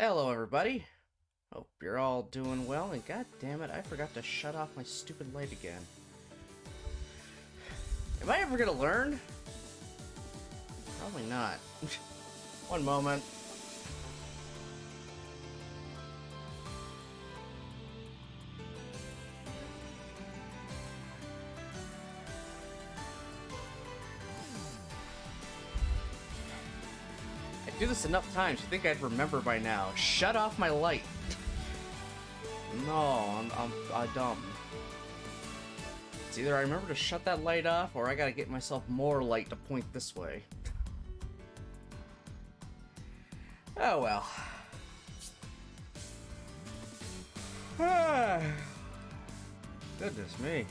Hello, everybody. Hope you're all doing well, and god damn it, I forgot to shut off my stupid light again. Am I ever gonna learn? Probably not. One moment. I do this enough times, you think I'd remember by now. Shut off my light. No, I'm dumb. It's either I remember to shut that light off, or I gotta get myself more light to point this way. Oh well. Goodness me.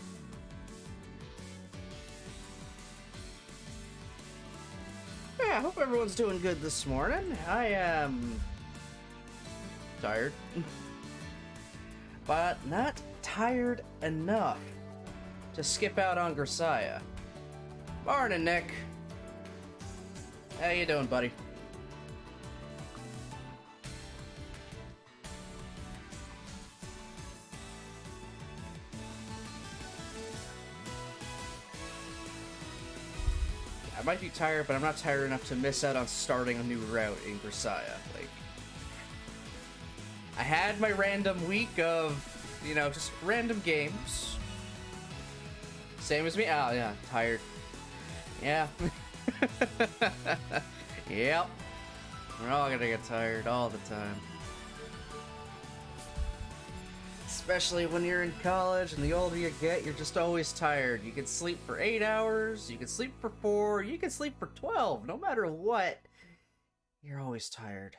Yeah, I hope everyone's doing good this morning. I am tired. But not tired enough to skip out on Grisaia. Morning, Nick. How you doing, buddy? I might be tired, but I'm not tired enough to miss out on starting a new route in Grisaia. Like, I had my random week of, you know, just random games. Same as me. Oh, yeah, tired. Yeah. Yep. We're all gonna get tired all the time. Especially when you're in college, and the older you get, you're just always tired. You can sleep for 8 hours, you can sleep for 4, you can sleep for 12. No matter what, you're always tired.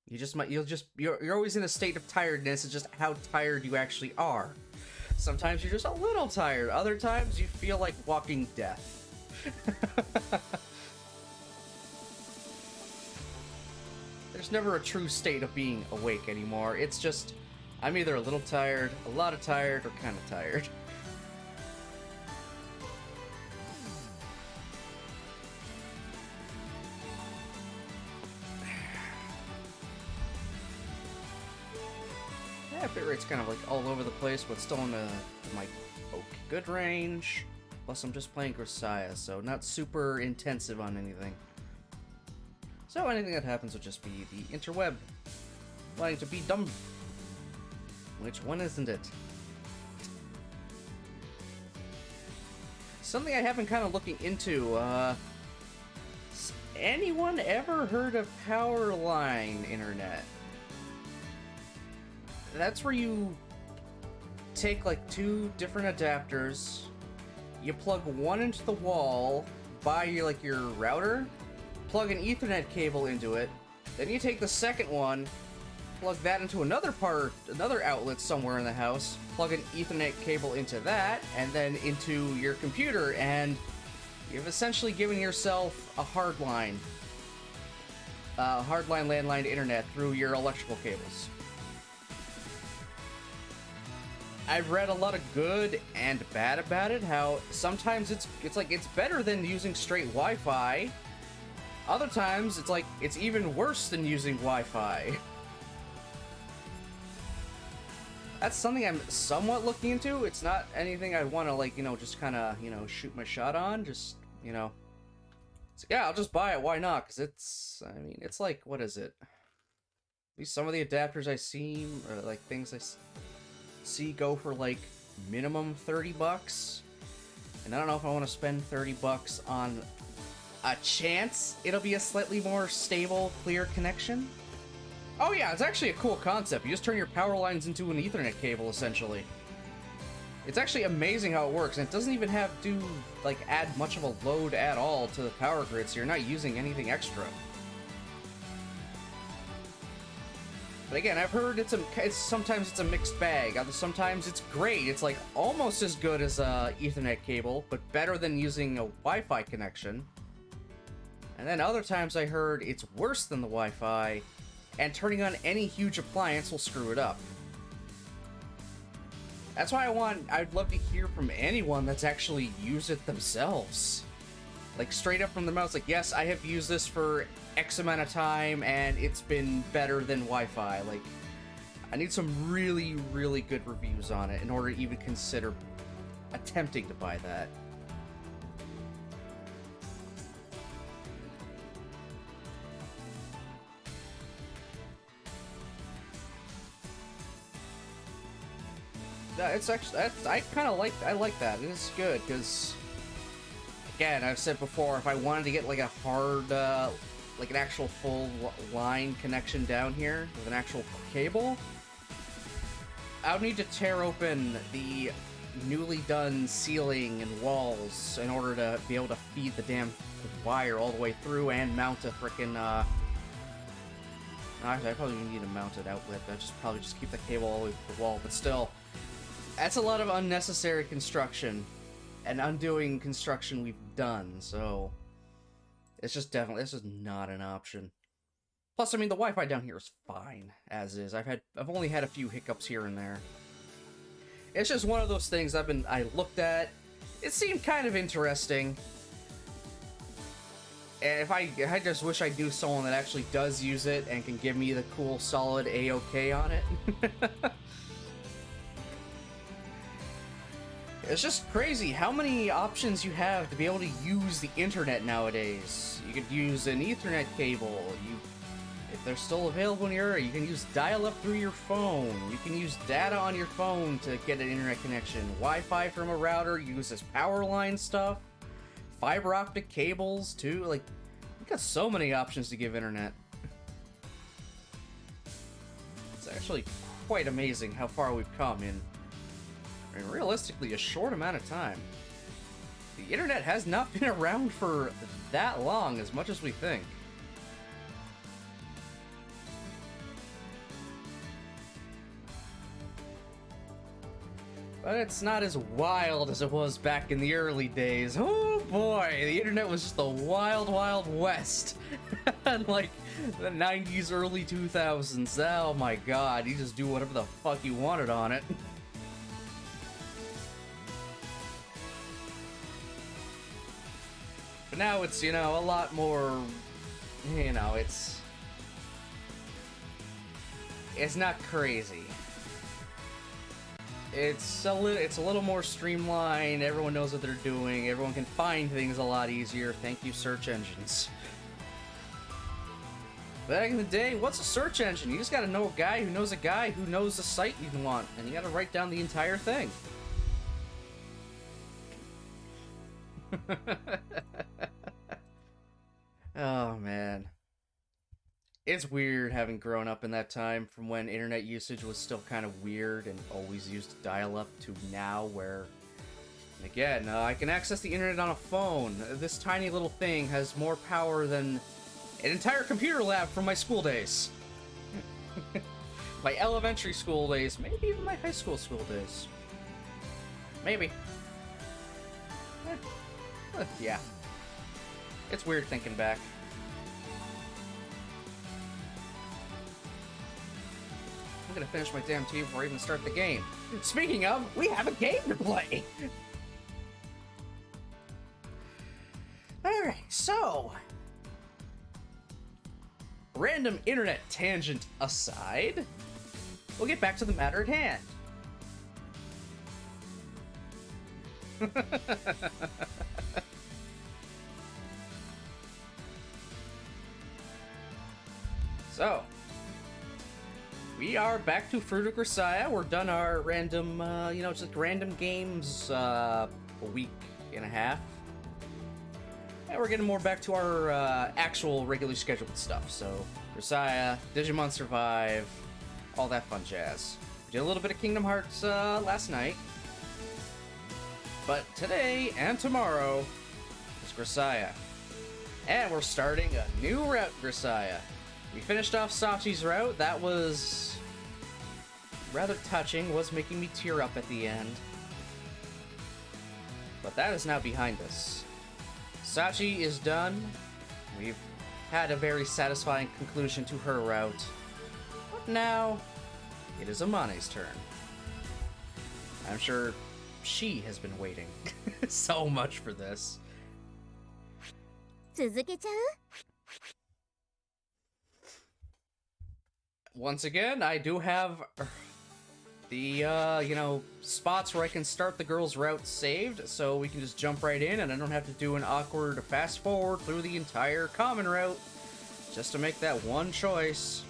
You're always in a state of tiredness. It's just how tired you actually are. Sometimes you're just a little tired. Other times you feel like walking death. There's never a true state of being awake anymore. It's just, I'm either a little tired, a lot of tired, or kind of tired. Yeah, bit rate's kind of like all over the place, but still in my good range. Plus, I'm just playing Grisaia, so not super intensive on anything. So anything that happens would just be the interweb wanting to be dumb. Which one isn't it? Something I have been kind of looking into. Has anyone ever heard of Powerline Internet? That's where you take like 2 different adapters, you plug one into the wall by your router, plug an Ethernet cable into it, then you take the second one, plug that into another outlet somewhere in the house, plug an Ethernet cable into that, and then into your computer, and you've essentially given yourself a hardline landline internet through your electrical cables. I've read a lot of good and bad about it, how sometimes it's better than using straight Wi-Fi. Other times it's even worse than using Wi-Fi. That's something I'm somewhat looking into. It's not anything I'd want to just kind of, shoot my shot on. Just, so yeah, I'll just buy it. Why not? Because it's what is it? At least some of the adapters I see, or things I see go for minimum $30, and I don't know if I want to spend $30 on a chance it'll be a slightly more stable, clear connection. Oh yeah, it's actually a cool concept. You just turn your power lines into an Ethernet cable, essentially. It's actually amazing how it works, and it doesn't even have to add much of a load at all to the power grid, so you're not using anything extra. But again, I've heard sometimes it's a mixed bag. Sometimes it's great. It's almost as good as a Ethernet cable, but better than using a Wi-Fi connection. And then other times I heard it's worse than the Wi-Fi, and turning on any huge appliance will screw it up. That's why I'd love to hear from anyone that's actually used it themselves. Like, straight up from the mouth, like, yes, I have used this for X amount of time, and it's been better than Wi-Fi. Like, I need some really, really good reviews on it in order to even consider attempting to buy that. It's actually, I kind of like, I like that. It's good, because, again, I've said before, if I wanted to get, like, a hard, like, an actual full line connection down here with an actual cable, I would need to tear open the newly done ceiling and walls in order to be able to feed the damn wire all the way through and mount a frickin', actually, I probably need a mounted outlet. I probably just keep the cable all the way to the wall, but still, that's a lot of unnecessary construction and undoing construction we've done, so it's just definitely, this is not an option. Plus, I mean, the Wi-Fi down here is fine, as is. I've only had a few hiccups here and there. It's just one of those things I looked at. It seemed kind of interesting. And I just wish I knew someone that actually does use it and can give me the cool, solid A-OK on it. It's just crazy how many options you have to be able to use the internet nowadays. You could use an Ethernet cable. If they're still available in your area, you can use dial-up through your phone. You can use data on your phone to get an internet connection. Wi-Fi from a router, use this power line stuff. Fiber optic cables, too. Like, we've got so many options to give internet. It's actually quite amazing how far we've come in realistically a short amount of time. The internet has not been around for that long as much as we think. But it's not as wild as it was back in the early days. Oh boy, the internet was just the wild, wild west. Like the 90s, early 2000s. Oh my god, you just do whatever the fuck you wanted on it. But now it's, you know, a lot more, you know, it's not crazy. It's a little more streamlined. Everyone knows what they're doing. Everyone can find things a lot easier. Thank you, search engines. Back in the day, what's a search engine? You just gotta know a guy who knows the site you want, and you gotta write down the entire thing. Oh man. It's weird having grown up in that time from when internet usage was still kind of weird and always used dial-up to now where, again, I can access the internet on a phone. This tiny little thing has more power than an entire computer lab from my school days. My elementary school days, maybe even my high school days. Maybe. Yeah. It's weird thinking back. I'm gonna finish my damn tea before I even start the game. Speaking of, we have a game to play! Alright, so... random internet tangent aside, we'll get back to the matter at hand. So, we are back to Fruit of Grisaia. We're done our random, you know, just random games, a week and a half. And we're getting more back to our, actual regularly scheduled stuff. So, Grisaia, Digimon Survive, all that fun jazz. We did a little bit of Kingdom Hearts, last night. But today and tomorrow is Grisaia. And we're starting a new route, Grisaia. We finished off Sachi's route. That was rather touching, was making me tear up at the end. But that is now behind us. Sachi is done. We've had a very satisfying conclusion to her route. But now, it is Amane's turn. I'm sure she has been waiting so much for this. 続けちゃう？ Once again, I do have the, you know, spots where I can start the girl's route saved, so we can just jump right in, and I don't have to do an awkward fast forward through the entire common route just to make that one choice.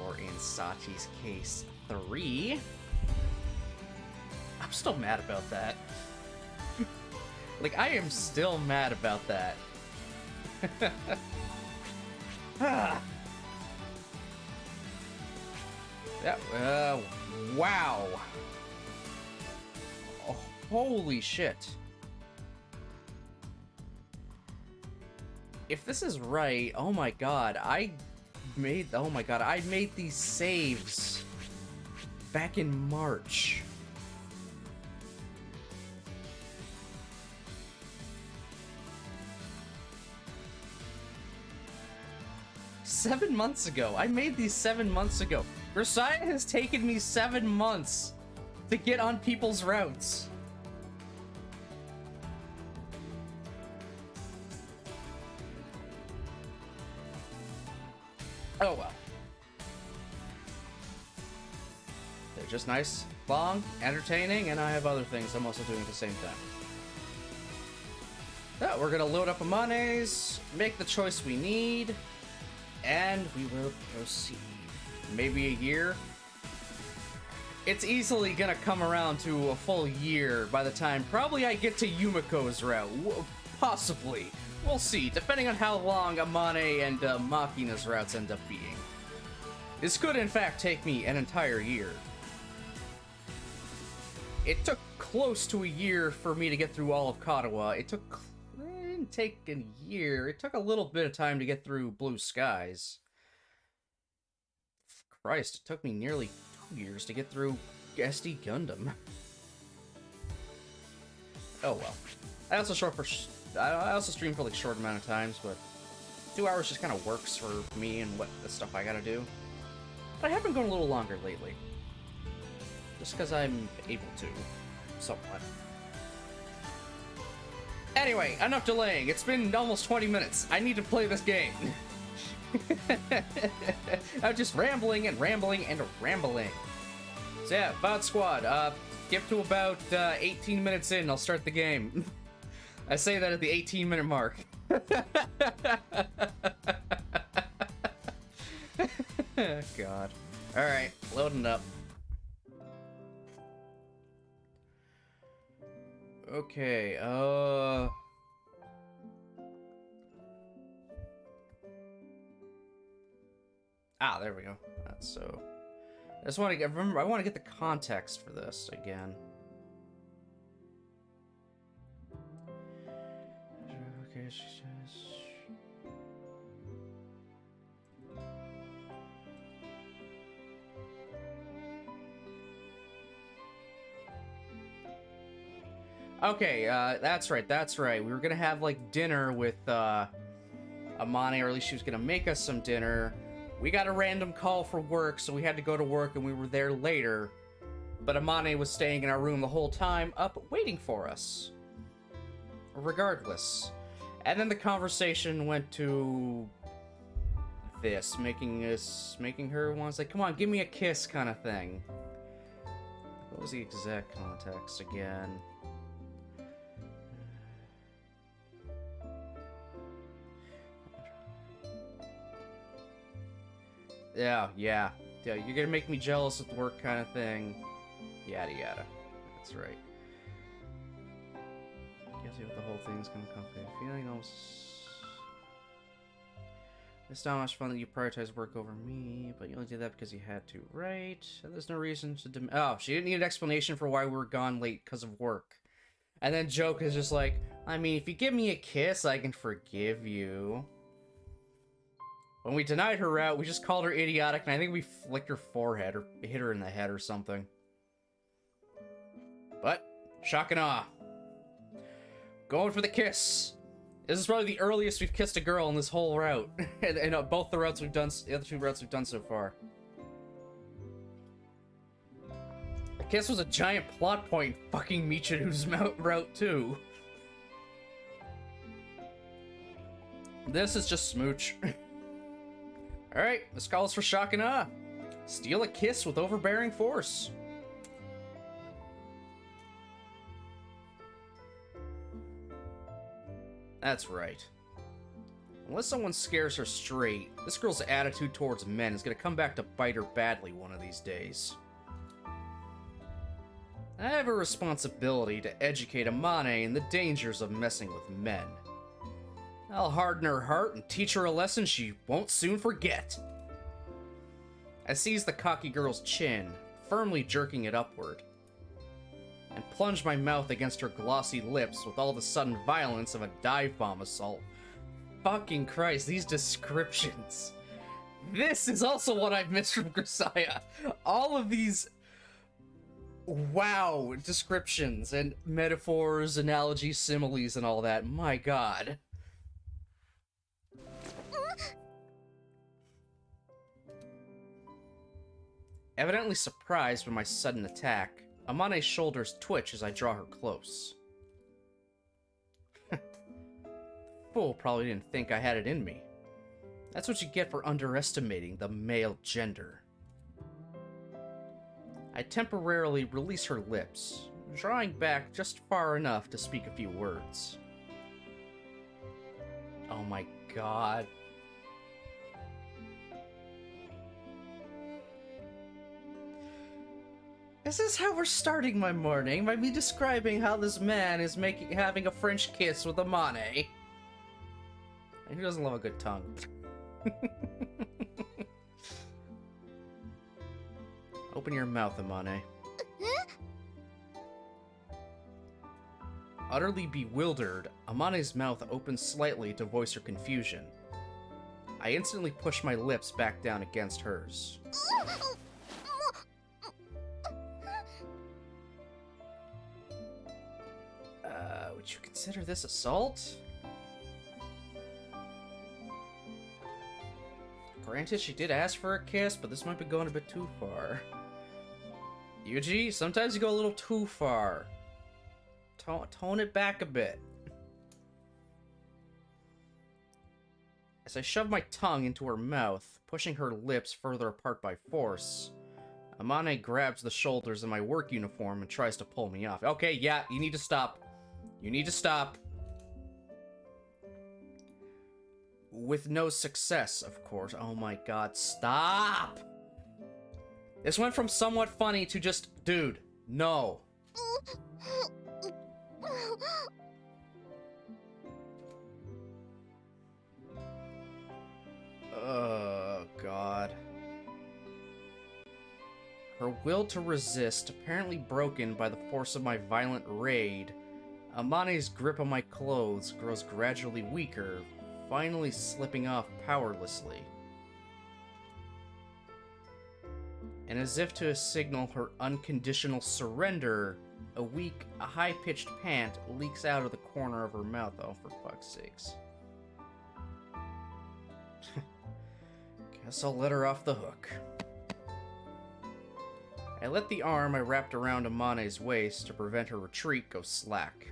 Or in Sachi's case, 3. I'm still mad about that. Like, I am still mad about that. Yeah, wow. Oh, holy shit. If this is right, oh my god, I made these saves back in March. Seven months ago. I made these 7 months ago. Grisaia has taken me 7 months to get on people's routes. Oh well. They're just nice, long, entertaining, and I have other things I'm also doing at the same time. Yeah, we're gonna load up Amane's, make the choice we need, and we will proceed. Maybe a year. It's easily gonna come around to a full year by the time probably I get to Yumiko's route. Possibly. We'll see, depending on how long Amane and Makina's routes end up being. This could in fact take me an entire year. It took close to a year for me to get through all of Katawa. It didn't take a year. It took a little bit of time to get through Blue Skies. Christ, it took me nearly 2 years to get through SD Gundam. Oh well. I also stream for like short amount of times, but 2 hours just kind of works for me and what the stuff I gotta do. But I have been going a little longer lately. Just because I'm able to, somewhat. Anyway, enough delaying. It's been almost 20 minutes. I need to play this game. I'm just rambling and rambling and rambling. So yeah, VOD Squad, skip to about 18 minutes in, I'll start the game. I say that at the 18-minute mark. God. Alright, loading up. Okay, Ah, there we go. That's so... I just want to get... Remember, I want to get the context for this again. Okay, she says... Okay, that's right. We were gonna have, like, dinner with, Amane, or at least she was gonna make us some dinner. We got a random call for work, so we had to go to work, and we were there later. But Amane was staying in our room the whole time, up waiting for us. Regardless. And then the conversation went to... this, making her want to say, come on, give me a kiss kind of thing. What was the exact context again? Yeah, you're gonna make me jealous at work kind of thing. Yada yada. That's right. Guilty with the whole thing's gonna come from a feeling almost... It's not much fun that you prioritize work over me, but you only did that because you had to, right? There's no reason to oh, she didn't need an explanation for why we were gone late because of work. And then Joke is just like, I mean, if you give me a kiss, I can forgive you. When we denied her route, we just called her idiotic, and I think we flicked her forehead, or hit her in the head or something. But, shock and awe. Going for the kiss. This is probably the earliest we've kissed a girl in this whole route. and both the routes we've done, the other 2 routes we've done so far. The kiss was a giant plot point fucking Michiru's route, too. This is just smooch. Alright, this calls for shock and awe. Steal a kiss with overbearing force. That's right. Unless someone scares her straight, this girl's attitude towards men is gonna come back to bite her badly one of these days. I have a responsibility to educate Amane in the dangers of messing with men. I'll harden her heart and teach her a lesson she won't soon forget. I seized the cocky girl's chin, firmly jerking it upward, and plunged my mouth against her glossy lips with all the sudden violence of a dive bomb assault. Fucking Christ, these descriptions. This is also what I've missed from Grisaia. All of these, wow, descriptions and metaphors, analogies, similes, and all that. My god. Evidently surprised by my sudden attack, Amane's shoulders twitch as I draw her close. The fool probably didn't think I had it in me. That's what you get for underestimating the male gender. I temporarily release her lips, drawing back just far enough to speak a few words. Oh my god. This is how we're starting my morning, by me describing how this man is having a French kiss with Amane. And who doesn't love a good tongue? Open your mouth, Amane. Utterly bewildered, Amane's mouth opens slightly to voice her confusion. I instantly push my lips back down against hers. Would you consider this assault? Granted, she did ask for a kiss, but this might be going a bit too far. Yuji, sometimes you go a little too far. Tone it back a bit. As I shove my tongue into her mouth, pushing her lips further apart by force, Amane grabs the shoulders of my work uniform and tries to pull me off. Okay, yeah, you need to stop. You need to stop. With no success, of course. Oh my god, stop! This went from somewhat funny to just, dude, no. Oh god. Her will to resist, apparently broken by the force of my violent raid, Amane's grip on my clothes grows gradually weaker, finally slipping off powerlessly. And as if to signal her unconditional surrender, a weak, high-pitched pant leaks out of the corner of her mouth. Oh, for fuck's sakes. Guess I'll let her off the hook. I let the arm I wrapped around Amane's waist to prevent her retreat go slack.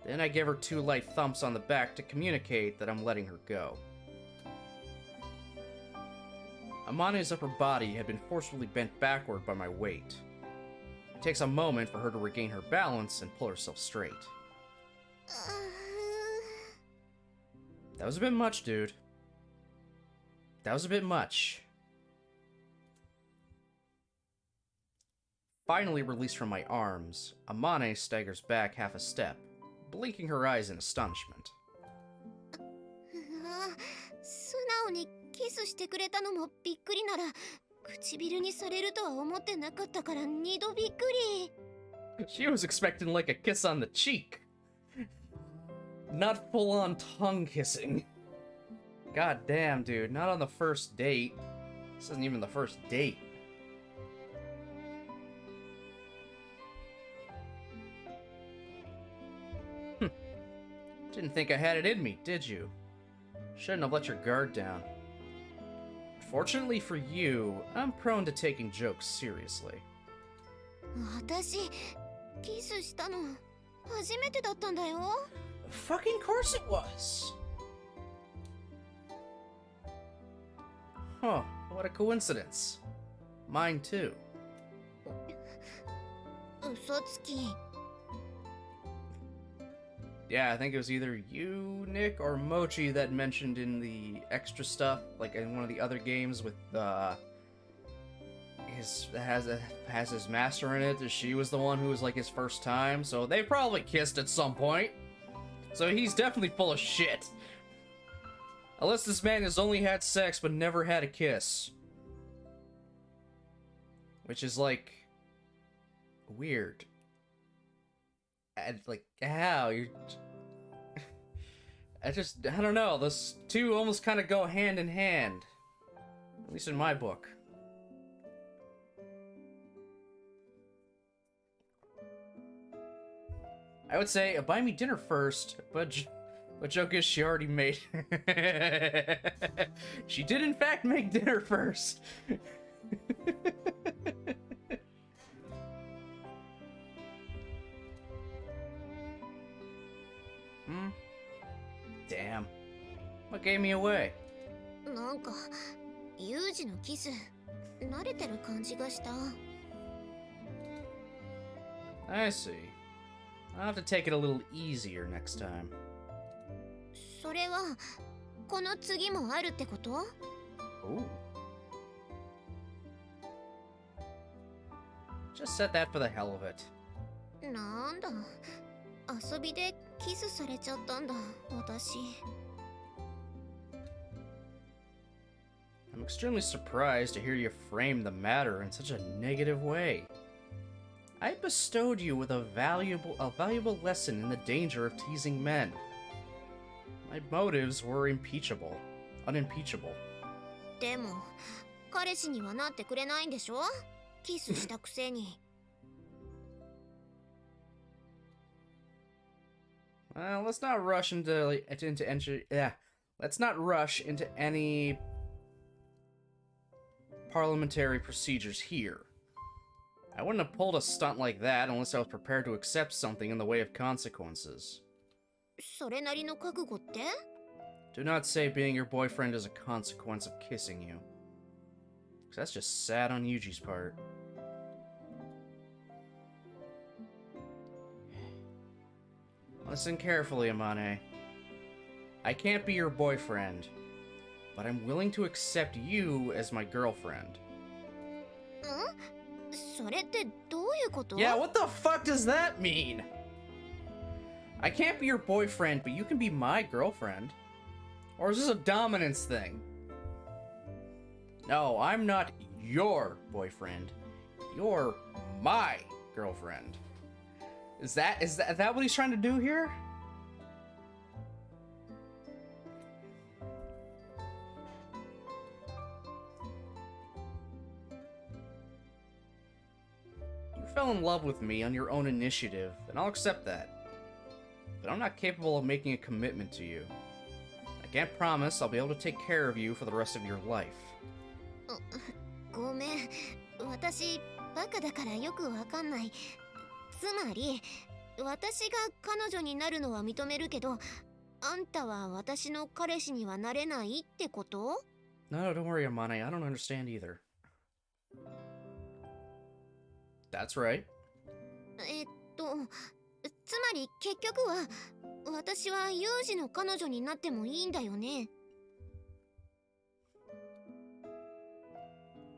Then I give her 2 light thumps on the back to communicate that I'm letting her go. Amane's upper body had been forcefully bent backward by my weight. It takes a moment for her to regain her balance and pull herself straight. That was a bit much, dude. That was a bit much. Finally released from my arms, Amane staggers back half a step, blinking her eyes in astonishment. 素直にキスしてくれたのもびっくりなら、唇にされるとは思ってなかったから2度びっくり。 She was expecting like a kiss on the cheek. Not full-on tongue kissing. God damn, dude. Not on the first date. This isn't even the first date. Didn't think I had it in me, did you? Shouldn't have let your guard down. Fortunately for you, I'm prone to taking jokes seriously. 私、キスしたの初めてだったんだよ。Fucking course it was! Huh, what a coincidence. Mine too. 嘘つき。 Yeah, I think it was either you, Nick, or Mochi that mentioned in the extra stuff, like in one of the other games with has his master in it. That she was the one who was like his first time, so they probably kissed at some point. So he's definitely full of shit. Unless this man has only had sex but never had a kiss, which is like weird. And like how you. I don't know. Those two almost kind of go hand in hand. At least in my book. I would say, buy me dinner first, but joke is she already made. She did in fact make dinner first. Damn. What gave me away? なんか、ユージのキス、慣れてる感じがした。I see. I'll have to take it a little easier next time. それは、この次もあるってこと？ Ooh. Just said that for the hell of it. なんだ、遊びでキスされちゃったんだ、私。I'm extremely surprised to hear you frame the matter in such a negative way. I bestowed you with a valuable lesson in the danger of teasing men. My motives were unimpeachable. でも、彼氏にはなってくれないんでしょ？キスしたくせに。Well, let's not rush let's not rush into any parliamentary procedures here. I wouldn't have pulled a stunt like that unless I was prepared to accept something in the way of consequences. それなりの覚悟って？ Do not say being your boyfriend is a consequence of kissing you. 'Cause that's just sad on Yuji's part. Listen carefully, Amane. I can't be your boyfriend, but I'm willing to accept you as my girlfriend. それってどういうこと？ Yeah, what the fuck does that mean? I can't be your boyfriend, but you can be my girlfriend. Or is this a dominance thing? No, I'm not your boyfriend. You're my girlfriend. Is that what he's trying to do here? You fell in love with me on your own initiative, and I'll accept that. But I'm not capable of making a commitment to you. I can't promise I'll be able to take care of you for the rest of your life. ごめん、私バカだからよくわかんない。つまり、私が彼女になるのは認めるけど、あんたは私の彼氏にはなれないってこと？ No, don't worry, Amane. I don't understand either. That's right. つまり結局は、私はユージの彼女になってもいいんだよね。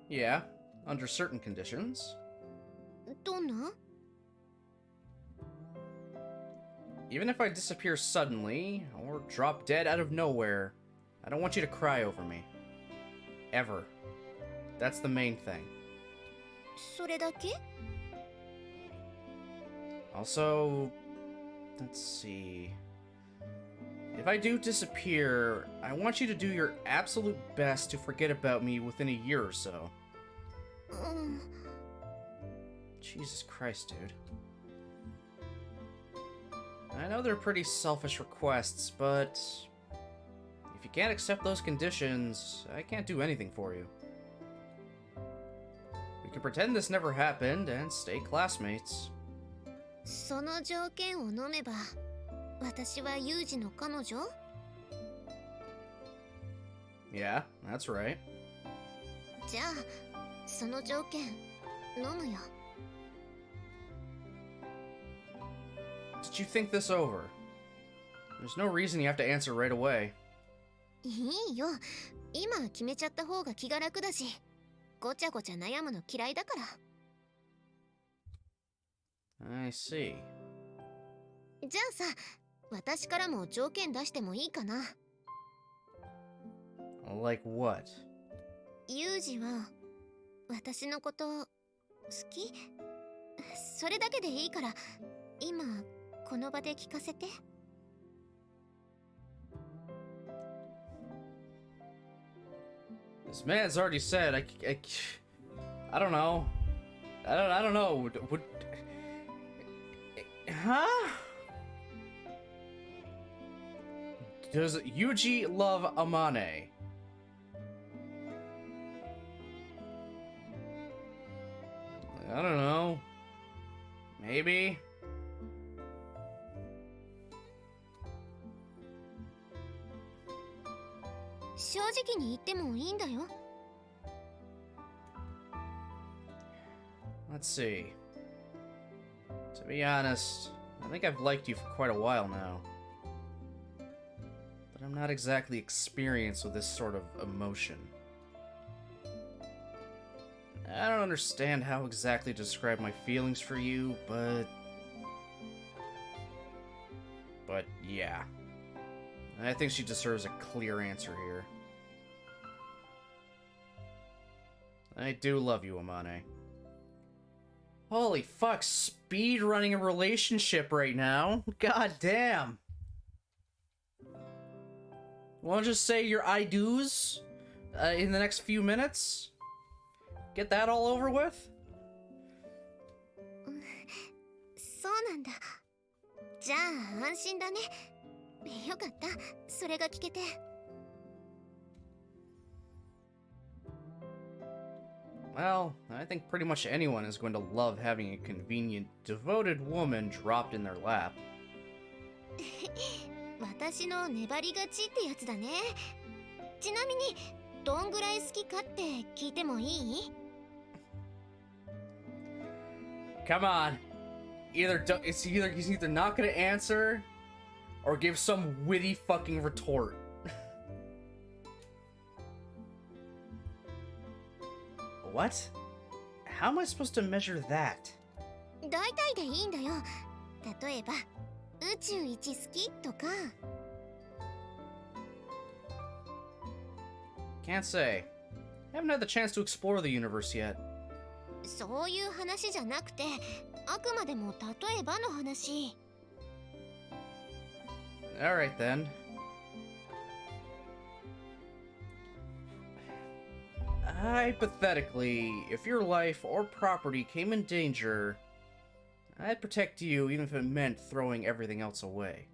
Yeah, under certain conditions. どんな？ Even if I disappear suddenly, or drop dead out of nowhere, I don't want you to cry over me. Ever. That's the main thing. それだけ？ Also, let's see. If I do disappear, I want you to do your absolute best to forget about me within a year or so. Jesus Christ, dude. I know they're pretty selfish requests, but if you can't accept those conditions, I can't do anything for you. We can pretend this never happened and stay classmates. その条件を飲めば、私はユージの彼女？ Yeah, that's right. じゃあその条件飲むよ。 Did you think this over? There's no reason you have to answer right away. いいよ、今決めちゃった方が気が楽だし、ごちゃごちゃ悩むの嫌いだから。 I see. じゃあさ、私からも条件出してもいいかな。 Like what? ユージは私のこと好き？それだけでいいから今この場で聞かせて。 This man's already said I don't know. I don't know. Huh? Does Yuji love Amane? I don't know. Maybe. 正直に言ってもいいんだよ。 Let's see. To be honest, I think I've liked you for quite a while now. But I'm not exactly experienced with this sort of emotion. I don't understand how exactly to describe my feelings for you, but yeah. I think she deserves a clear answer here. I do love you, Amane. Holy fuck, speed running a relationship right now. God damn. Wanna just say your I do's in the next few minutes? Get that all over with? そうなんだ。じゃあ安心だね。よかった、それが聞けて。 Well, I think pretty much anyone is going to love having a convenient, devoted woman dropped in their lap. 私の粘りがちってやつだね。ちなみにどんぐらい好きかって聞いてもいい？ Come on. He's either not gonna answer or give some witty fucking retort. What? How am I supposed to measure that? 大体でいいんだよ。例えば宇宙一好きとか。 Can't say. I haven't had the chance to explore the universe yet. そういう話じゃなくて、あくまでも例えばの話。 Alright then. Hypothetically, if your life or property came in danger, I'd protect you even if it meant throwing everything else away.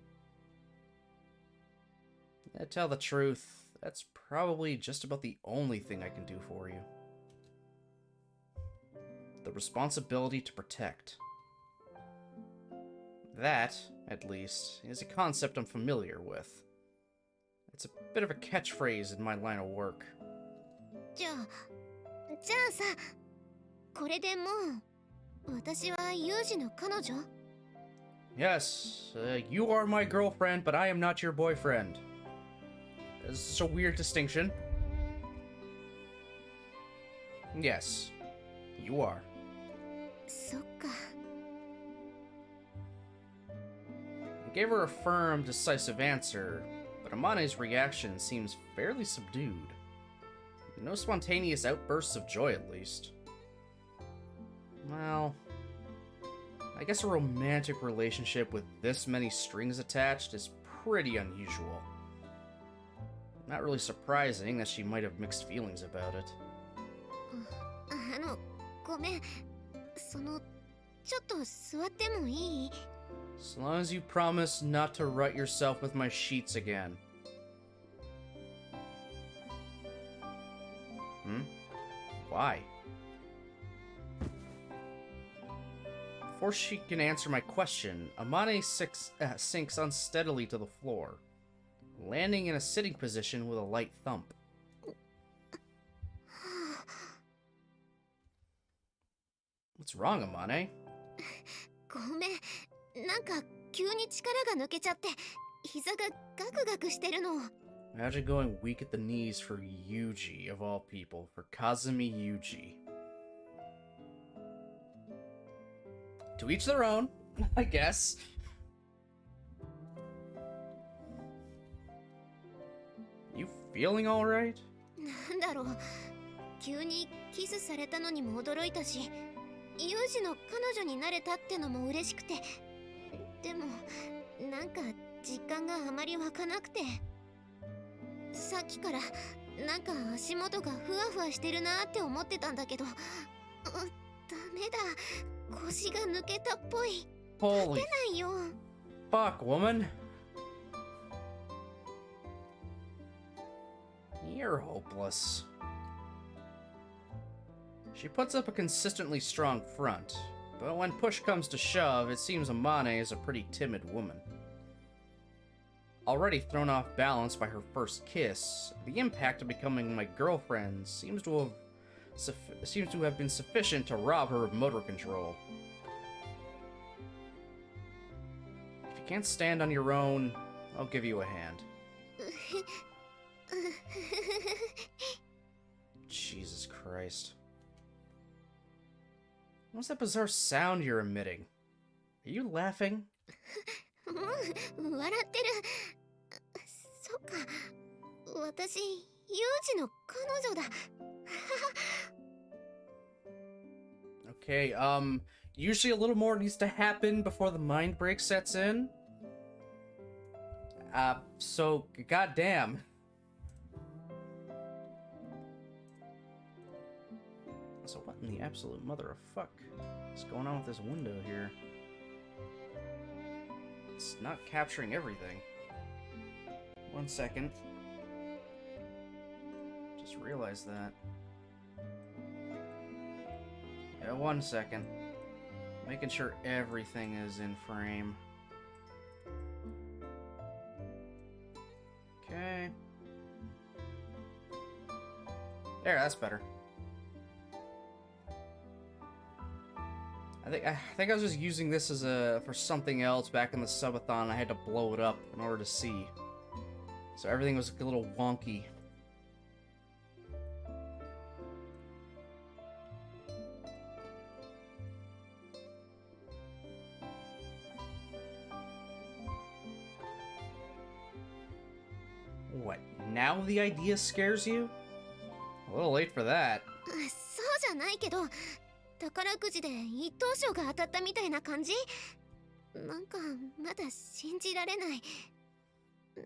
To tell the truth, that's probably just about the only thing I can do for you. The responsibility to protect. That, at least, is a concept I'm familiar with. It's a bit of a catchphrase in my line of work. じゃあさ、これでもう私はユージの彼女？ Yes, you are my girlfriend, but I am not your boyfriend. This is such a weird distinction. Yes, you are. そっか。 I gave her a firm, decisive answer, but Amane's reaction seems fairly subdued. No spontaneous outbursts of joy, at least. Well, I guess a romantic relationship with this many strings attached is pretty unusual. Not really surprising that she might have mixed feelings about it. ごめん。ちょっと座ってもいい？ As long as you promise not to rut yourself with my sheets again. Why? Before she can answer my question, Amane sinks unsteadily to the floor, landing in a sitting position with a light thump. What's wrong, Amane? ごめん、なんか急に力が抜けちゃって膝がガクガクしてるの。 Imagine going weak at the knees for Yuji, of all people, for Kazumi Yuji. To each their own, I guess. You feeling alright? なんだろう、急にキスされたのにも驚いたし、ユージの彼女になれたってのも嬉しくて、でもなんか実感があまり湧かなくて、さっきからなんか足元がふわふわしてるなって思ってたんだけど、ダメだ、腰が抜けたっぽい。 Holy 出ないよ。 fuck, woman. You're hopeless. She puts up a consistently strong front, but when push comes to shove, it seems Amane is a pretty timid woman. Already thrown off balance by her first kiss, the impact of becoming my girlfriend seems to have been sufficient to rob her of motor control. If you can't stand on your own, I'll give you a hand. Jesus Christ. What's that bizarre sound you're emitting? Are you laughing? 笑ってる。そっか、私ユージの彼女だ。 Okay, usually a little more needs to happen before the mind break sets in. So, goddamn. So what in the absolute mother of fuck is going on with this window here? It's not capturing everything. 1 second. Just realized that. Yeah, 1 second. Making sure everything is in frame. Okay. There, that's better. I think I was just using this as for something else back in the subathon. I had to blow it up in order to see. So everything was a little wonky. What, now the idea scares you? A little late for that. そうじゃないけど、宝くじで一等賞が当たったみたいな感じ。なんかまだ信じられない。ねえ、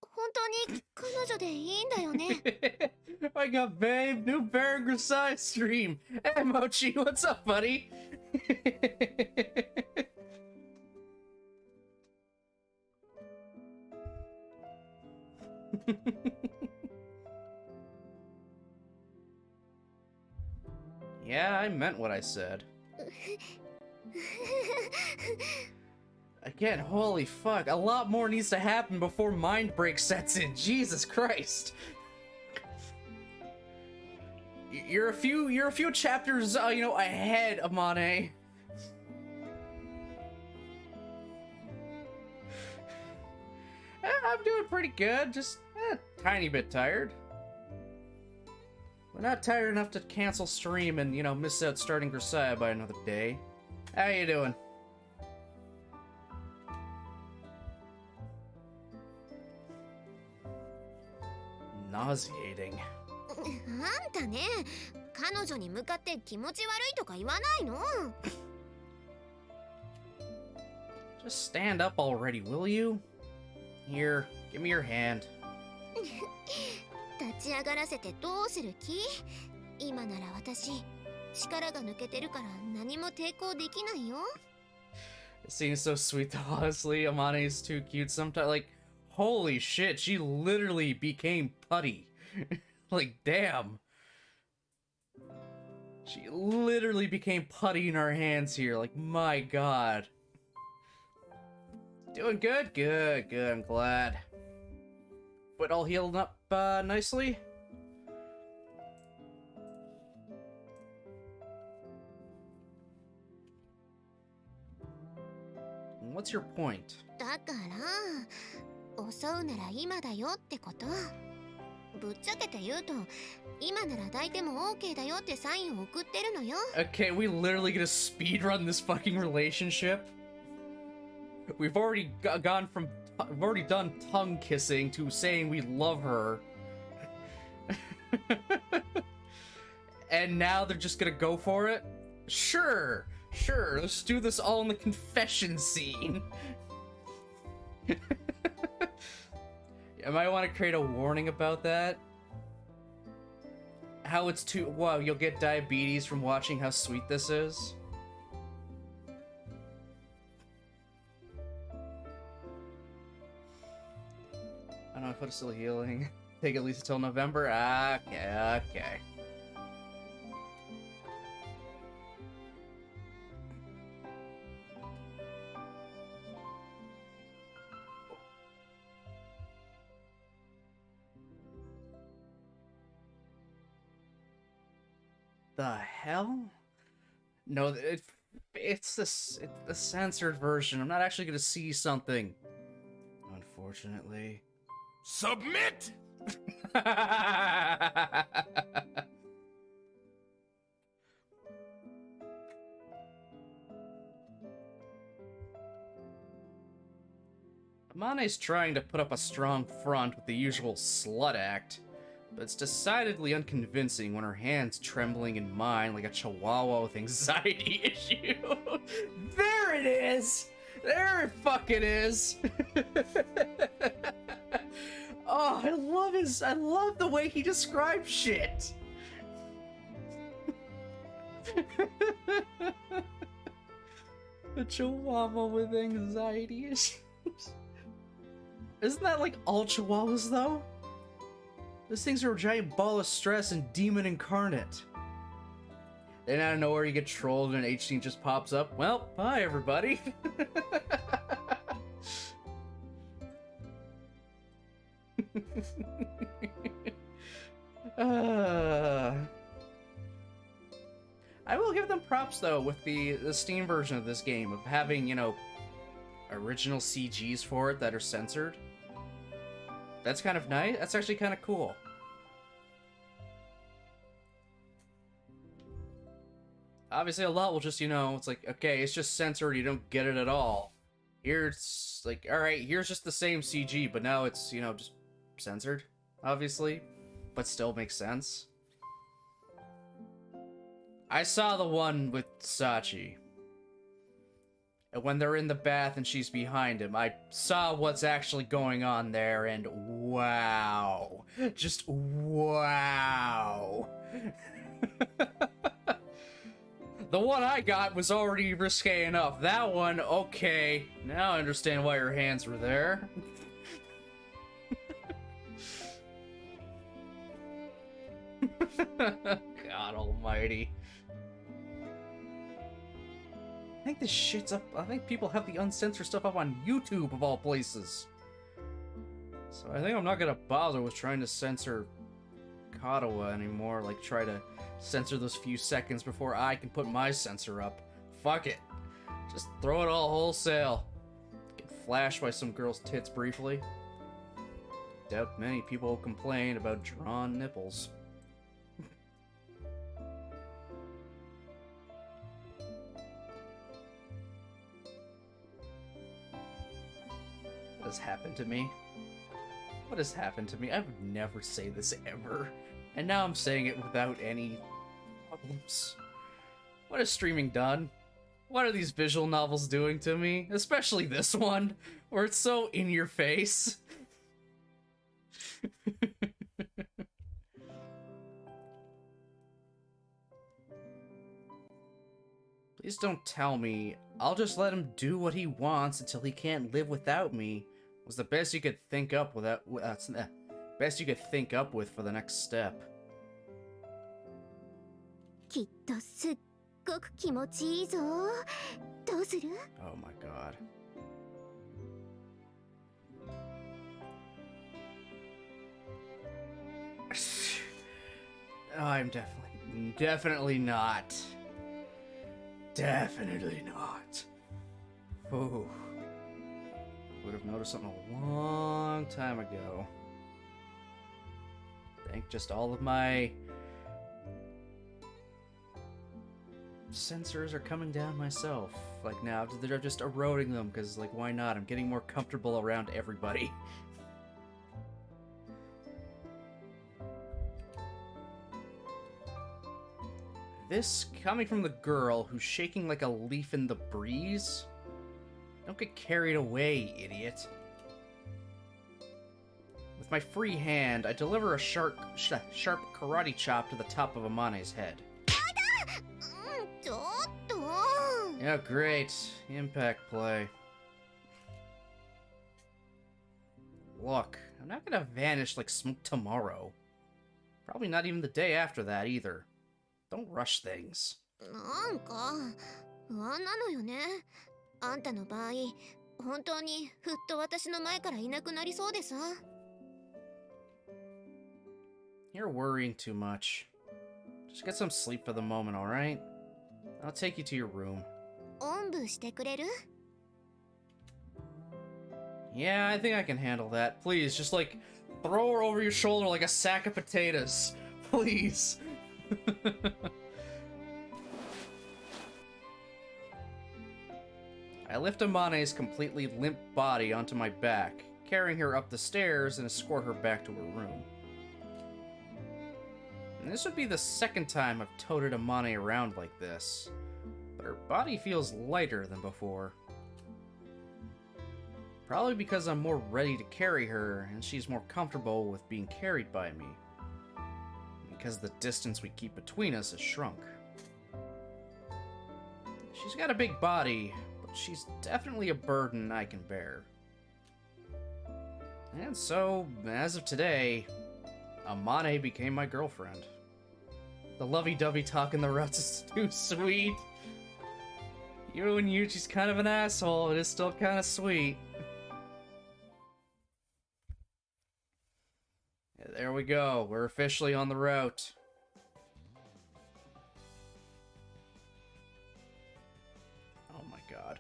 本当に彼女でいいんだよね。I got babe, new Bear Grisaia stream. Hey Mochi, what's up, buddy? Yeah, I meant what I said. Again, holy fuck, a lot more needs to happen before mind break sets in. Jesus Christ. You're a few chapters, ahead, Amane. I'm doing pretty good, just a tiny bit tired. But not tired enough to cancel stream and, miss out starting Grisaia by another day. How you doing? Nauseating. あんたね、彼女に向かって気持ち悪いとか言わないの。 Just stand up already, will you? Here, give me your hand. 立ち上がらせてどうする気？今なら私力が抜けてるから何も抵抗できないよ。 It seems so sweet though, honestly. Amane's too cute sometimes. Like, holy shit, she literally became putty. Like, damn. She literally became putty in our hands here. Like, my god. Doing good? Good, good. I'm glad. But all healed up nicely? What's your point? だから襲うなら今だよってこと。ぶっちゃけて言うと今なら抱いても OK だよってサインを送ってるのよ。 Okay, we literally gonna speedrun this fucking relationship? We've already gone from... We've already done tongue kissing to saying we love her. And now they're just gonna go for it? Sure, sure, let's do this all in the confession scene. I might want to create a warning about that. How it's too... Wow, you'll get diabetes from watching how sweet this is. I don't know if it's still healing. Take at least until November? Okay, okay. The hell? No, it's the censored version. I'm not actually gonna see something. Unfortunately. Submit! Amane's trying to put up a strong front with the usual slut act, but it's decidedly unconvincing when her hand's trembling in mine like a chihuahua with anxiety issue. There it is! There it fucking is! Oh, I love the way he describes shit! A chihuahua with anxiety issues. Isn't that like all chihuahuas though? Those things are a giant ball of stress and demon incarnate. Then out of nowhere you get trolled and an H scene just pops up. Well, bye everybody. I will give them props though with the Steam version of this game of having, you know, original CGs for it that are censored. That's kind of nice. That's actually kind of cool. Obviously a lot will just, you know, it's like, okay, it's just censored, you don't get it at all. Here it's like, alright, here's just the same CG, but now it's, you know, just censored, obviously, but still makes sense. I saw the one with Sachi. And when they're in the bath and she's behind him, I saw what's actually going on there, and wow. Just wow. The one I got was already risque enough. That one, okay. Now I understand why her hands were there. God almighty. I think this shit's up. I think people have the uncensored stuff up on YouTube of all places. So I think I'm not gonna bother with trying to censor Katawa anymore. Like, try to censor those few seconds before I can put my censor up. Fuck it. Just throw it all wholesale. Get flashed by some girl's tits briefly. Doubt many people will complain about drawn nipples. What has happened to me? What has happened to me? I would never say this ever. And now I'm saying it without any problems. What has streaming done? What are these visual novels doing to me? Especially this one, where it's so in your face. Please don't tell me I'll just let him do what he wants until he can't live without me. Was the best you could think up without best you could think up with for the next step. きっとすっごく気持ちいいぞ。どうする？ Oh my god. I'm definitely not. Definitely not. Oh. Would have noticed something a long time ago. I think just all of my sensors are coming down myself. Like now, they're just eroding them because, like, why not? I'm getting more comfortable around everybody. This coming from the girl who's shaking like a leaf in the breeze? Don't get carried away, idiot. With my free hand, I deliver a sharp karate chop to the top of Amane's head. Yeah, great. Impact play. Look, I'm not gonna vanish like smoke tomorrow. Probably not even the day after that either. Don't rush things. なんか不安なのよね。あんたの場合、本当にふっと私の前からいなくなりそうでさ。You're worrying too much. Just get some sleep for the moment, alright? I'll take you to your room. おんぶしてくれる？ Yeah, I think I can handle that. Please, just like throw her over your shoulder like a sack of potatoes. Please. I lift Amane's completely limp body onto my back, carrying her up the stairs and escort her back to her room. And this would be the second time I've toted Amane around like this, but her body feels lighter than before. Probably because I'm more ready to carry her and she's more comfortable with being carried by me. Because the distance we keep between us has shrunk. She's got a big body, but she's definitely a burden I can bear. And so, as of today, Amane became my girlfriend. The lovey-dovey talk in the ruts is too sweet. Even when Yuji's kind of an asshole, it is still kind of sweet. Yeah, there we go. We're officially on the route. Oh my god.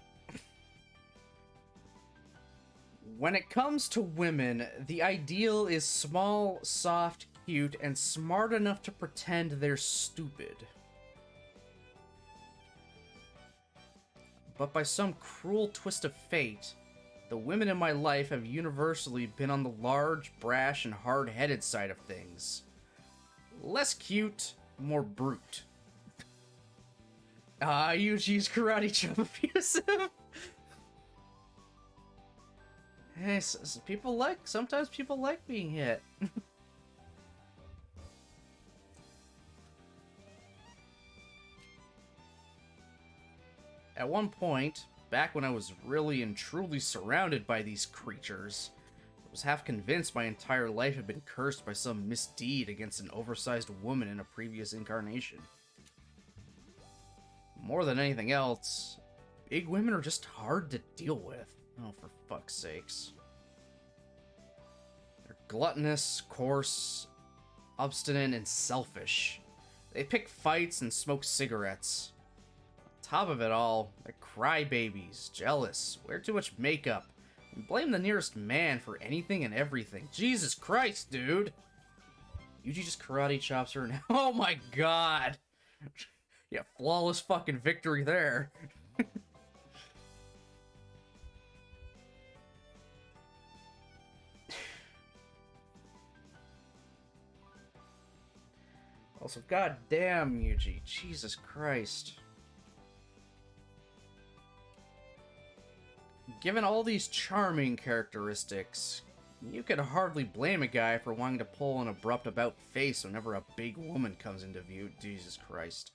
When it comes to women, the ideal is small, soft, cute, and smart enough to pretend they're stupid. But by some cruel twist of fate, the women in my life have universally been on the large, brash, and hard-headed side of things. Less cute, more brute. Yuji's karate chop abusive. Hey, sometimes people like being hit. At one point, back when I was really and truly surrounded by these creatures, I was half convinced my entire life had been cursed by some misdeed against an oversized woman in a previous incarnation. More than anything else, big women are just hard to deal with. Oh, for fuck's sakes. They're gluttonous, coarse, obstinate, and selfish. They pick fights and smoke cigarettes. Top of it all, they're crybabies, jealous, wear too much makeup, and blame the nearest man for anything and everything. Jesus Christ, dude! Yuji just karate chops her now. Oh my god! Yeah, flawless fucking victory there. Also, goddamn Yuji, Jesus Christ. Given all these charming characteristics, you could hardly blame a guy for wanting to pull an abrupt about-face whenever a big woman comes into view. Jesus Christ.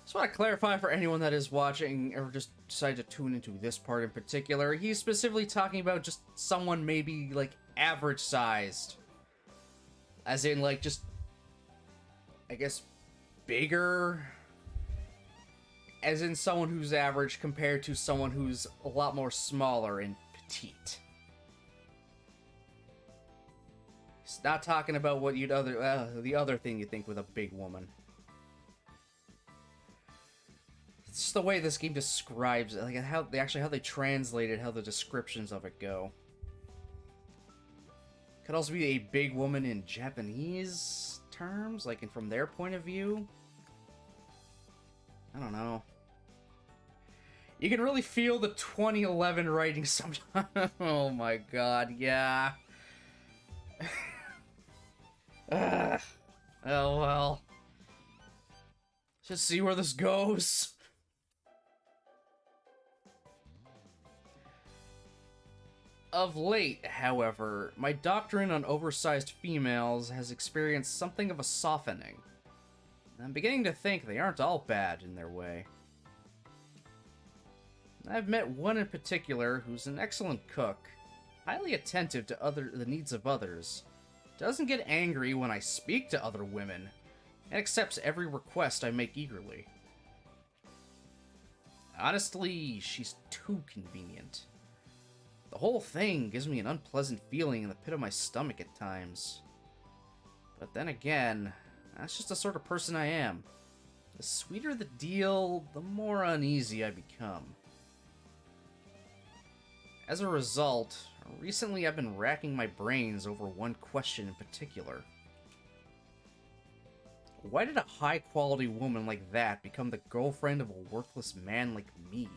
Just want to clarify for anyone that is watching or just decided to tune into this part in particular, he's specifically talking about just someone maybe, like, average-sized. As in, like, just I guess, bigger, as in someone who's average compared to someone who's a lot more smaller and petite. He's not talking about what you'd the other thing you think with a big woman. It's just the way this game describes it, like how they translated how the descriptions of it go. Could also be a big woman in Japanese terms, like and from their point of view. I don't know. You can really feel the 2011 writing sometimes. Oh my god, yeah. Oh well. Just see where this goes. Of late, however, my doctrine on oversized females has experienced something of a softening. I'm beginning to think they aren't all bad in their way. I've met one in particular who's an excellent cook, highly attentive to the needs of others, doesn't get angry when I speak to other women, and accepts every request I make eagerly. Honestly, she's too convenient. The whole thing gives me an unpleasant feeling in the pit of my stomach at times. But then again, that's just the sort of person I am. The sweeter the deal, the more uneasy I become. As a result, recently I've been racking my brains over one question in particular. Why did a high-quality woman like that become the girlfriend of a worthless man like me?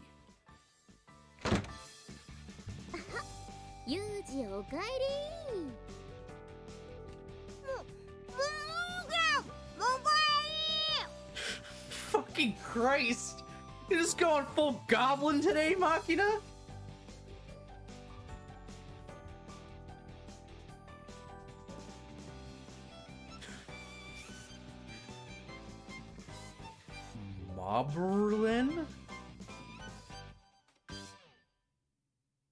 ユージおかえり。Fucking Christ! You're just going full goblin today, Machina? Moberlin?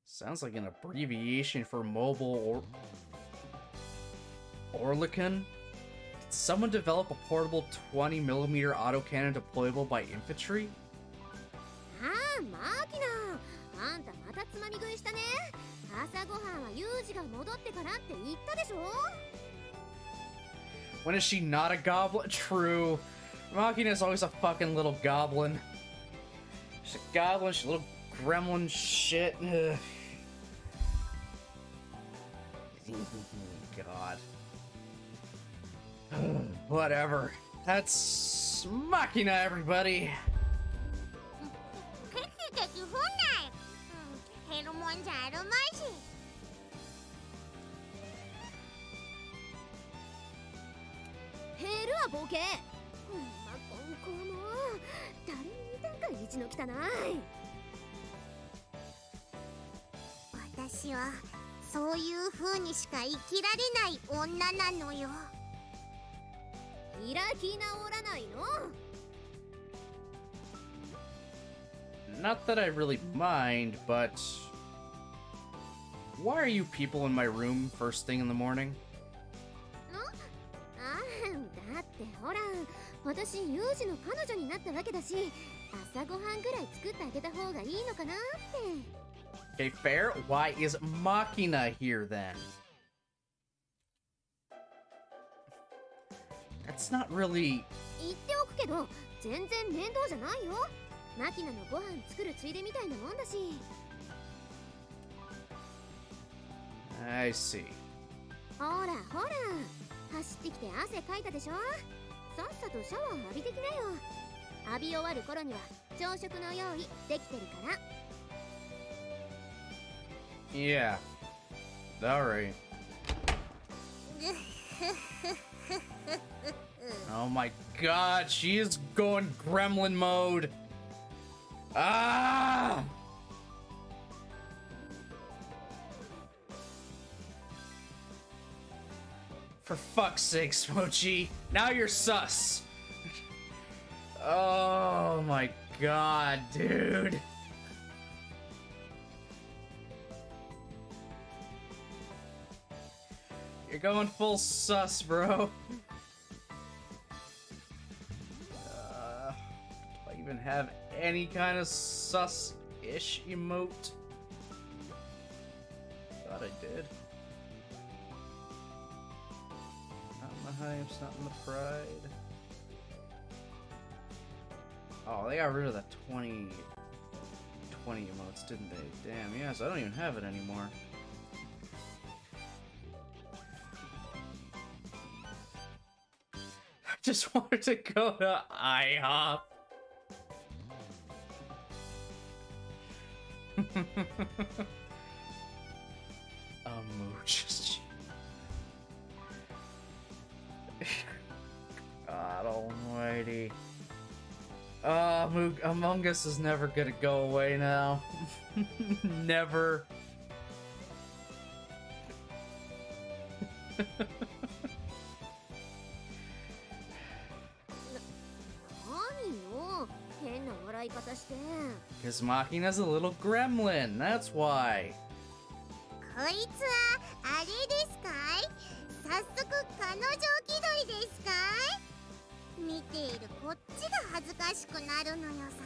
Sounds like an abbreviation for mobile Orlican. Did someone develop a portable 20mm autocannon deployable by infantry? ああ、マーキナ。あんたまたつまみ食いしたね。朝ごはんはユージが戻ってからって言ったでしょ。When is she not a goblin? True. Machina is always a fucking little goblin. She's a goblin, she's a little gremlin shit. Ugh. God. Whatever. That's Machina, everybody. 的本来。減るもんじゃあるまいし。減るわボケ。まあ今後も誰に似たんか一の汚い。私はそういう風にしか生きられない女なのよ。開き直らないの？ Not that I really mind, but why are you people in my room first thing in the morning? ああ、だってほら、私ユージの彼女になったわけだし、朝ごはんぐらい作ってあげた方がいいのかなって。Okay, fair. Why is Machina here then? That's not really... 言っておくけど、全然面倒じゃないよ。マキナのご飯作るついでみたいなもんだし。I see. ほらほら、走ってきて汗かいたでしょ。さっさとシャワー浴びてきなよ。浴び終わる頃には朝食の用意できてるから。Yeah. Alright. Oh my god, she is going gremlin mode. Ah! For fuck's sake, Smoochie. Now you're sus. Oh my god, dude. You're going full sus, bro. have any kind of sus-ish emote? Thought I did. Not in the hypes, not in the pride. Oh, they got rid of the 20 emotes, didn't they? Damn, yes, I don't even have it anymore. I just wanted to go to IHOP. Mooch. God almighty. Among Us is never gonna go away now. Never. Because Machina's a little gremlin, that's why. こいつはあれですかい？早速彼女気取りですかい？見ているこっちが恥ずかしくなるのよさ。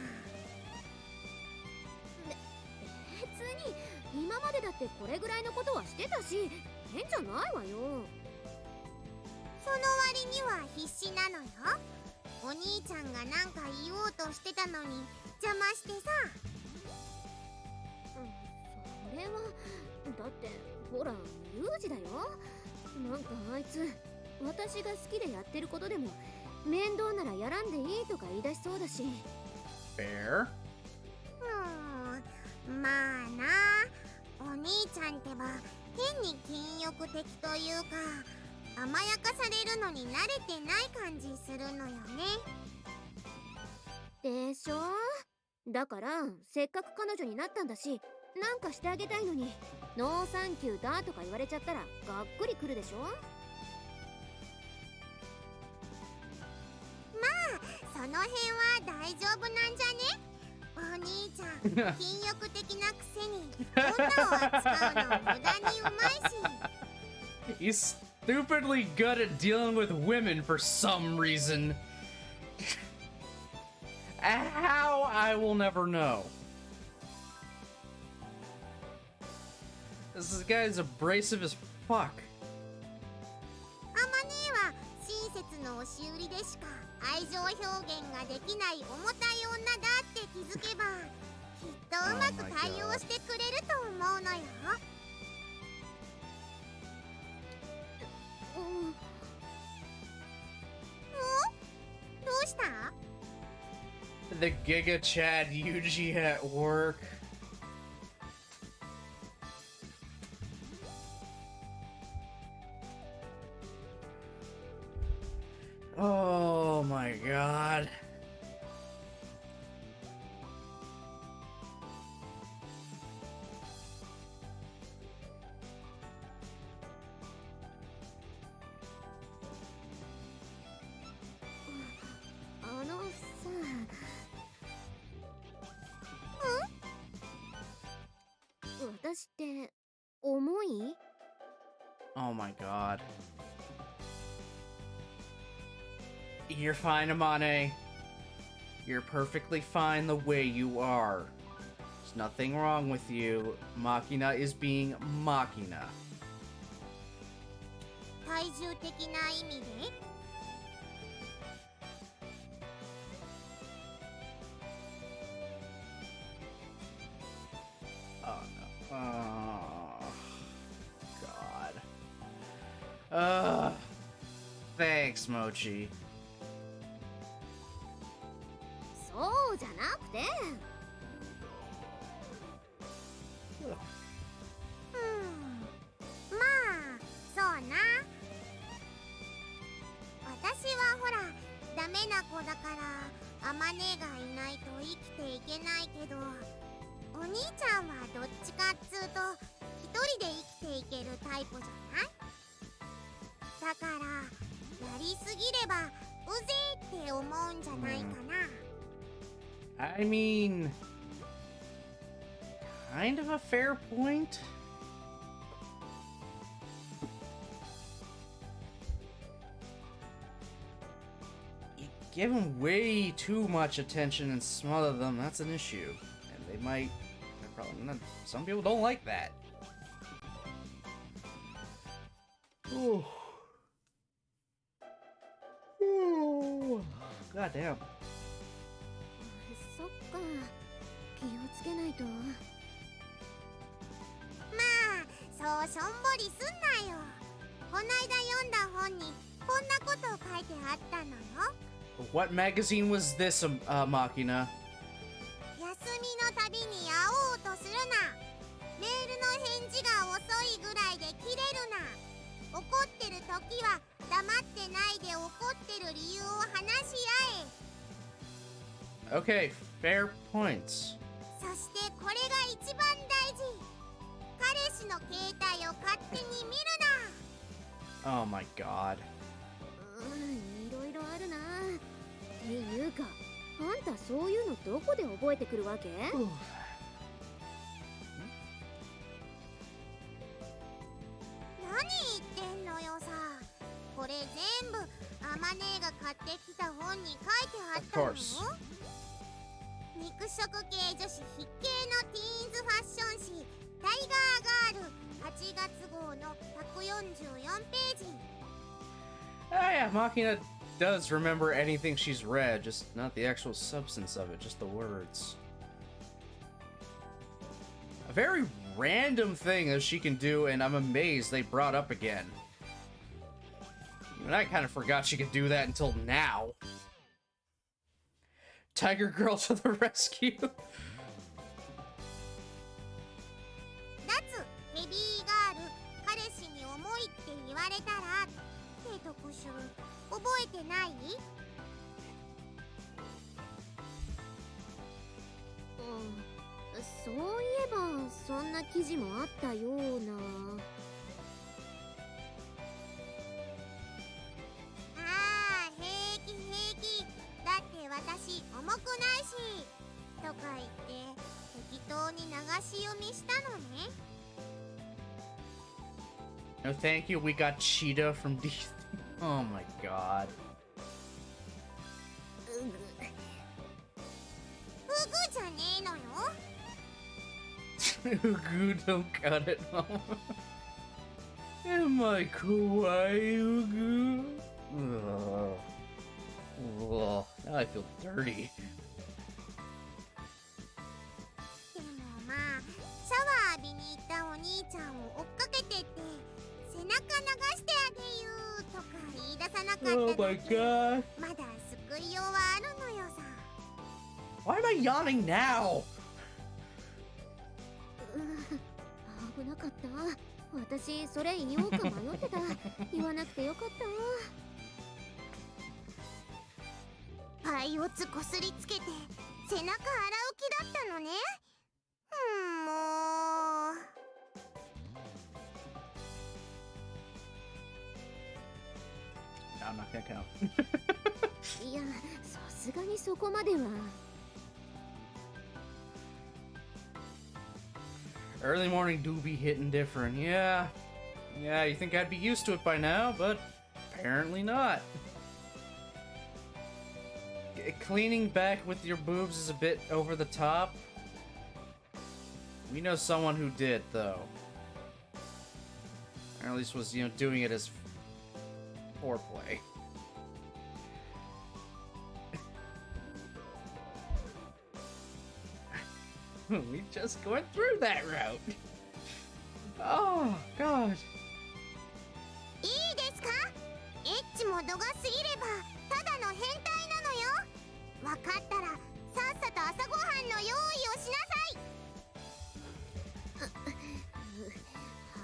別に今までだってこれぐらいのことはしてたし、変じゃないわよ。その割には必死なのよ。お兄ちゃんがなんか言おうとしてたのに邪魔してさ。それはだってほらユージだよ。なんかあいつ私が好きでやってることでも面倒ならやらんでいいとか言い出しそうだし。Fair? まあな、お兄ちゃんってば変に禁欲的というか甘やかされるのに慣れてない感じするのよね。でしょ？だからせっかく彼女になったんだし、なんかしてあげたいのにノーサンキューだとか言われちゃったらがっくりくるでしょ。まあその辺は大丈夫なんじゃね？お兄ちゃん禁欲的なくせに女を扱うの無駄にうまいし。He's stupidly good at dealing with women for some reason. How? I will never know. This guy's abrasive as fuck. アマネは親切の押し売りでしか愛情表現ができない重たい女だって気づけばきっとうまく対応してくれると思うのよ。どうした？ The Giga Chad Yuji at work. Oh my god. Oh my god. You're fine, Amane. You're perfectly fine the way you are. There's nothing wrong with you. Machina is being Machina. 体重的な意味でOh no. Oh, God. Thanks, Mochi. そうじゃなくて。まあそうな。私はほらダメな子だからアマネがいないと生きていけないけど、お兄ちゃんはどっちかっつうと一人で生きていけるタイプじゃない？だからやりすぎればうぜーって思うんじゃないかな。I mean, kind of a fair point. give them way too much attention and smother them, that's an issue. And they might... they're probably not, some people don't like that. Ooh. Ooh. God damn. そっか、気をつけないと。まあ、そうしょんぼりすんなよ。こないだ読んだ本にこんなこと書いてあったのよ。What magazine was this, Machina? 休みのたびに会おうとするな。メールの返事が遅いぐらいで切れるな。怒ってる時は黙ってないで怒ってる理由を話し合え。 Okay, fair points. そしてこれが一番大事。彼氏の携帯を勝手に見るな。 Oh my god. いろいろあるな。っていうか、あんたそういうのどこで覚えてくるわけ？何言ってんのよさ。これ全部アマネが買ってきた本に書いてあったのよ。肉食系女子必見のティーンズファッション誌タイガーガール8月号の144ページ。Ah, yeah, Machina does remember anything she's read, just not the actual substance of it, just the words. A very random thing that she can do, and I'm amazed they brought up again. And I kind of forgot she could do that until now. Tiger Girl to the rescue. 脱ヘビーガール彼氏に重いって言われたらって特集覚えてない？そういえばそんな記事もあったような。ああ、平気平気。だって私重くないしとか言って適当に流し読みしたのね。 No thank you, we got Cheetah from D. Oh my god. フグじゃねえのよ。Ugu, don't cut it. Am I kawaii, Ugu? Ugh. Ugh. Now I feel dirty. でもまあシャワー浴びに行ったお兄ちゃんを追っかけてって背中流してあげゆとか言い出さなかっただ Oh my け。 god. まだ救いようはあるのよさ。 Why am I yawning now? 危なかった。私それ言おうか迷ってた。言わなくてよかった。パイオツこすりつけて背中洗う気だったのね。もう。 No, I'm not gonna count. いや、さすがにそこまでは。Early morning do be hitting different. Yeah. Yeah, you think I'd be used to it by now, but apparently not. Cleaning back with your boobs is a bit over the top. We know someone who did, though. Or at least was, doing it as foreplay. We just went through that route. Oh, God. いいですか？エッチも度が過ぎればただの変態なのよ。わかったらさっさと朝ごはんの用意をしなさい。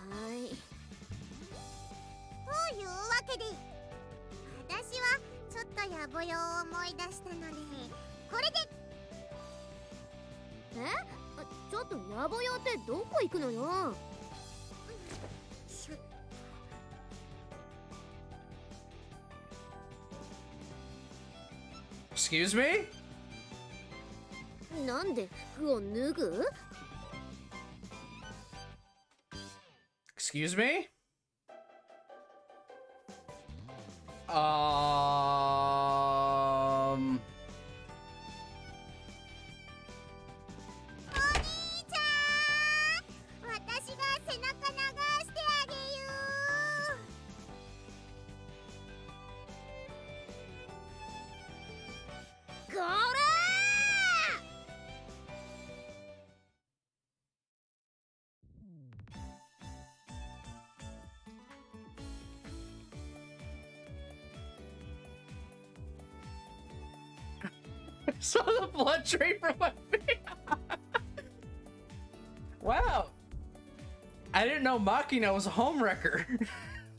はい。というわけで私はちょっと野暮用を思い出したのでこれで。ちょっと野暮用ってどこ行くのよ。Excuse me? なんで服を脱ぐ？ Excuse me? Saw the blood drain from my face. Wow. I didn't know Machina was a homewrecker.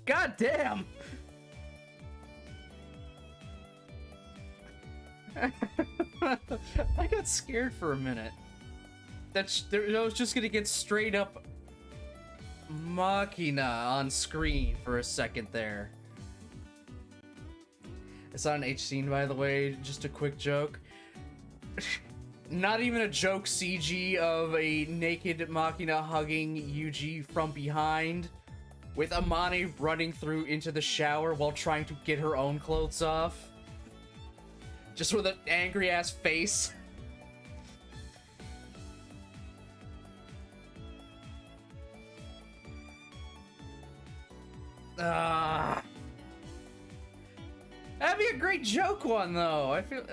God damn. I got scared for a minute. I was just gonna get straight up Machina on screen for a second there. It's not an H scene, by the way, just a quick joke. Not even a joke CG of a naked Machina hugging Yuji from behind, with Amane running through into the shower while trying to get her own clothes off. Just with an angry ass face. That'd be a great joke one, though. I feel...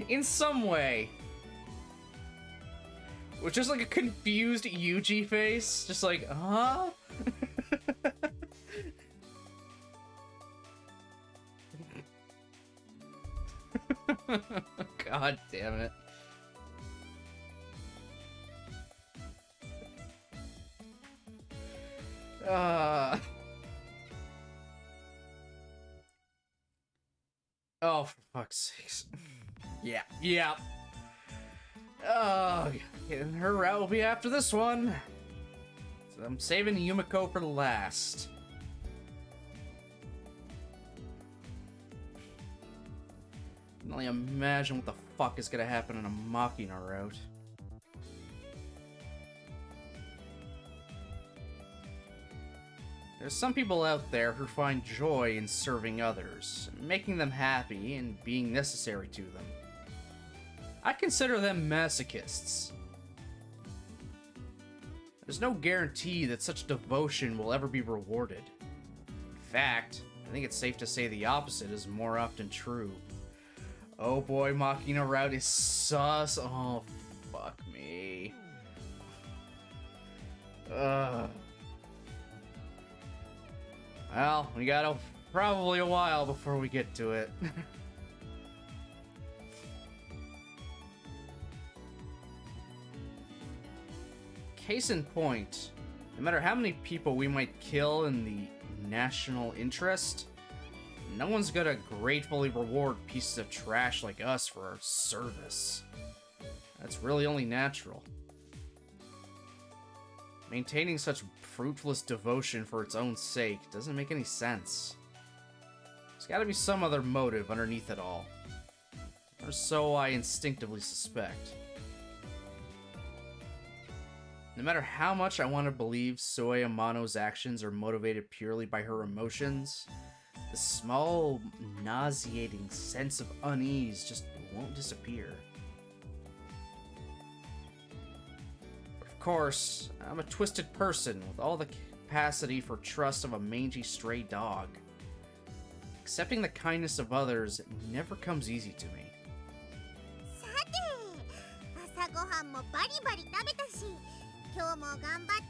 in some way. With just like a confused Yuji face. Just like, huh? God damn it. Oh, for fuck's sakes. Yeah. Oh, and her route will be after this one. So I'm saving Yumiko for last. I can only imagine what the fuck is gonna happen in a Machina route. There's some people out there who find joy in serving others, making them happy and being necessary to them. I consider them masochists. There's no guarantee that such devotion will ever be rewarded. In fact, I think it's safe to say the opposite is more often true. Oh boy, Machina route is sus. Oh, fuck me. Well, we got probably a while before we get to it. Case in point, no matter how many people we might kill in the national interest, no one's gonna gratefully reward pieces of trash like us for our service. That's really only natural. Maintaining such fruitless devotion for its own sake doesn't make any sense. There's gotta be some other motive underneath it all. Or so I instinctively suspect. No matter how much I want to believe Soe Amano's actions are motivated purely by her emotions, the small, nauseating sense of unease just won't disappear. But of course, I'm a twisted person with all the capacity for trust of a mangy stray dog. Accepting the kindness of others never comes easy to me. さて、朝ごはんもバリバリ食べたし、今日も頑張って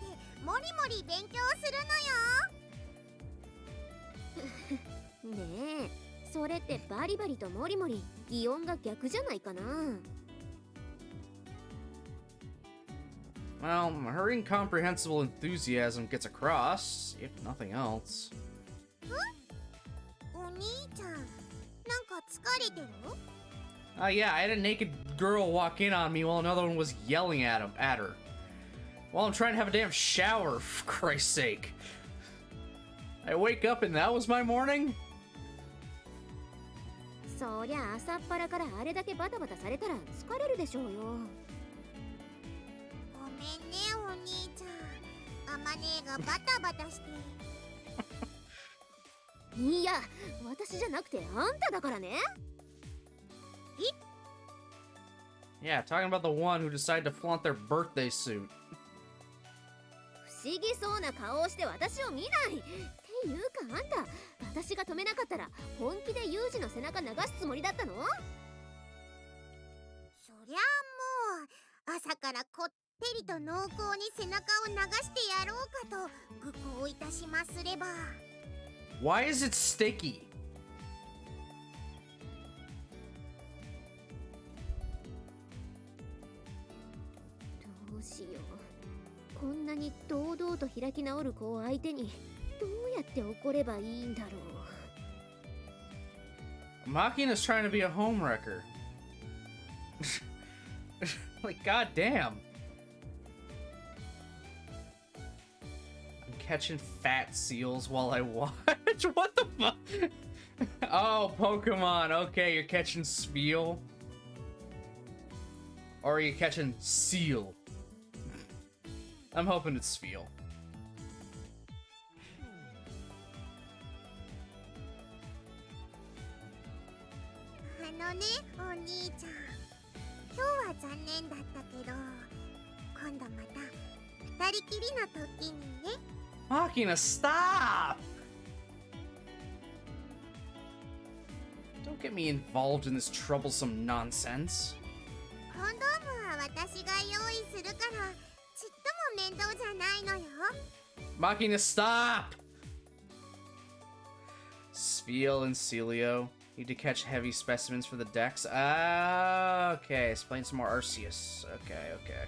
もりもり勉強するのよ。ねえ、それってバリバリとモリモリ、擬音が逆じゃないかな。Well, her incomprehensible enthusiasm gets across, if nothing else. お兄ちゃん、なんか疲れてる？ Yeah, I had a naked girl walk in on me while another one was yelling at her. While I'm trying to have a damn shower, for Christ's sake. I wake up and that was my morning? そりゃ朝っぱらからあれだけバタバタされたら疲れるでしょうよ。ごめんね、お兄ちゃん。あまねがバタバタして。いや、私じゃなくてあんただからね。Yeah, talking about the one who decided to flaunt their birthday suit. 不思議そうな顔をして私を見ない。っていうかあんた、私が止めなかったら本気でユージの背中流すつもりだったの？そりゃあもう朝からこってりと濃厚に背中を流してやろうかと愚行いたしますれば。Why is it sticky? うしよう。こんなに堂々と開き直る子を相手にどうやって怒ればいいんだろう。 Makina's trying to be a homewrecker. Like, goddamn. I'm catching fat seals while I watch. What the fuck? Oh, Pokemon. Okay, you're catching Spiel. Or are you catching seal? I'm hoping it's Spiel. お兄ちゃん、今日は残念だったけど、今度また二人きりの時にね。Makina, stop! Don't get me involved in this troublesome nonsense. コンドームは私が用意するからちっとも面倒じゃないのよ。 Makina, stop! Spiel and Celio need to catch heavy specimens for the decks. Ah, okay. Explain some more Arceus. Okay, okay.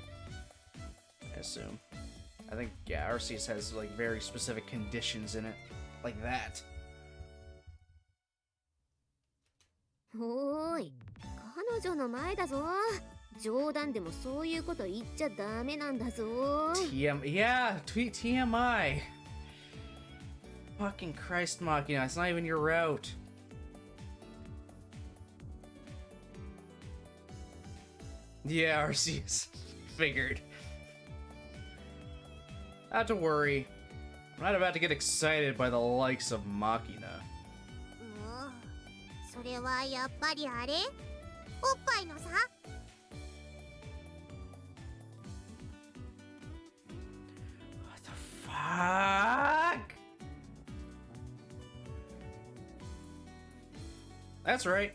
I assume. I think, yeah, Arceus has, like, very specific conditions in it. Like that. おーい、彼女の前だぞ。冗談でもそういうこと言っちゃダメなんだぞ。Yeah, tweet TMI. Fucking Christ, Machina, it's not even your route. Yeah, Arceus. Figured. Not to worry. I'm not about to get excited by the likes of Machina. もうそれはやっぱりあれ？おっぱいのさ。 What the fuck? That's right.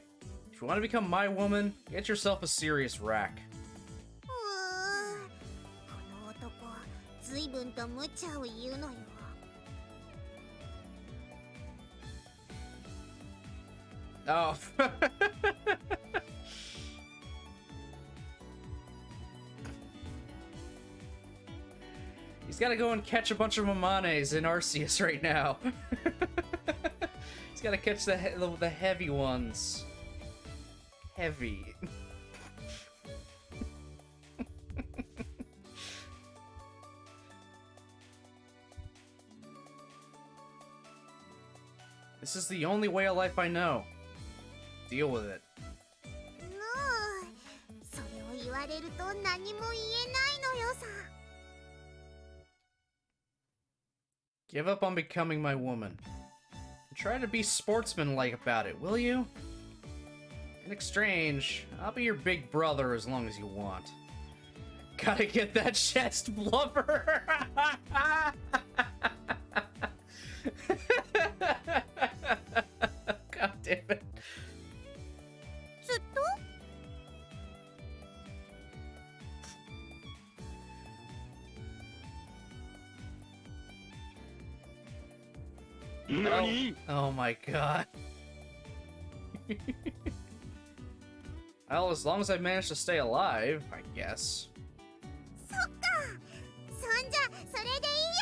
If you want to become my woman, get yourself a serious rack. この男、ずいぶんと無茶を言うのよ。 Oh. He's gotta go and catch a bunch of Amanes in Arceus right now. He's gotta catch the heavy ones. Heavy. This is the only way of life I know. Deal with it. もうそれを言われると何も言えないのよさ。 Give up on becoming my woman. And try to be sportsmanlike about it, will you? In exchange, I'll be your big brother as long as you want. Gotta get that chest blubber! God damn it. ずっと？ Oh my god. Well, as long as I manage to stay alive, I guess. そっか。そんじゃそれでいいや。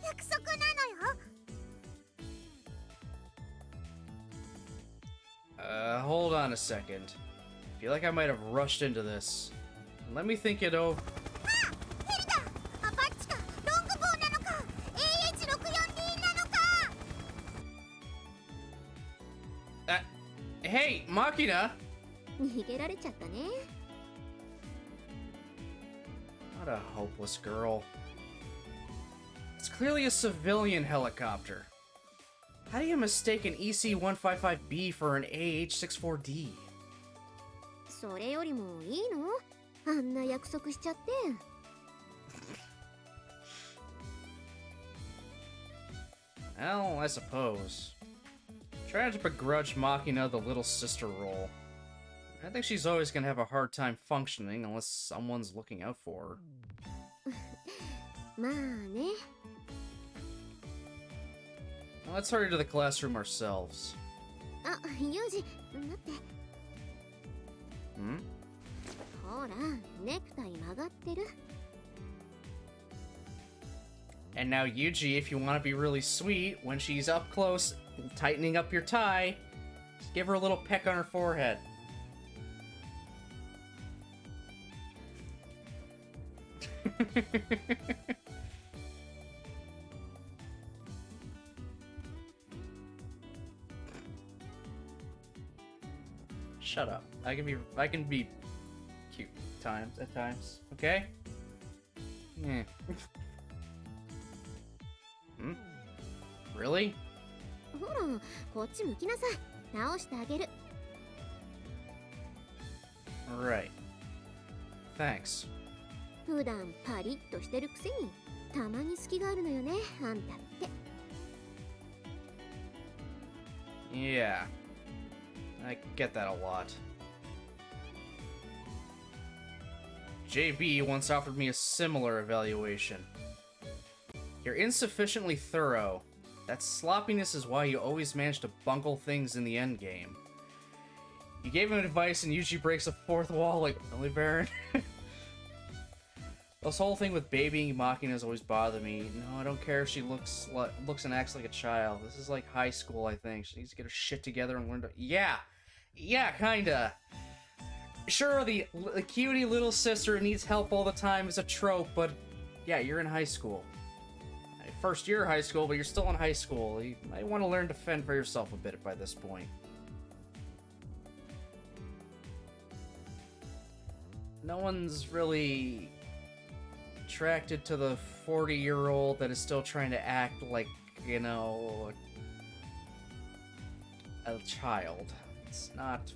約束なのよ。 Hold on a second. Feel like I might have rushed into this. Let me think it over. あ、ヘリだ。アパッチかロングボウなのか AH64D なのか。 Hey, Machina! 逃げられちゃったね。 What a hopeless girl. It's clearly a civilian helicopter. How do you mistake an EC-155B for an AH-64D? それよりもいいの？あんな約束しちゃって。 Well, I suppose. Try to begrudge Machina the little sister role. I think she's always gonna have a hard time functioning unless someone's looking out for her. まあね。 Now, let's hurry to the classroom ourselves. あ、ユージ、待って。 Hmm? ほら、ネクタイ曲がってる。And now Yuji, if you want to be really sweet, when she's up close, tightening up your tie, just give her a little peck on her forehead. Shut up. I can be cute at times, okay? Yeah. Hmm? Really? ほら、こっち向きなさい。直してあげる。Right. Thanks. 普段パリッとしてるくせに、たまに隙があるのよね、あんたって。Yeah. I get that a lot. JB once offered me a similar evaluation. You're insufficiently thorough. That sloppiness is why you always manage to bungle things in the endgame. You gave him advice and usually breaks a fourth wall like, really, Baron? This whole thing with babying Machina has always bothered me. No, I don't care if she looks and acts like a child. This is like high school, I think. She needs to get her shit together and learn to... Yeah, kinda. Sure, the cutie little sister needs help all the time is a trope, but yeah, you're in high school. First year of high school, but you're still in high school. You might want to learn to fend for yourself a bit by this point. No one's really attracted to the 40-year-old that is still trying to act like, you know, a child. It's not...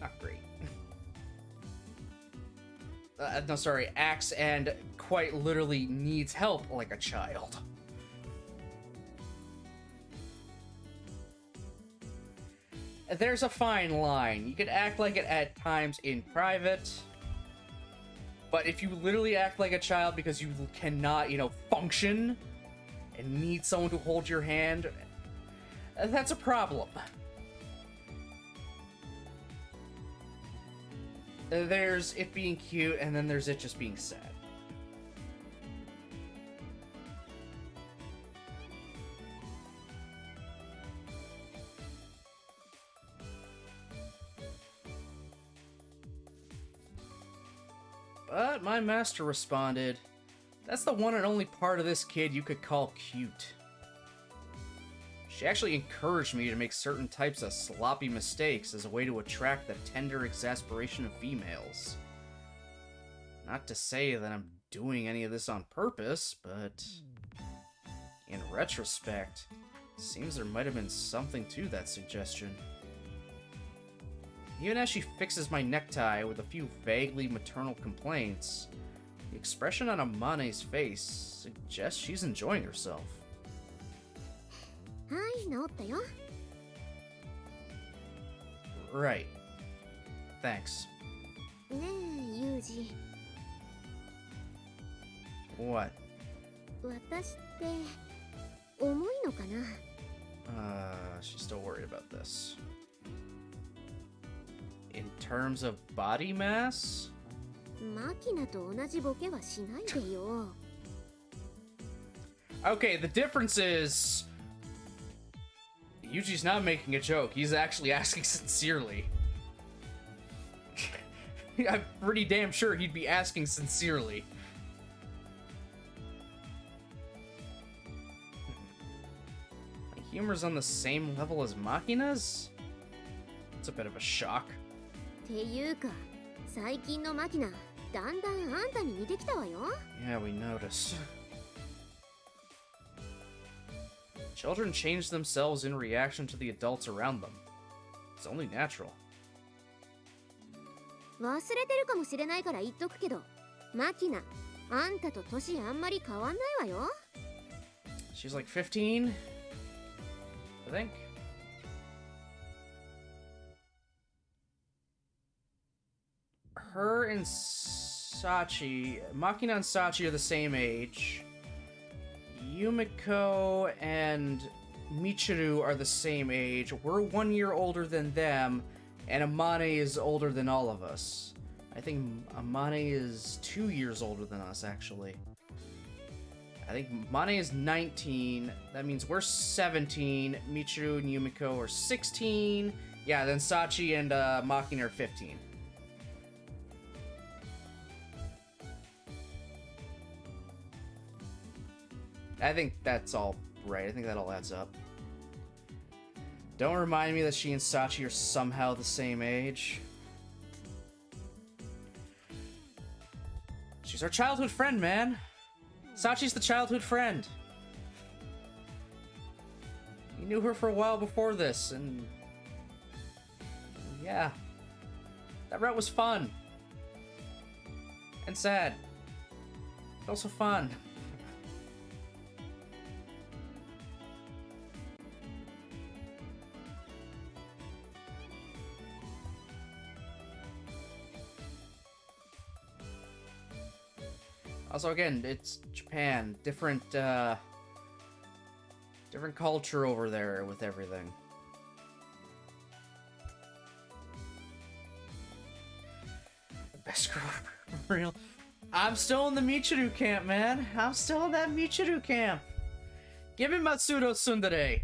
not great. No, sorry, acts and quite literally needs help like a child. There's a fine line. You can act like it at times in private, but if you literally act like a child because you cannot, you know, function and need someone to hold your hand, that's a problem. There's it being cute, and then there's it just being sad. But my master responded, "That's the one and only part of this kid you could call cute." She actually encouraged me to make certain types of sloppy mistakes as a way to attract the tender exasperation of females. Not to say that I'm doing any of this on purpose, but in retrospect, seems there might have been something to that suggestion. Even as she fixes my necktie with a few vaguely maternal complaints, the expression on Amane's face suggests she's enjoying herself. はい、治ったよ。Right. Thanks. ねえ、ユージ。What? 私って重いのかな？ She's still worried about this. In terms of body mass? マキナと同じボケはしないでよ。Okay, the difference is... Yuji's not making a joke, he's actually asking sincerely. I'm pretty damn sure he'd be asking sincerely. My humor's on the same level as Machina's? It's a bit of a shock. っていうか、最近のマキナ、だんだんあんたに似てきたわよ。Yeah, we noticed. Children change themselves in reaction to the adults around them. It's only natural. 忘れてるかもしれないから言っとくけど、マキナ、あんたと年あんまり変わんないわよ。She's like 15, I think. Her and Sachi, Machina and Sachi are the same age. Yumiko and Michiru are the same age. We're 1 year older than them, and Amane is older than all of us. I think Amane is 2 years older than us, actually. I think Amane is 19. That means we're 17. Michiru and Yumiko are 16. Yeah, then Sachi and Makina are 15. I think that's all right. I think that all adds up. Don't remind me that she and Sachi are somehow the same age. She's our childhood friend, man. Sachi's the childhood friend. You knew her for a while before this, and... yeah. That route was fun. And sad. But also fun. Also, again, it's Japan. Different culture over there with everything. Best girl for real. I'm still in the Michiru camp, man. I'm still in that Michiru camp. Give me Matsudo Tsundere.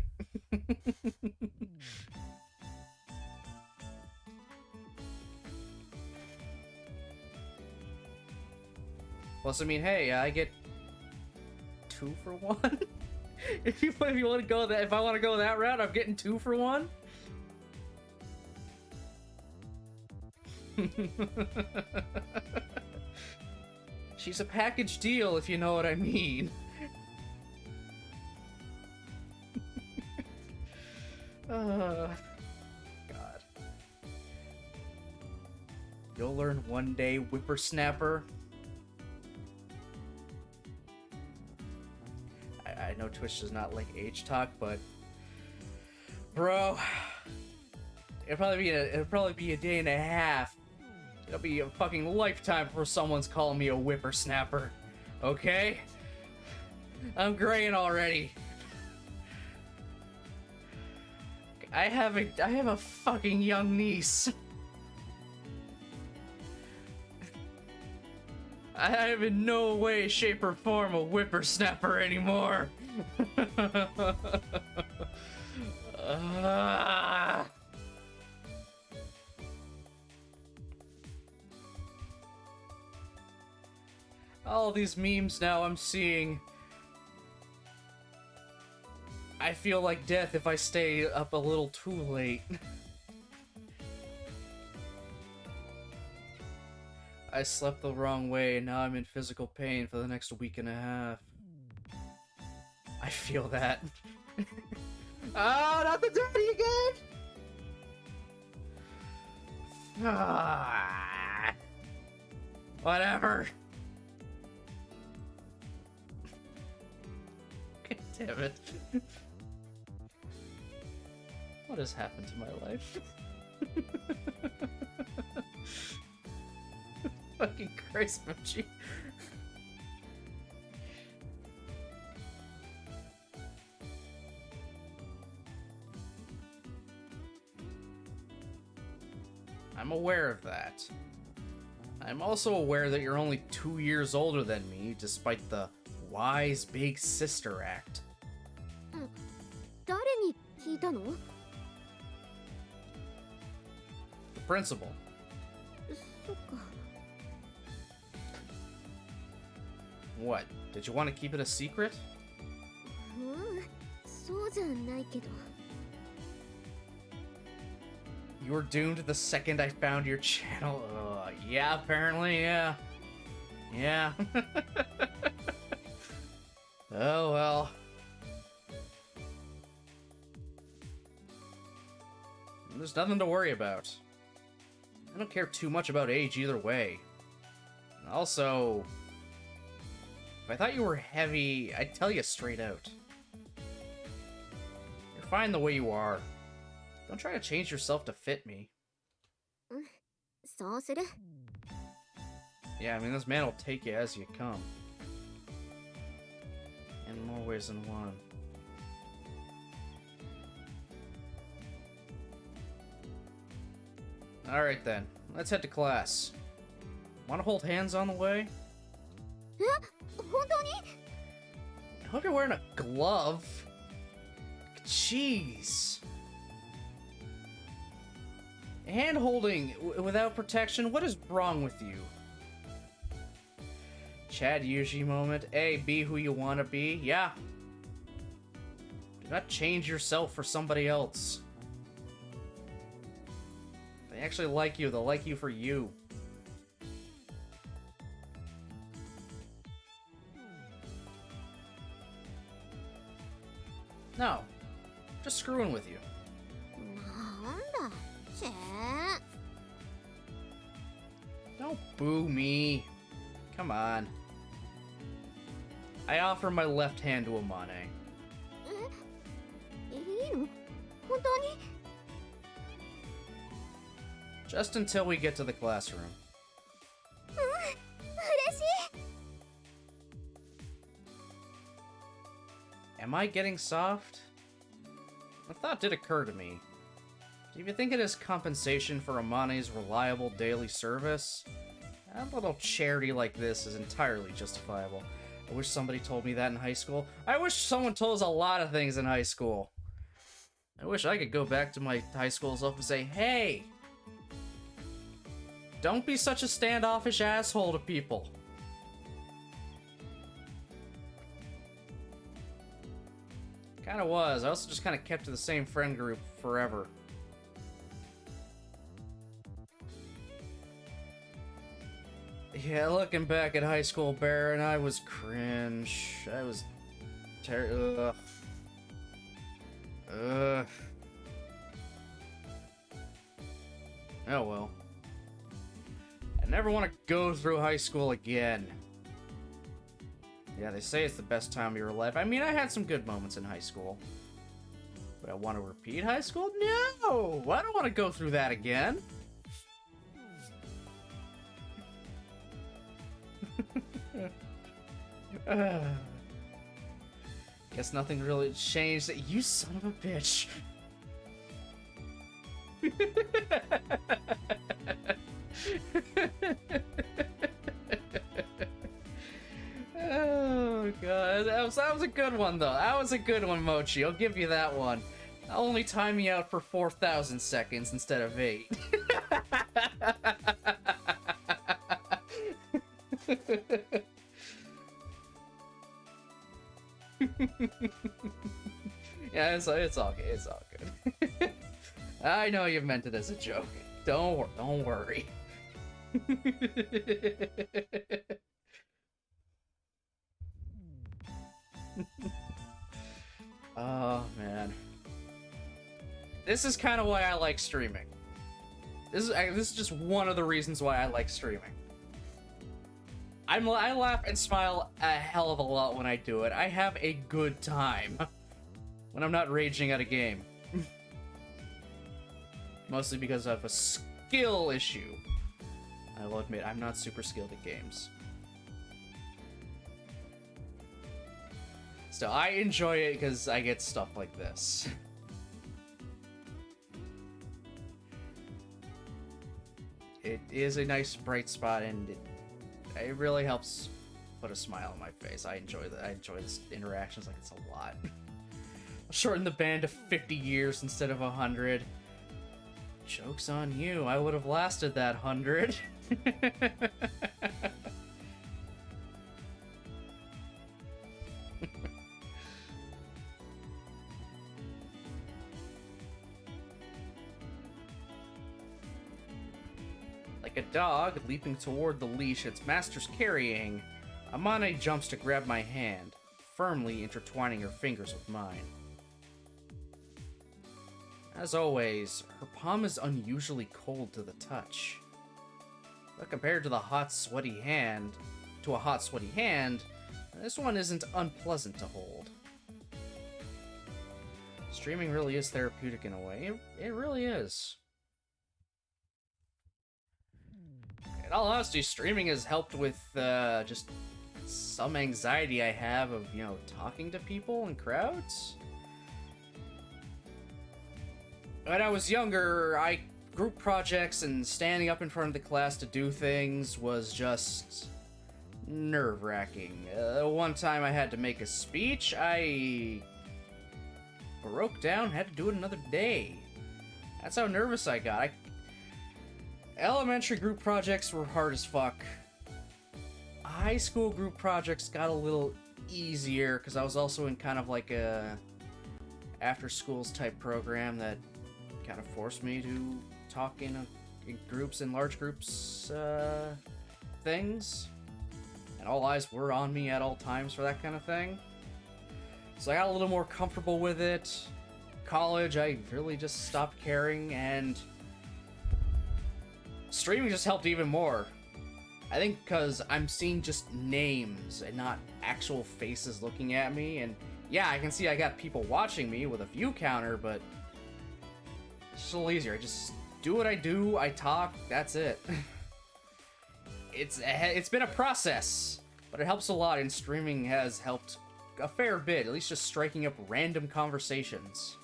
Plus, I mean, hey, I get 2 for 1. if you want to go that, if I want to go that route, I'm getting 2 for 1. She's a package deal, if you know what I mean. God. You'll learn one day, whippersnapper. I know Twitch does not like age talk, but bro, it'll probably be a day and a half. It'll be a fucking lifetime before someone's calling me a whippersnapper. Okay? I'm graying already. I have a fucking young niece. I am in no way, shape, or form a whippersnapper anymore. All these memes now I'm seeing. I feel like death if I stay up a little too late. I slept the wrong way and now I'm in physical pain for the next week and a half. I feel that. Oh, not the daddy again! Ah, whatever. God damn it. What has happened to my life? Fucking Christ, Mochi. I'm aware of that. I'm also aware that you're only 2 years older than me, despite the wise big sister act. 誰に聞いたの? The principal. そっか。 What? Did you want to keep it a secret? そうじゃないけど。 You were doomed the second I found your channel. Yeah, apparently, yeah. Yeah. Oh, well. There's nothing to worry about. I don't care too much about age either way. And also, if I thought you were heavy, I'd tell you straight out. You're fine the way you are. Don't try to change yourself to fit me. そうする? Yeah, I mean, this man will take you as you come. In more ways than one. Alright then, let's head to class. Want to hold hands on the way? え、本当に？ I hope you're wearing a glove. Jeez. Hand holding without protection? What is wrong with you? Chad Yuji moment. A, be who you want to be. Yeah. Do not change yourself for somebody else. They actually like you. They'll like you for you. No. Just screwing with you. なんだ、チェー。 Don't boo me. Come on. I offer my left hand to Amane. え、いいの？本当に？ Just until we get to the classroom. 嬉しい。 Am I getting soft? A thought did occur to me. Do you think it is compensation for Amane's reliable daily service? A little charity like this is entirely justifiable. I wish somebody told me that in high school. I wish someone told us a lot of things in high school. I wish I could go back to my high school self and say, hey, don't be such a standoffish asshole to people. Kinda was. I also just kinda kept to the same friend group forever. Yeah, looking back at high school, Baron, I was cringe. I was terrible. Ugh. Oh well. I never want to go through high school again. Yeah, they say it's the best time of your life. I mean, I had some good moments in high school. But I want to repeat high school? No! I don't want to go through that again. Guess nothing really changed. You son of a bitch. Oh god, that was a good one though. That was a good one, Mochi. I'll give you that one. I'll only time me out for 4,000 seconds instead of 8. Yeah, it's okay. It's all good. I know you meant it as a joke. Don't worry. Oh man, this is kind of why I like streaming. This is just one of the reasons why I like streaming. I laugh and smile a hell of a lot when I do it. I have a good time when I'm not raging at a game. Mostly because of a skill issue. I will admit, I'm not super skilled at games. Still, I enjoy it because I get stuff like this. It is a nice bright spot, and it really helps put a smile on my face. I enjoy this interactions like it's a lot. I'll shorten the band to 50 years instead of 100. Joke's on you. I would have lasted that 100. Like a dog leaping toward the leash its master's carrying, Amane jumps to grab my hand, firmly intertwining her fingers with mine. As always, her palm is unusually cold to the touch. But compared to a hot, sweaty hand, this one isn't unpleasant to hold. Streaming really is therapeutic in a way. It really is. In all honesty, streaming has helped with just some anxiety I have of, talking to people in crowds. When I was younger, I group projects and standing up in front of the class to do things was just nerve-wracking. One time I had to make a speech, I broke down, had to do it another day. That's how nervous I got. Elementary group projects were hard as fuck. High school group projects got a little easier because I was also in kind of like a after schools type program that kind of forced me to talk in groups, in large groups, things. And all eyes were on me at all times for that kind of thing. So I got a little more comfortable with it. College, I really just stopped caring, and streaming just helped even more. I think because I'm seeing just names and not actual faces looking at me, and yeah, I can see I got people watching me with a view counter, but it's just a little easier. I just do what I do, I talk, that's it. It's been a process, but it helps a lot, and streaming has helped a fair bit, at least just striking up random conversations.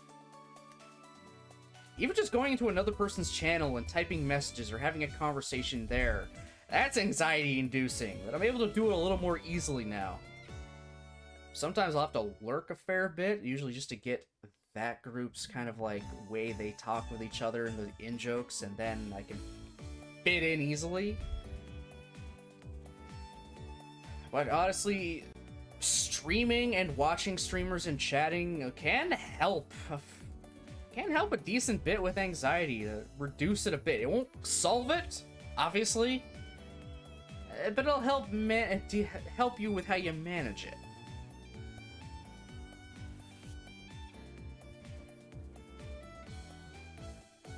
Even just going into another person's channel and typing messages or having a conversation there, that's anxiety-inducing, but I'm able to do it a little more easily now. Sometimes I'll have to lurk a fair bit, usually just to get that group's kind of like way they talk with each other and the in-jokes, and then I can fit in easily. But honestly, streaming and watching streamers and chatting can help a decent bit with anxiety, reduce it a bit. It won't solve it, obviously, but it'll help you with how you manage it.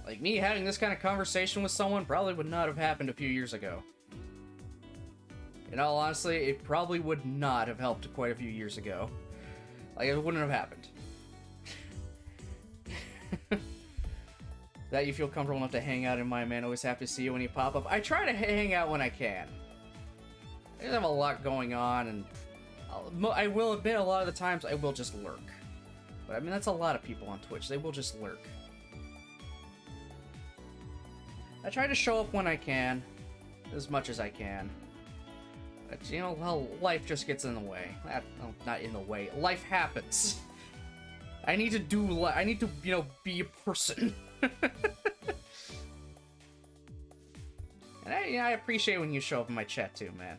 Like me having this kind of conversation with someone probably would not have happened a few years ago. In all honesty, it probably would not have helped quite a few years ago. Like, it wouldn't have happened. That you feel comfortable enough to hang out in my man, always happy to see you when you pop up. I try to hang out when I can. I just have a lot going on, and I will admit a lot of the times I will just lurk. But I mean, that's a lot of people on Twitch. They will just lurk. I try to show up when I can, as much as I can. But, you know, well, life just gets in the way. Well, not in the way. Life happens. I need to, you know, be a person. And I appreciate when you show up in my chat too, man.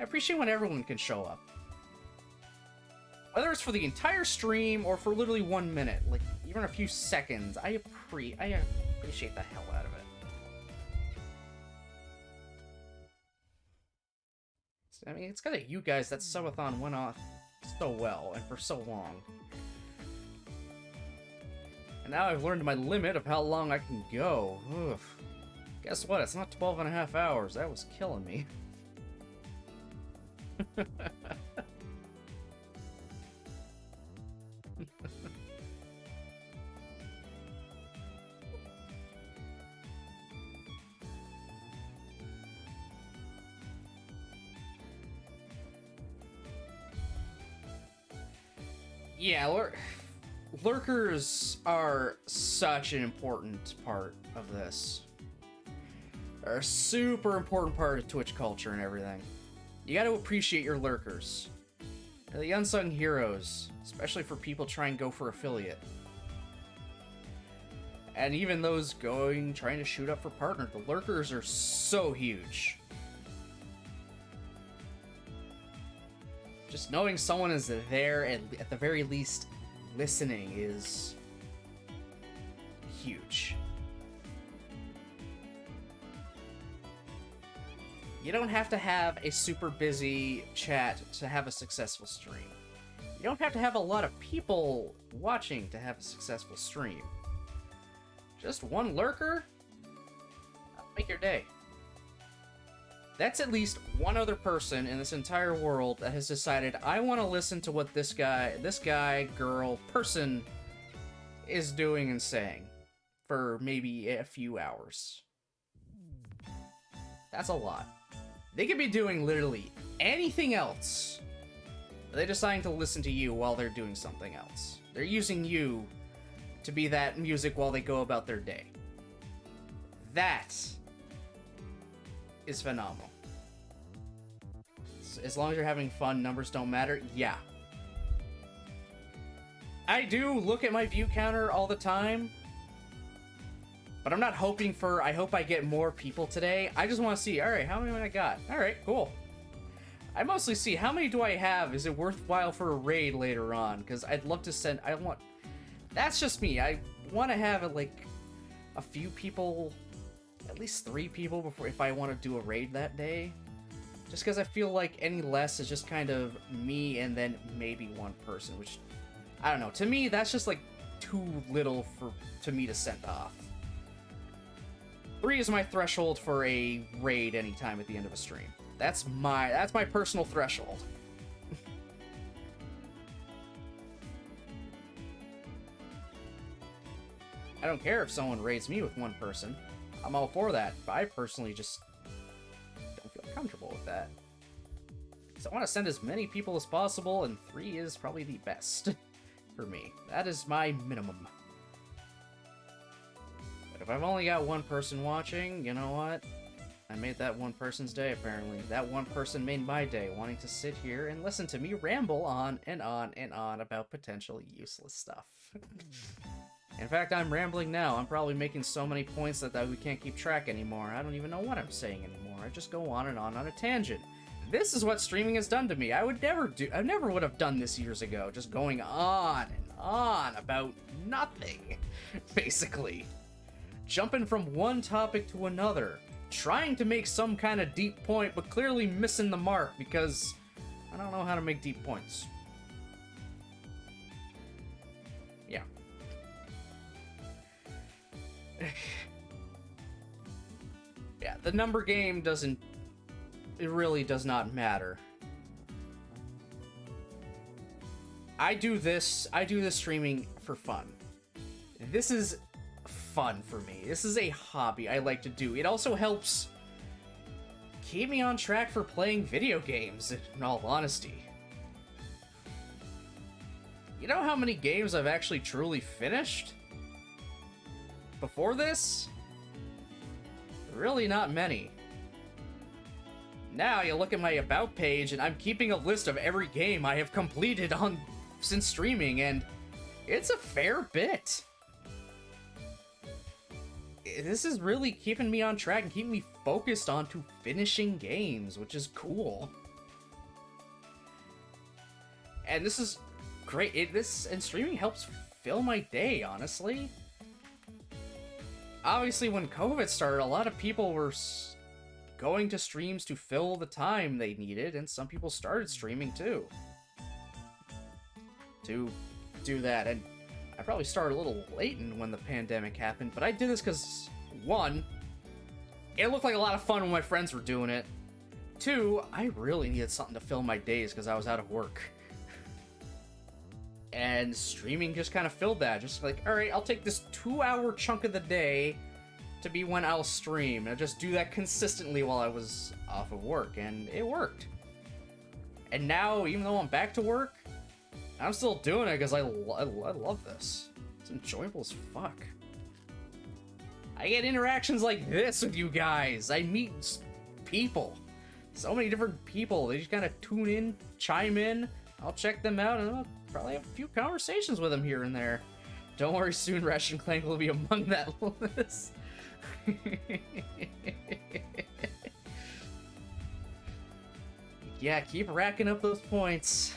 I appreciate when everyone can show up. Whether it's for the entire stream or for literally 1 minute, like even a few seconds, I appreciate the hell out of it. I mean, it's kind of you guys that subathon went off so well and for so long. And now I've learned my limit of how long I can go. Ugh. Guess what? It's not 12 and a half hours. That was killing me. Yeah, lurkers are such an important part of this. They're a super important part of Twitch culture and everything. You gotta appreciate your lurkers. They're the unsung heroes, especially for people trying to go for affiliate. And even those trying to shoot up for partner, the lurkers are so huge. Just knowing someone is there and at the very least listening is huge. You don't have to have a super busy chat to have a successful stream. You don't have to have a lot of people watching to have a successful stream. Just one lurker? That'll make your day. That's at least one other person in this entire world that has decided, I want to listen to what this guy, girl, person is doing and saying for maybe a few hours. That's a lot. They could be doing literally anything else, but they're deciding to listen to you while they're doing something else. They're using you to be that music while they go about their day. That is phenomenal. As long as you're having fun, numbers don't matter. Yeah. I do look at my view counter all the time, but I'm not hoping for, I hope I get more people today. I just want to see, alright, how many I got? Alright, cool. I mostly see, how many do I have? Is it worthwhile for a raid later on? Because I'd love to send, that's just me. I want to have, like, a few people, at least 3 people before, if I want to do a raid that day. Just because I feel like any less is just kind of me and then maybe one person, which, I don't know. To me, that's just, like, too little to me to send off. 3 is my threshold for a raid anytime at the end of a stream. That's my personal threshold. I don't care if someone raids me with 1 person. I'm all for that, but I personally just don't feel comfortable with that. So I want to send as many people as possible, and 3 is probably the best for me. That is my minimum. But if I've only got 1 person watching, you know what? I made that 1 person's day, apparently. That 1 person made my day, wanting to sit here and listen to me ramble on and on and on about potential useless stuff. In fact, I'm rambling now. I'm probably making so many points that we can't keep track anymore. I don't even know what I'm saying anymore. I just go on a tangent. This is what streaming has done to me. I never would have done this years ago. Just going on and on about nothing, basically. Jumping from one topic to another. Trying to make some kind of deep point, but clearly missing the mark because I don't know how to make deep points. Yeah. Yeah, the number game it really does not matter. I do this streaming for fun. This is fun for me. This is a hobby I like to do. It also helps keep me on track for playing video games, in all honesty. You know how many games I've actually truly finished? Before this? Really not many. Now you look at my About page and I'm keeping a list of every game I have completed since streaming, and it's a fair bit. This is really keeping me on track and keeping me focused onto finishing games, which is cool. And this is great. And streaming helps fill my day, honestly. Obviously, when COVID started, a lot of people were going to streams to fill the time they needed, and some people started streaming too. To do that, and I probably started a little late when the pandemic happened, but I did this because, 1, it looked like a lot of fun when my friends were doing it. 2, I really needed something to fill my days because I was out of work. And streaming just kind of filled that. Just like, alright, I'll take this 2-hour chunk of the day to be when I'll stream. And I'll just do that consistently while I was off of work, and it worked. And now, even though I'm back to work, I'm still doing it because I love this. It's enjoyable as fuck. I get interactions like this with you guys. I meet people. So many different people. They just kind of tune in, chime in. I'll check them out, and I'll probably have a few conversations with them here and there. Don't worry, soon Ration Clank will be among that list. Yeah, keep racking up those points.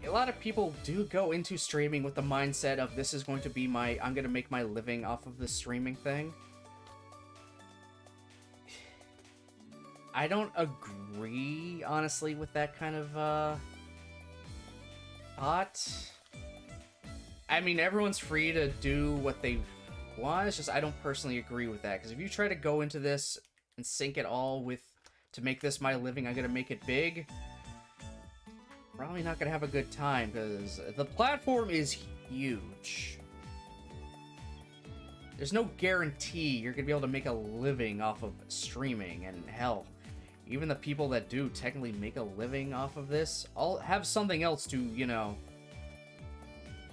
A lot of people do go into streaming with the mindset of this is going to be I'm going to make my living off of this streaming thing. I don't agree, honestly, with that kind of, thought. I mean, everyone's free to do what they want, it's just I don't personally agree with that, because if you try to go into this and sink it all to make this my living, I'm gonna make it big, probably not gonna have a good time, because the platform is huge. There's no guarantee you're gonna be able to make a living off of streaming, and hell, even the people that do technically make a living off of this, all have something else to, you know,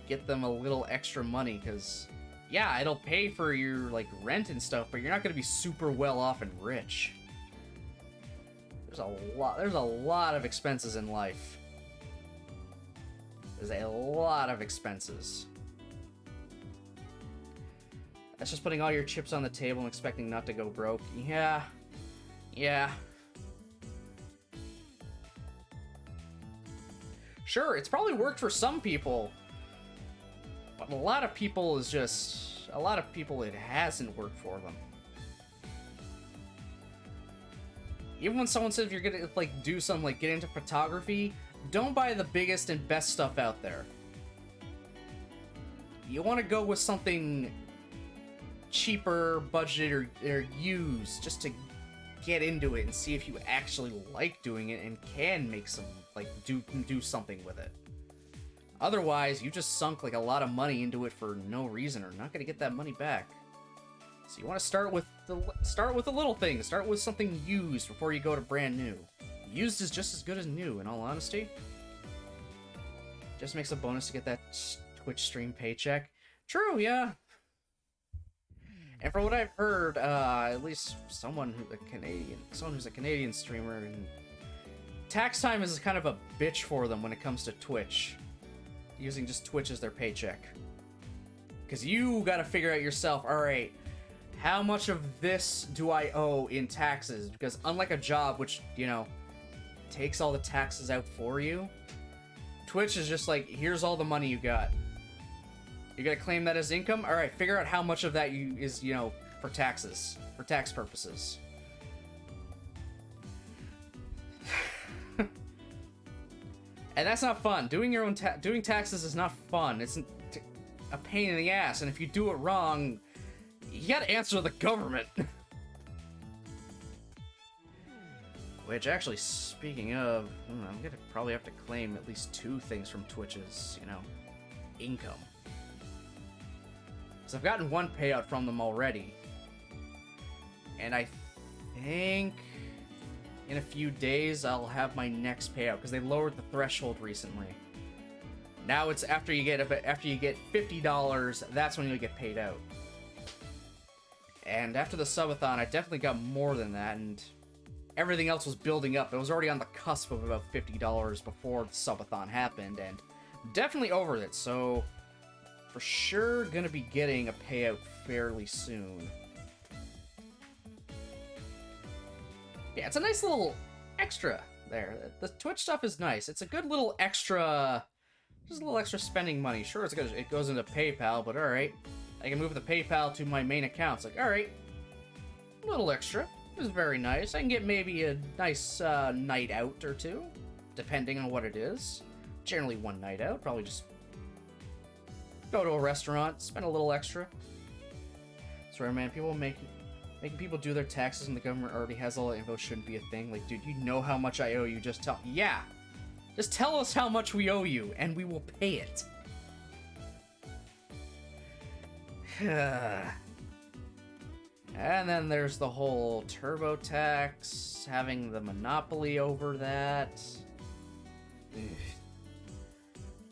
get them a little extra money, because, yeah, it'll pay for your, like, rent and stuff, but you're not going to be super well off and rich. There's a lot of expenses in life. There's a lot of expenses. That's just putting all your chips on the table and expecting not to go broke. Yeah. Yeah. Sure, it's probably worked for some people. But a lot of people is just... A lot of people it hasn't worked for them. Even when someone says if you're gonna, like, do something, like, get into photography, don't buy the biggest and best stuff out there. You want to go with something cheaper, budgeted, or used, just to get into it and see if you actually like doing it and can make some, like, do something with it. Otherwise, you just sunk, like, a lot of money into it for no reason, or not gonna get that money back. So you want to start with the little things. Start with something used before you go to brand new. Used is just as good as new, in all honesty. Just makes a bonus to get that Twitch stream paycheck. True, yeah. And from what I've heard, at least someone who's a Canadian streamer, and tax time is kind of a bitch for them when it comes to Twitch. Using just Twitch as their paycheck. Because you gotta figure out yourself, alright, how much of this do I owe in taxes? Because unlike a job, which, you know, takes all the taxes out for you, Twitch is just like, here's all the money you got. You gotta claim that as income? Alright, figure out how much of that is, you know, for taxes. For tax purposes. And that's not fun. Doing your own doing taxes is not fun. It's a pain in the ass, and if you do it wrong, you gotta answer to the government. Which, actually, speaking of, I'm gonna probably have to claim at least 2 things from Twitch's, you know, income. So I've gotten 1 payout from them already. And I think in a few days I'll have my next payout, because they lowered the threshold recently. Now it's after you get $50, that's when you'll get paid out. And after the subathon, I definitely got more than that, and everything else was building up. It was already on the cusp of about $50 before the subathon happened, and definitely over it, so for sure gonna be getting a payout fairly soon. Yeah, it's a nice little extra there. The Twitch stuff is nice. It's a good little extra, just a little extra spending money. Sure, it goes into PayPal, but alright. I can move the PayPal to my main account. It's like, alright, a little extra. It's very nice. I can get maybe a nice night out or 2, depending on what it is. Generally 1 night out. Probably just go to a restaurant, spend a little extra. Sorry, man, people making people do their taxes when the government already has all the info shouldn't be a thing. Like, dude, you know how much I owe you. Just tell us how much we owe you, and we will pay it. And then there's the whole TurboTax, having the monopoly over that.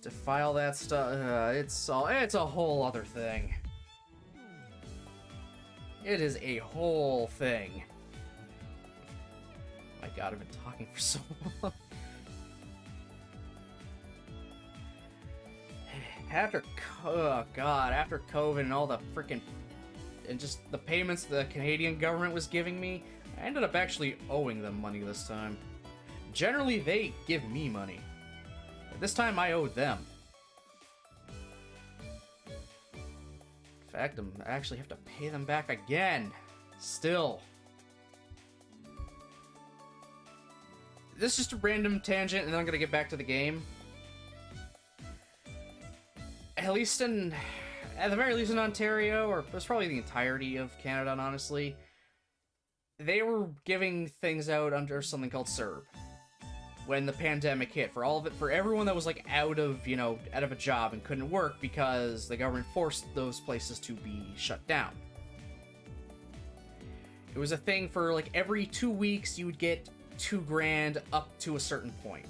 To file that stuff, it's a whole other thing. It is a whole thing. My god, I've been talking for so long. After COVID and all the freaking, and just the payments the Canadian government was giving me, I ended up actually owing them money this time. Generally, they give me money. But this time, I owed them. In fact, I actually have to pay them back again. Still. This is just a random tangent, and then I'm gonna get back to the game. At the very least in Ontario, or it was probably the entirety of Canada, honestly, they were giving things out under something called CERB when the pandemic hit, for everyone that was like out of a job and couldn't work because the government forced those places to be shut down. It was a thing for like every 2 weeks you would get 2 grand up to a certain point.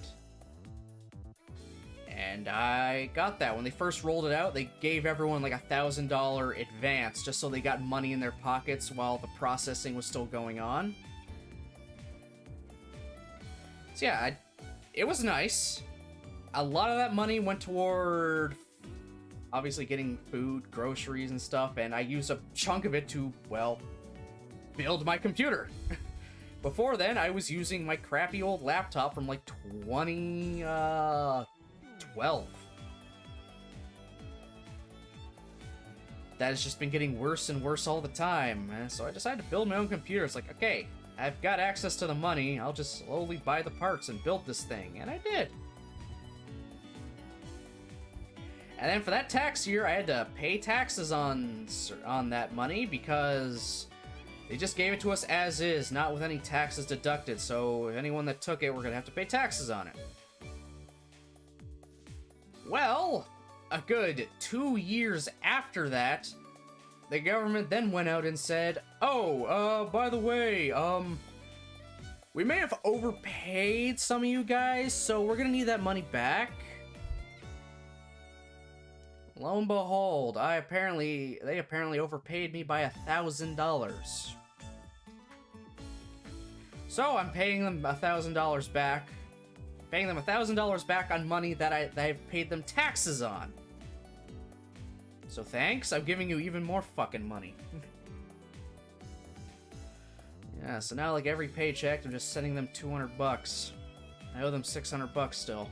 And I got that. When they first rolled it out, they gave everyone like $1,000 advance just so they got money in their pockets while the processing was still going on. So yeah, it was nice. A lot of that money went toward obviously getting food, groceries, and stuff, and I used a chunk of it to, well, build my computer. Before then, I was using my crappy old laptop from like 2012. That has just been getting worse and worse all the time, and so I decided to build my own computer. It's like, okay, I've got access to the money, I'll just slowly buy the parts and build this thing, and I did. And then for that tax year, I had to pay taxes on that money because they just gave it to us as is, not with any taxes deducted. So anyone that took it, we're gonna have to pay taxes on it. Well, a good 2 years after that, the government then went out and said, oh, by the way, we may have overpaid some of you guys, so we're gonna need that money back. Lo and behold, they apparently overpaid me by $1,000. So I'm paying them $1,000 back. Paying them $1,000 back on money that I've paid them taxes on. So thanks, I'm giving you even more fucking money. Yeah, so now like every paycheck, I'm just sending them $200. I owe them $600 still.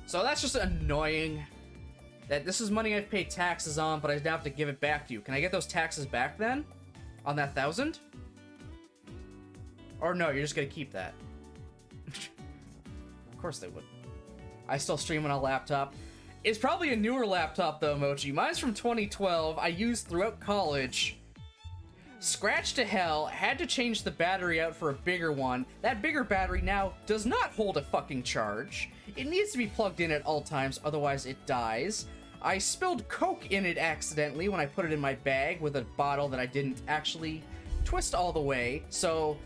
So that's just annoying. That this is money I've paid taxes on, but I have to give it back to you. Can I get those taxes back then? On that 1,000? Or no, you're just gonna keep that. Of course they would. I still stream on a laptop. It's probably a newer laptop though, Mochi. Mine's from 2012. I used throughout college. Scratched to hell, had to change the battery out for a bigger one. That bigger battery now does not hold a fucking charge. It needs to be plugged in at all times, otherwise it dies. I spilled Coke in it accidentally when I put it in my bag with a bottle that I didn't actually twist all the way, so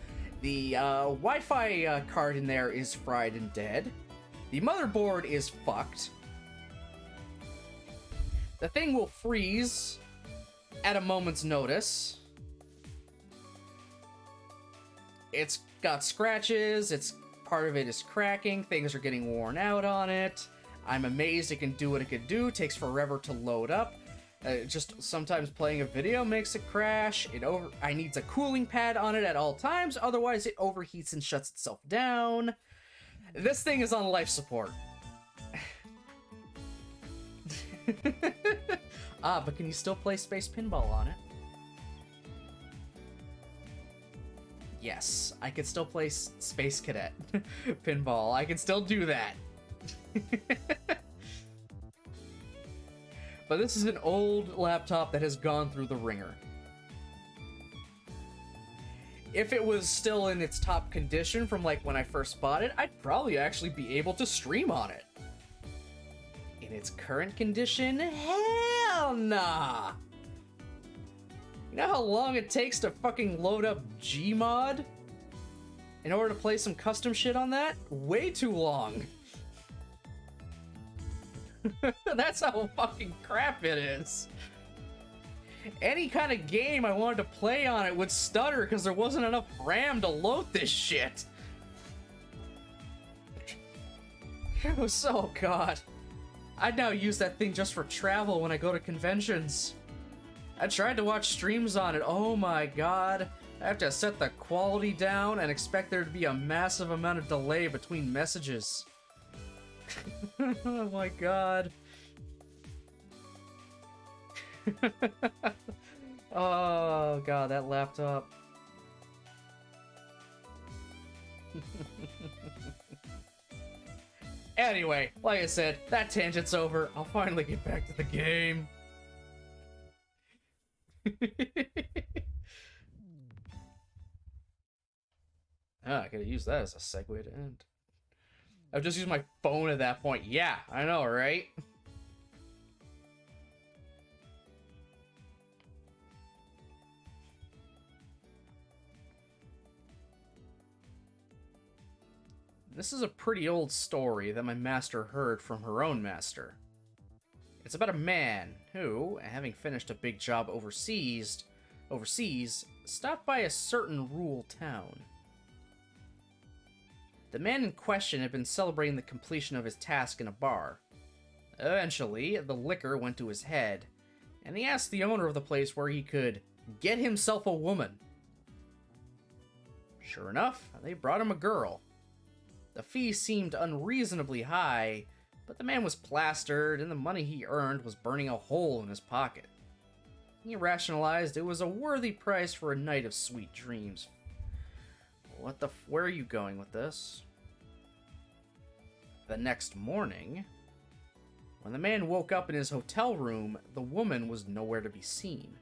the Wi-Fi card in there is fried and dead. The motherboard is fucked. The thing will freeze at a moment's notice. It's got scratches, part of it is cracking, things are getting worn out on it. I'm amazed it can do what it can do, takes forever to load up. Just sometimes playing a video makes it crash. I needs a cooling pad on it at all times, otherwise it overheats and shuts itself down. This thing is on life support. But can you still play Space Pinball on it? Yes, I can still play Space Cadet Pinball. I can still do that. But this is an old laptop that has gone through the ringer. If it was still in its top condition from like when I first bought it, I'd probably actually be able to stream on it. In its current condition, hell nah. You know how long it takes to fucking load up Gmod in order to play some custom shit on that? Way too long. That's how fucking crap it is. Any kind of game I wanted to play on it would stutter because there wasn't enough RAM to load this shit. It was so god. I'd now use that thing just for travel when I go to conventions. I tried to watch streams on it. Oh my god. I have to set the quality down and expect there to be a massive amount of delay between messages. Oh my god. Oh god, that laptop. Anyway, like I said, that tangent's over. I'll finally get back to the game. I could have used that as a segue to end. I've just used my phone at that point. Yeah, I know, right? This is a pretty old story that my master heard from her own master. It's about a man who, having finished a big job overseas, stopped by a certain rural town. The man in question had been celebrating the completion of his task in a bar. Eventually, the liquor went to his head, and he asked the owner of the place where he could get himself a woman. Sure enough, they brought him a girl. The fee seemed unreasonably high, but the man was plastered, and the money he earned was burning a hole in his pocket. He rationalized it was a worthy price for a night of sweet dreams. Where are you going with this? The next morning, when the man woke up in his hotel room, the woman was nowhere to be seen.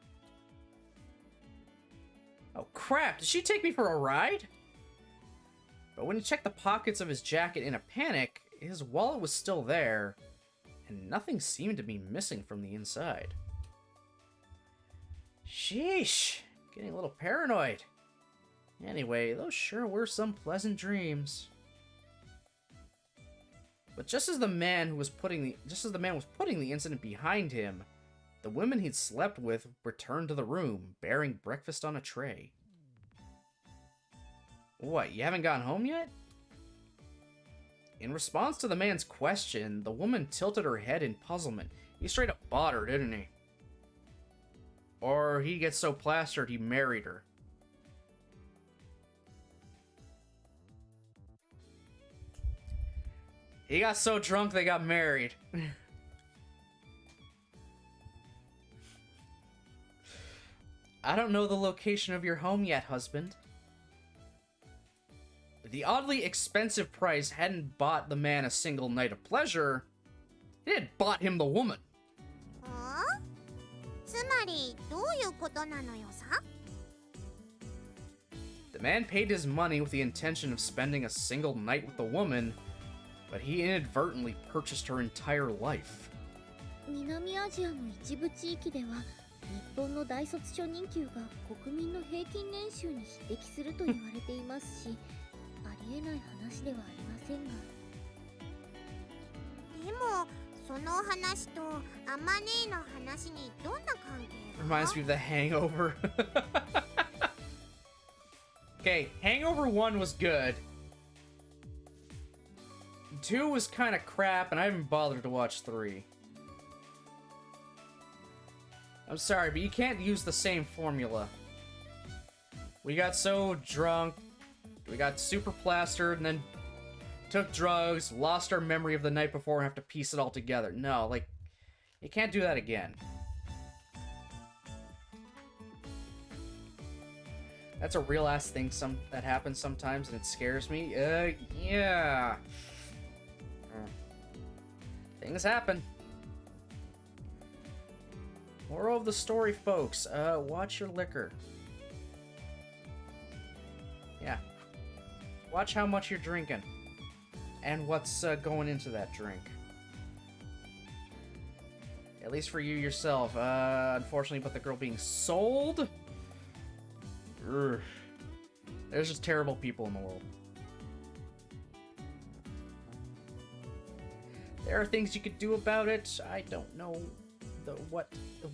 Oh crap, did she take me for a ride? But when he checked the pockets of his jacket in a panic, his wallet was still there, and nothing seemed to be missing from the inside. Sheesh, getting a little paranoid. Anyway, those sure were some pleasant dreams. But just as the man was putting the incident behind him, the women he'd slept with returned to the room, bearing breakfast on a tray. What, you haven't gone home yet? In response to the man's question, the woman tilted her head in puzzlement. He straight up bought her, didn't he? Or he gets so plastered he married her. He got so drunk they got married. I don't know the location of your home yet, husband. The oddly expensive price hadn't bought the man a single night of pleasure. It had bought him the woman. つまりどういうことなのよさ? The man paid his money with the intention of spending a single night with the woman, but he inadvertently purchased her entire life. 南アジアの一部地域では日本の大卒初任給が国民の平均年収に匹敵すると言われていますし、ありえない話ではありませんが。でもその話とアマネーの話にどんな関係が? Reminds me of The Hangover. Okay, Hangover 1 was good. 2 was kind of crap, and I haven't bothered to watch 3. I'm sorry, but you can't use the same formula. We got so drunk, we got super plastered, and then took drugs, lost our memory of the night before, and have to piece it all together. No, like, you can't do that again. That's a real-ass thing that happens sometimes, and it scares me. Yeah. Things happen. Moral of the story, folks. Watch your liquor. Yeah. Watch how much you're drinking. And what's going into that drink. At least for you yourself. Unfortunately, but the girl being sold? Urgh. There's just terrible people in the world. There are things you could do about it. I don't know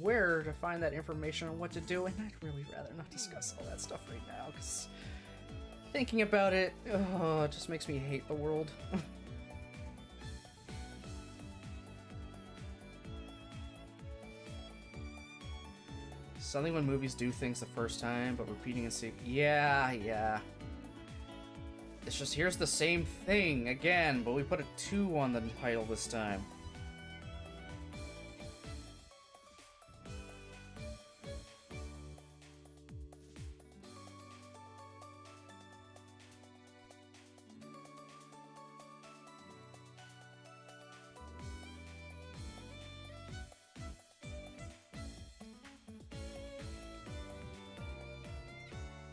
where to find that information on what to do, and I'd really rather not discuss all that stuff right now, because thinking about it, it just makes me hate the world. Something when movies do things the first time, but repeating and see. Yeah. It's just, here's the same thing again, but we put a 2 on the title this time.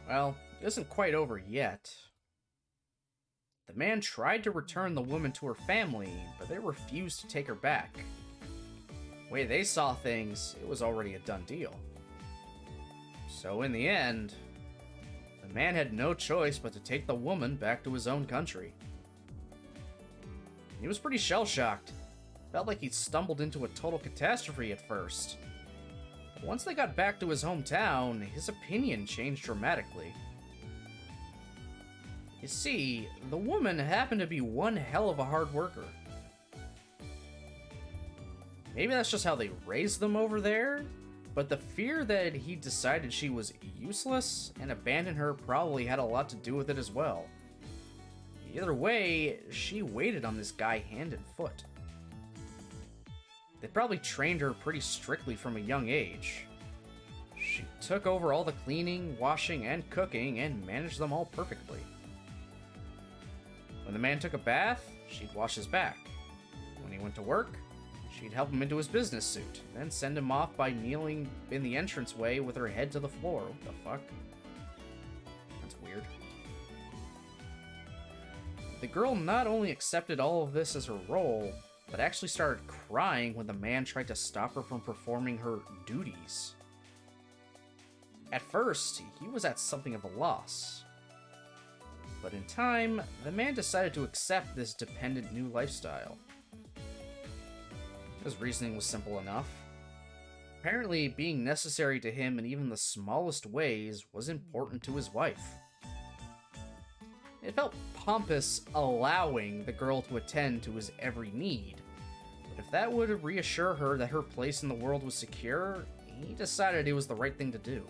Well, it isn't quite over yet. The man tried to return the woman to her family, but they refused to take her back. The way they saw things, it was already a done deal. So in the end, the man had no choice but to take the woman back to his own country. He was pretty shell-shocked. Felt like he'd stumbled into a total catastrophe at first. But once they got back to his hometown, his opinion changed dramatically. You see, the woman happened to be one hell of a hard worker. Maybe that's just how they raised them over there, but the fear that he decided she was useless and abandoned her probably had a lot to do with it as well. Either way, she waited on this guy hand and foot. They probably trained her pretty strictly from a young age. She took over all the cleaning, washing, and cooking and managed them all perfectly. When the man took a bath, she'd wash his back. When he went to work, she'd help him into his business suit, then send him off by kneeling in the entranceway with her head to the floor. What the fuck? That's weird. The girl not only accepted all of this as her role, but actually started crying when the man tried to stop her from performing her duties. At first, he was at something of a loss. But in time, the man decided to accept this dependent new lifestyle. His reasoning was simple enough. Apparently, being necessary to him in even the smallest ways was important to his wife. It felt pompous allowing the girl to attend to his every need, but if that would reassure her that her place in the world was secure, he decided it was the right thing to do.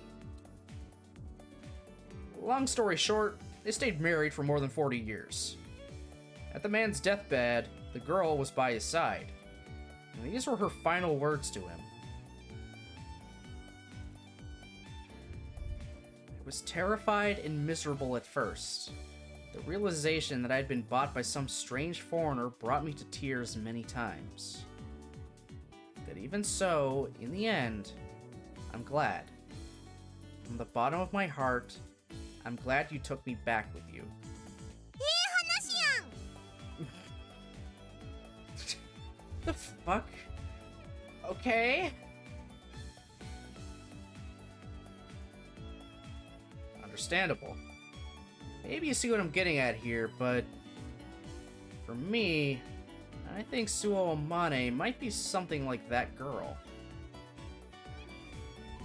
Long story short, they stayed married for more than 40 years. At the man's deathbed, the girl was by his side. And these were her final words to him. I was terrified and miserable at first. The realization that I'd been bought by some strange foreigner brought me to tears many times. But even so, in the end, I'm glad. From the bottom of my heart, I'm glad you took me back with you. The fuck? Okay. Understandable. Maybe you see what I'm getting at here, but for me, I think Suo Amane might be something like that girl.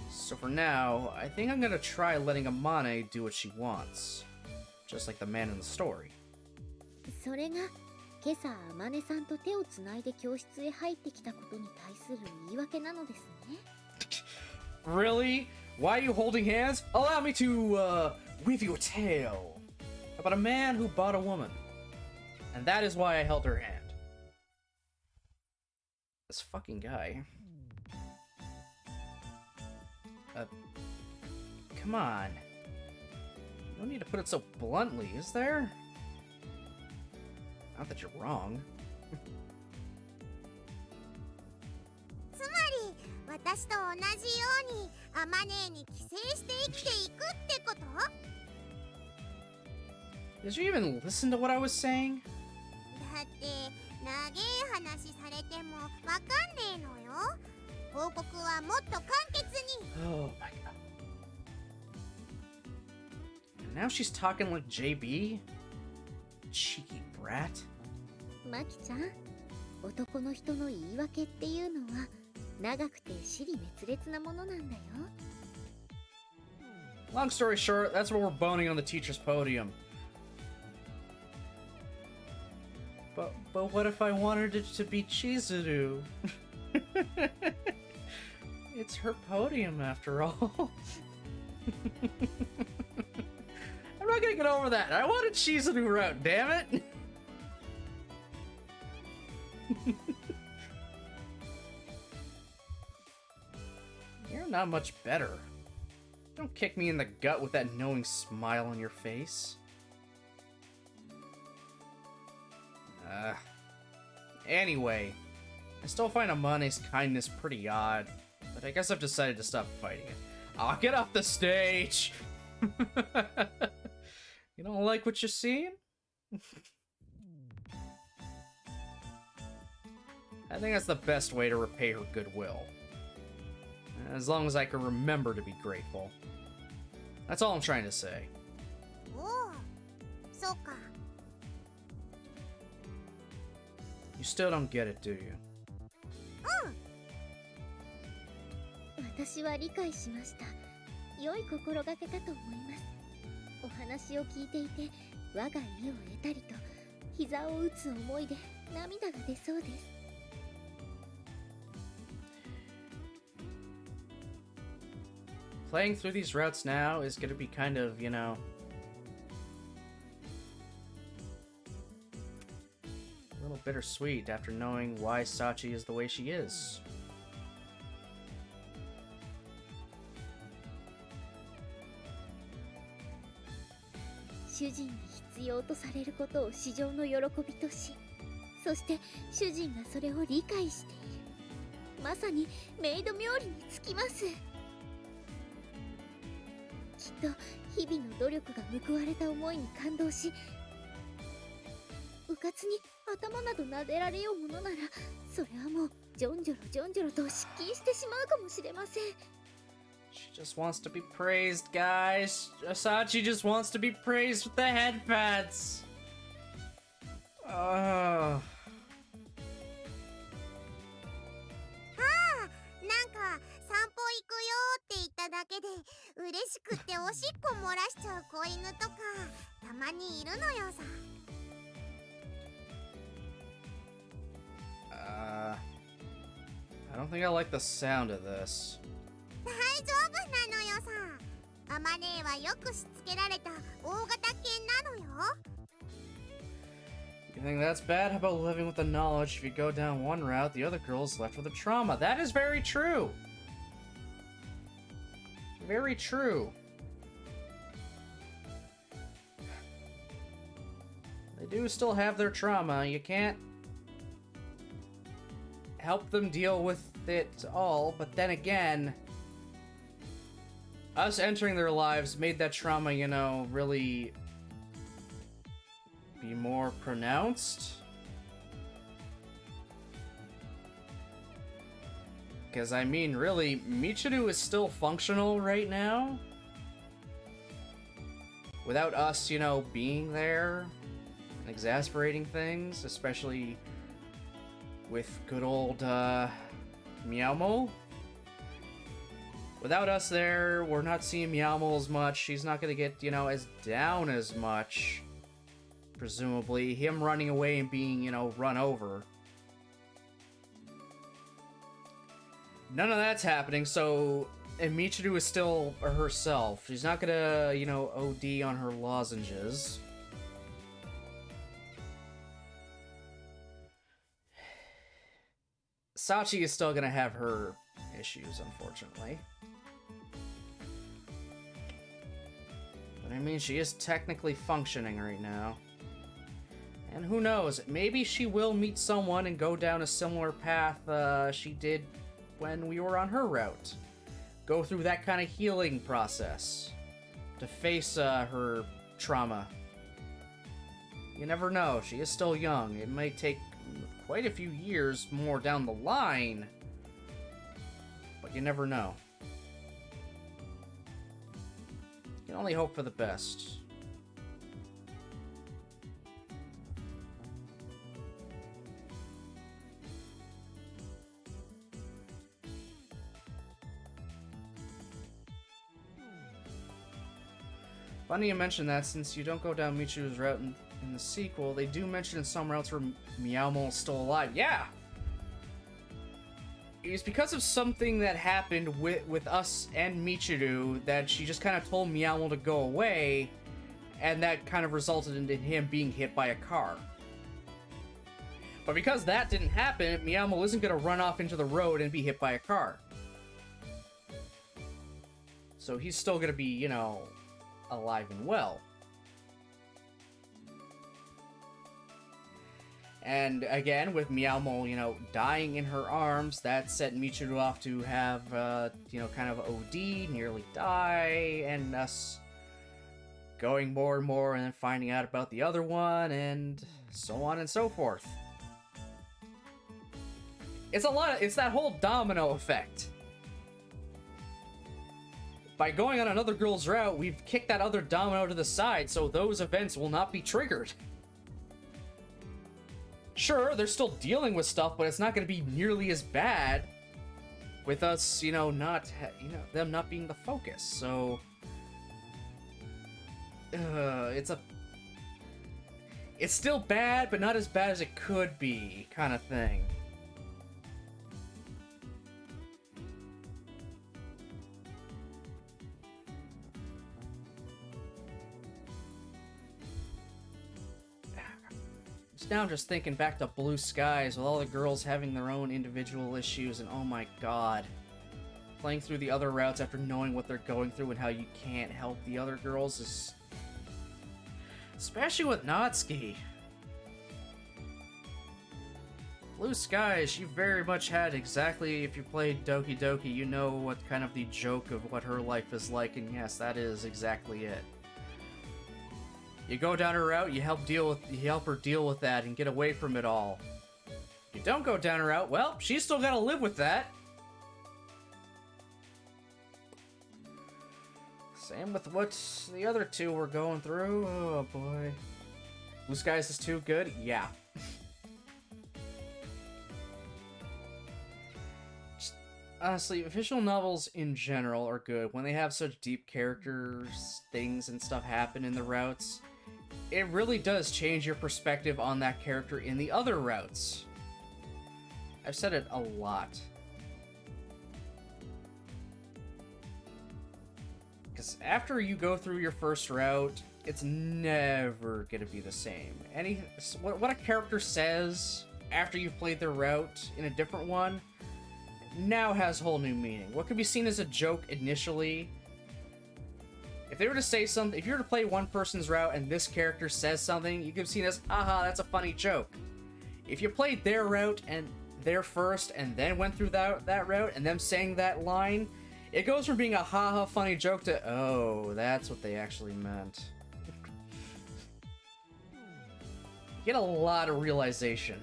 So for now, I think I'm gonna try letting Amane do what she wants. Just like the man in the story. それが今朝あまねさんと手をつないで教室へ入ってきたことに対する言い訳なのですね。Really? Why are you holding hands? Allow me to, weave you a tale about a man who bought a woman. And that is why I held her hand. This fucking guy. Come on. No need to put it so bluntly, is there? Not that you're wrong. つまり私と同じようにアマネーに寄生して生きていくってこと？ Did you even listen to what I was saying? だって長え話されてもわかんねえのよ。報告はもっと簡潔に。 Oh my god. And now she's talking like JB? Cheeky brat. マキちゃん、男の人の言い訳っていうのは長くて支離滅裂なものなんだよ。Long story short, that's what we're boning on the teacher's podium. But what if I wanted it to be Chizuru? It's her podium after all. I'm not gonna get over that. I wanted Chizuru route, damn it! You're not much better. Don't kick me in the gut with that knowing smile on your face. Anyway, I still find Amane's kindness pretty odd, but I guess I've decided to stop fighting it. I'll get off the stage! You don't like what you're seeing? I think that's the best way to repay her goodwill. As long as I can remember to be grateful. That's all I'm trying to say. おお、そうか。You still don't get it, do you? 私は理解しました。良い心がけかと思います。お話を聞いていて、我が意を得たりと、膝を打つ思いで涙が出そうです。Playing through these routes now is going to be kind of, you know, a little bittersweet after knowing why Sachi is the way she is. 主人に必要とされることを至上の喜びとし、そして主人がそれを理解している。まさにメイド冥利につきます。きっと日々の努力が報われた思いに感動し、うかつに頭など撫でられようものなら、それはもうジョンジョロと失禁してしまうかもしれません。She just wants to be praised, guys. Sachi just wants to be praised with the headpads. Oh. なんか散歩行くよって言っただけで嬉しくっておしっこ漏らしちゃう子犬とかたまにいるのよさ。I don't think I like the sound of this. 大丈夫なのよさ。アマネーはよくしつけられた大型犬なのよ。You think that's bad? How about living with the knowledge if you go down one route, the other girl's left with a trauma? That is very true. Very true. They do still have their trauma. You can't help them deal with it all, but then again, us entering their lives made that trauma, you know, really be more pronounced. Because, I mean, really, Michiru is still functional right now. Without us, you know, being there and exasperating things, especially with good old, Meowmo. Without us there, we're not seeing Meowmo as much. She's not gonna get, you know, as down as much. Presumably. Him running away and being, you know, run over. None of that's happening, so... And Michiru is still herself. She's not gonna, you know, OD on her lozenges. Sachi is still gonna have her issues, unfortunately. But I mean, she is technically functioning right now. And who knows, maybe she will meet someone and go down a similar path she did when we were on her route. Go through that kind of healing process to face her trauma. You never know, she is still young. It may take quite a few years more down the line, but you never know. You can only hope for the best. Funny you mention that, since you don't go down Michiru's route in the sequel. They do mention in some routes where Meowmo is still alive. Yeah! It's because of something that happened with us and Michiru that she just kind of told Meowmo to go away, and that kind of resulted in him being hit by a car. But because that didn't happen, Meowmo isn't going to run off into the road and be hit by a car. So he's still going to be, you know, alive and well. And again, with Meowmo, you know, dying in her arms, that set Michiru off to have, you know, kind of OD, nearly die, and us going more and more, and then finding out about the other one, and so on and so forth. It's a lot of, it's that whole domino effect. By going on another girl's route, we've kicked that other domino to the side, so those events will not be triggered. Sure, they're still dealing with stuff, but it's not going to be nearly as bad with us, you know, them not being the focus. So, it's still bad, but not as bad as it could be, kind of thing. Now I'm just thinking back to Blue Skies with all the girls having their own individual issues, and oh my god. Playing through the other routes after knowing what they're going through and how you can't help the other girls is... Especially with Natsuki. Blue Skies, you very much had exactly, if you played Doki Doki, you know what kind of the joke of what her life is like, and yes, that is exactly it. You go down her route, you help her deal with that and get away from it all. If you don't go down her route, well, she's still gotta live with that. Same with what the other two were going through. Oh boy. Blue Skies is too good? Yeah. Honestly, visual novels in general are good. When they have such deep characters, things and stuff happen in the routes, it really does change your perspective on that character in the other routes. I've said it a lot. Because after you go through your first route, it's never gonna be the same. What a character says after you've played their route in a different one now has whole new meaning. What could be seen as a joke initially, if they were to say something, if you were to play one person's route and this character says something, you could be seen as, aha, that's a funny joke. If you played their route and their first and then went through that route and them saying that line, it goes from being a haha funny joke to, oh, that's what they actually meant. You get a lot of realization.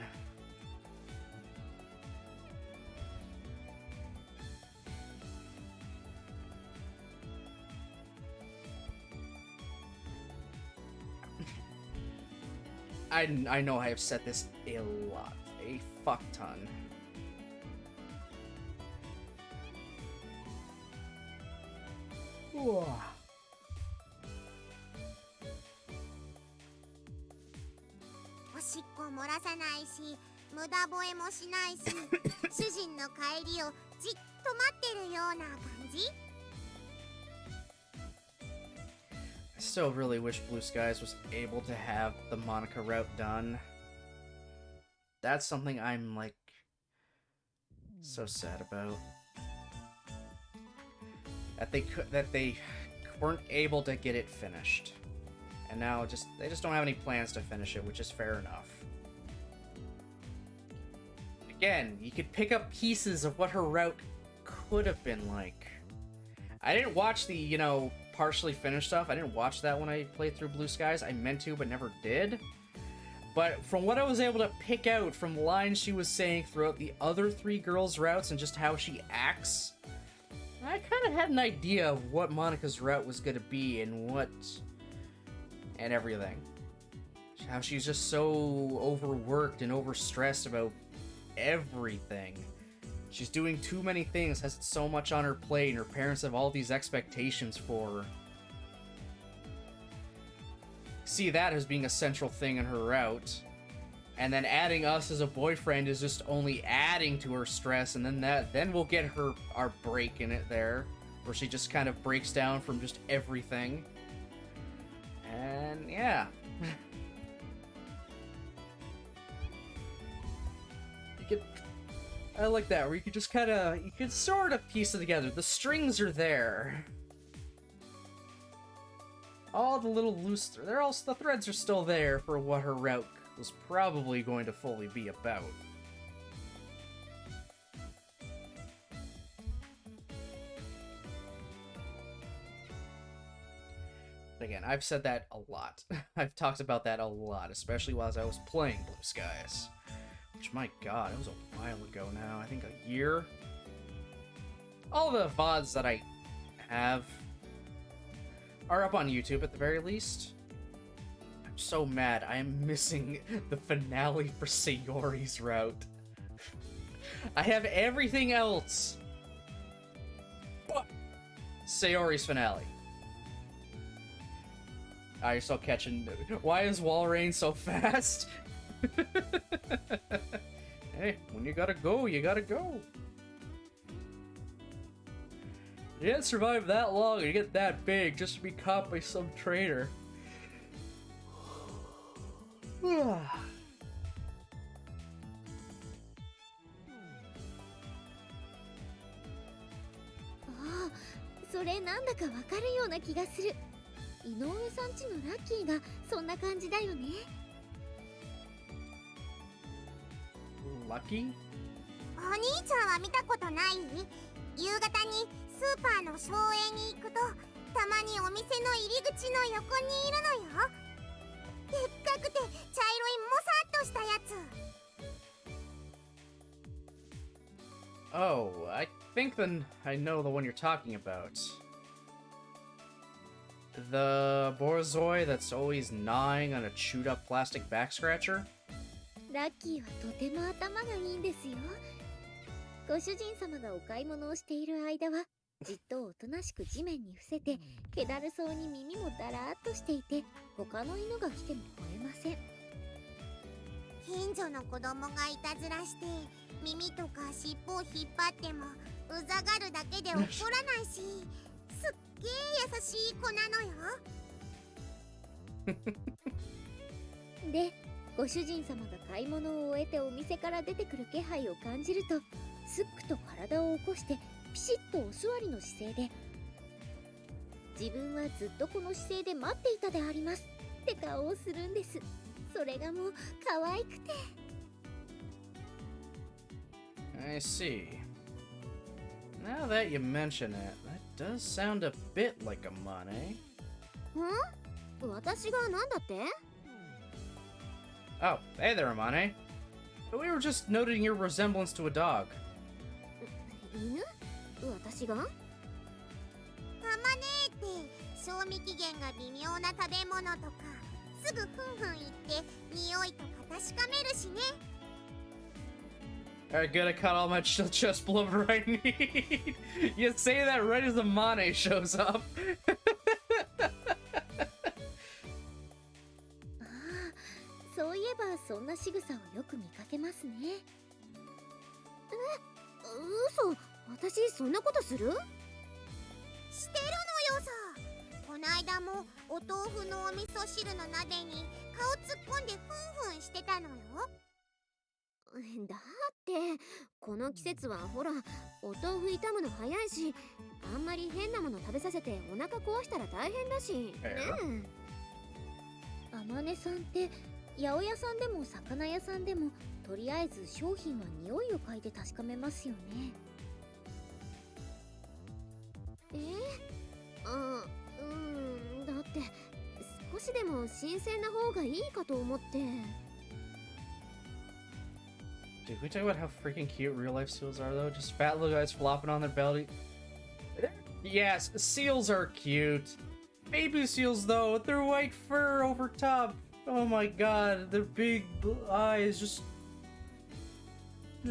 I know I have said this a lot. A fuck ton. Whoa. おしっこ漏らさないし、無駄吠えもしないし、主人の帰りをじっと待ってるような感じ。I still really wish Blue Skies was able to have the Monica route done. That's something I'm, like, so sad about. That they weren't able to get it finished. And now they just don't have any plans to finish it, which is fair enough. Again, you could pick up pieces of what her route could have been like. I didn't watch the, you know, partially finished stuff. I didn't watch that when I played through Blue Skies. I meant to, but never did. But from what I was able to pick out from lines she was saying throughout the other three girls' routes and just how she acts, I kind of had an idea of what Monica's route was going to be and everything. How she's just so overworked and overstressed about everything. She's doing too many things, has so much on her plate, and her parents have all these expectations for her. See that as being a central thing in her route. And then adding us as a boyfriend is just only adding to her stress, and then we'll get our break in it there, where she just kind of breaks down from just everything. And yeah. I like that, where you could just you could sort of piece it together. The strings are there. All the little loose, the threads are still there for what her route was probably going to fully be about. Again, I've said that a lot. I've talked about that a lot, especially while I was playing Blue Skies. Which, my god, it was a while ago now. I think a year. All the VODs that I have are up on YouTube at the very least. I'm so mad. I am missing the finale for Sayori's route. I have everything else but Sayori's finale. You're still catching. Why is Walrein so fast? Hey, when you gotta go, you gotta go. You didn't survive that long and you get that big just to be caught by some traitor. Ah, それなんだかわかるような気がする。井上さんちのラッキーがそんな感じだよね。Lucky? お兄ちゃんは見たことない？夕方にスーパーの省エに行くとたまにお店の入り口の横にいるのよ。でっかくて茶色いもさっとしたやつ。 Oh, I think then I know the one you're talking about. The Borzoi that's always gnawing on a chewed up plastic back scratcher? ラッキーはとても頭がいいんですよ。ご主人様がお買い物をしている間はじっとおとなしく地面に伏せて気だるそうに耳もだらーっとしていて他の犬が来ても吠えません。近所の子供がいたずらして耳とか尻尾を引っ張ってもうざがるだけで怒らないし、すっげー優しい子なのよ。で、ご主人様が買い物を終えてお店から出てくる気配を感じるとすっくと体を起こしてピシッとお座りの姿勢で、自分はずっとこの姿勢で待っていたでありますって顔をするんです。それがもう可愛くて。I see. Now that you mention it, that does sound a bit like Amane. 私がなんだって？ Oh, hey there, Amane. We were just noting your resemblance to a dog. 犬？私が？たまねーって賞味期限が微妙な食べ物とかすぐふんふん言って匂いとか確かめるしね。Alright, good, I caught all my chest blubber I need. You say that right as Amane shows up. そういえばそんな仕草をよく見かけますね。嘘、私そんなことする？してるのよさ。こないだもお豆腐のお味噌汁の鍋に顔突っ込んでふんふんしてたのよ。だってこの季節はほらお豆腐炒むの早いし、あんまり変なもの食べさせてお腹壊したら大変だしねえ。あまねさんって八百屋さんでも魚屋さんでもとりあえず商品は匂いを嗅いで確かめますよね。だって少しでも新鮮な方がいいかと思って。Dude, can we talk about how freaking cute real life seals are though? Just fat little guys flopping on their belly. Yes, seals are cute. Baby seals though, with their white fur over top. Oh my god, their big eyes just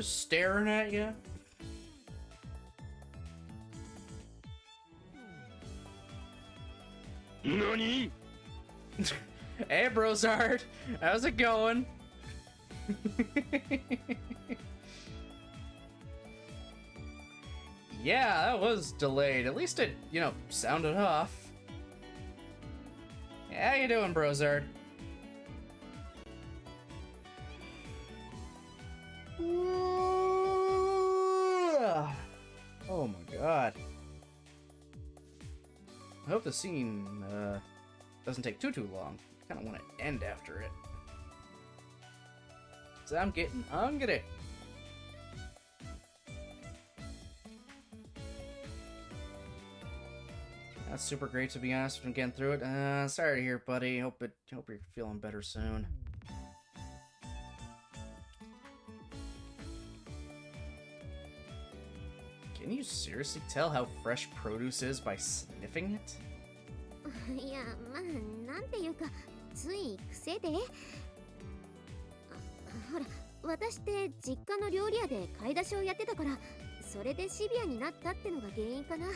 staring at you. NANI? Hey Brozard, how's it going? Yeah, that was delayed. At least it, sounded off. How you doing, Brozard? Oh my god. I hope the scene doesn't take too long. I kind of want to end after it. So I'm getting hungry. That's super great, to be honest. I'm getting through it. Sorry to hear, buddy. Hope you're feeling better soon. Can you seriously tell how fresh produce is by sniffing it? いや、まあなんていうかつい癖で。ほら、私って実家の料理屋で買い出しをやってたから、それでシビアになったってのが原因かな。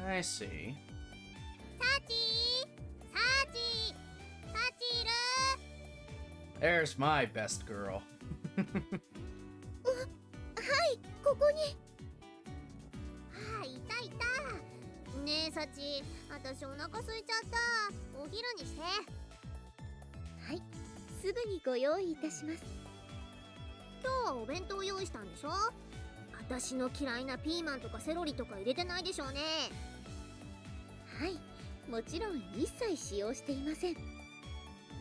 I see. サチいる？ There's my best girl. はい、ここに。いたいた。ねえサチ、私お腹空いちゃった。お昼にして。はい、すぐにご用意いたします。今日はお弁当用意したんでしょ？私の嫌いなピーマンとかセロリとか入れてないでしょうね。はい、もちろん一切使用していません。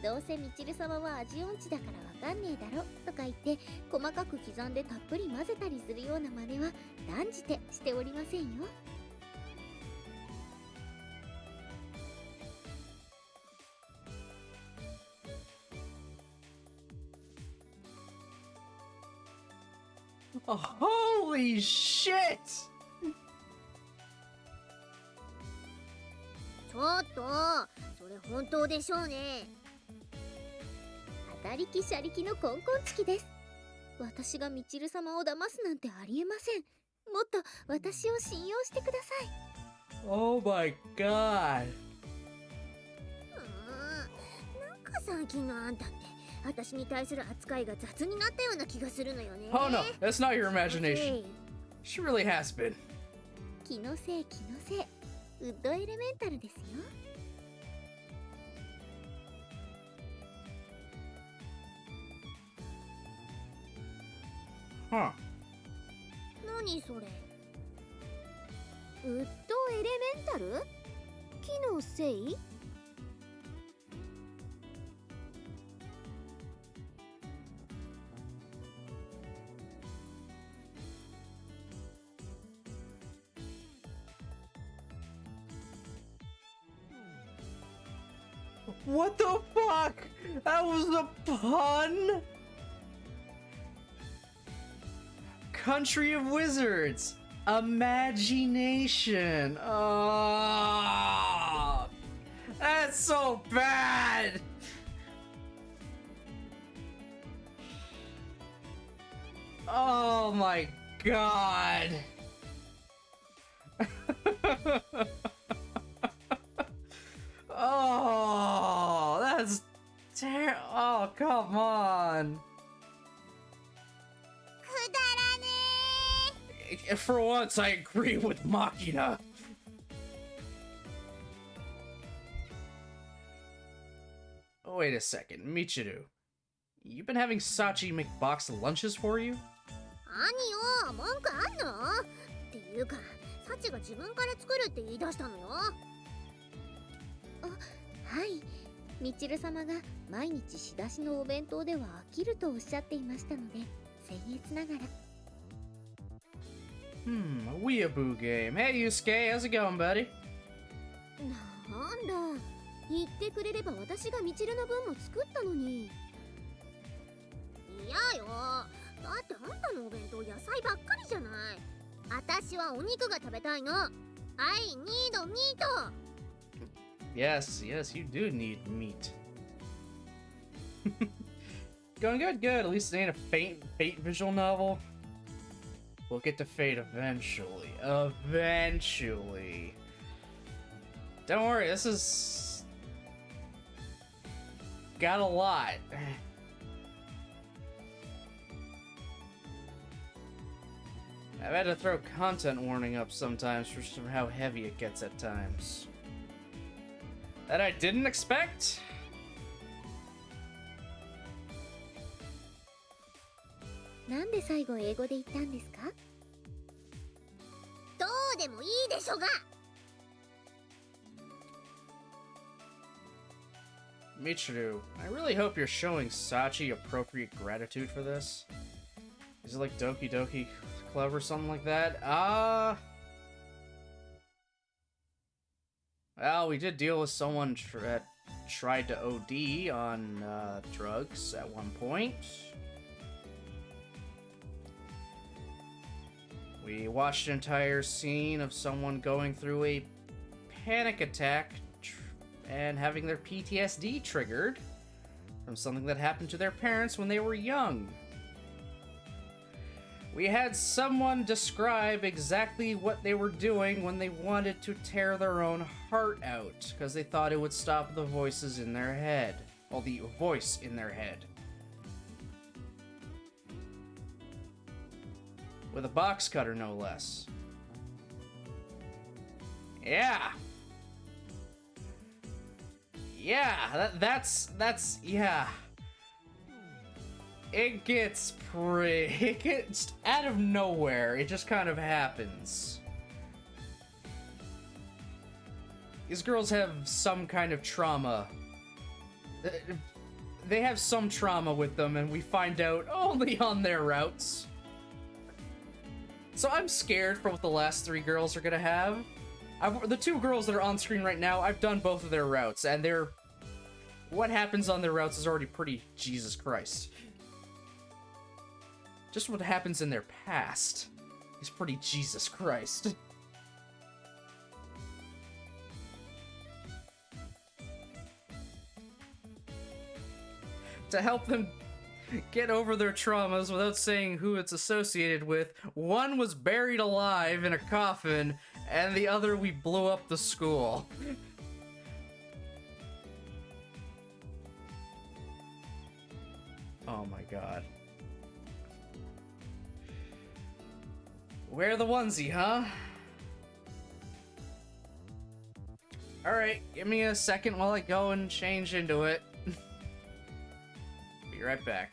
どうせみちる様は味音痴だからわかんねえだろとか言って細かく刻んでたっぷり混ぜたりするような真似は断じてしておりませんよ。Oh, holy shit! ちょっと、それ本当でしょうね。当たりきしゃりきのコンコンチキです。私がみちる様を騙すなんてありえません。もっと私を信用してください。Oh my god. なんか最近のあんたって私に対する扱いが雑になったような気がするのよね。Oh no, that's not your imagination. Okay. She really has been. 気のせい気のせい。ウッドエレメンタルですよ。Huh. 何それ？ウッドエレメンタル？木のせい？What the fuck? That was a pun? Country of Wizards. Imagination. Oh, that's so bad. Oh my god. Oh, that's terrible. Oh, come on. くだらね For once, I agree with Machina. Oh, wait a second, Michiru. You've been having Sachi make boxed lunches for you? ー。何よ、文句あんの？っていうか、サチが自分から作るって言い出したのよ。はい、みちる様が毎日仕出しのお弁当では飽きるとおっしゃっていましたので、僭越ながら。A weeaboo game. Hey, Yusuke, how's it going, buddy? なんだ、言ってくれれば私がみちるの分も作ったのに。嫌よ。だってあんたのお弁当野菜ばっかりじゃない。私はお肉が食べたいの。I need meat. Yes, yes, you do need meat. Going good, good. At least it ain't a fate visual novel. We'll get to fate eventually. Eventually. Don't worry, this is... got a lot. I've had to throw content warning up sometimes for how heavy it gets at times. That I didn't expect? なんで最後英語で言ったんですか？どうでもいいでしょが。Michiru, I really hope you're showing Sachi appropriate gratitude for this. Is it like Doki Doki Club or something like that? Well, we did deal with someone that tried to OD on drugs at one point. We watched an entire scene of someone going through a panic attack and having their PTSD triggered from something that happened to their parents when they were young. We had someone describe exactly what they were doing when they wanted to tear their own heart out, because they thought it would stop the voices in their head. Well, the voice in their head. With a box cutter, no less. Yeah. Yeah, that's, yeah. It gets out of nowhere. It just kind of happens. These girls have some kind of trauma. They have some trauma with them, and we find out only on their routes. So I'm scared for what the last 3 girls are gonna have. The 2 girls that are on screen right now, I've done both of their routes, and what happens on their routes is already pretty Jesus Christ. Just what happens in their past is pretty Jesus Christ. To help them get over their traumas without saying who it's associated with, one was buried alive in a coffin, and the other we blew up the school. Oh my god. Wear the onesie, huh? Alright, give me a second while I go and change into it. Be right back.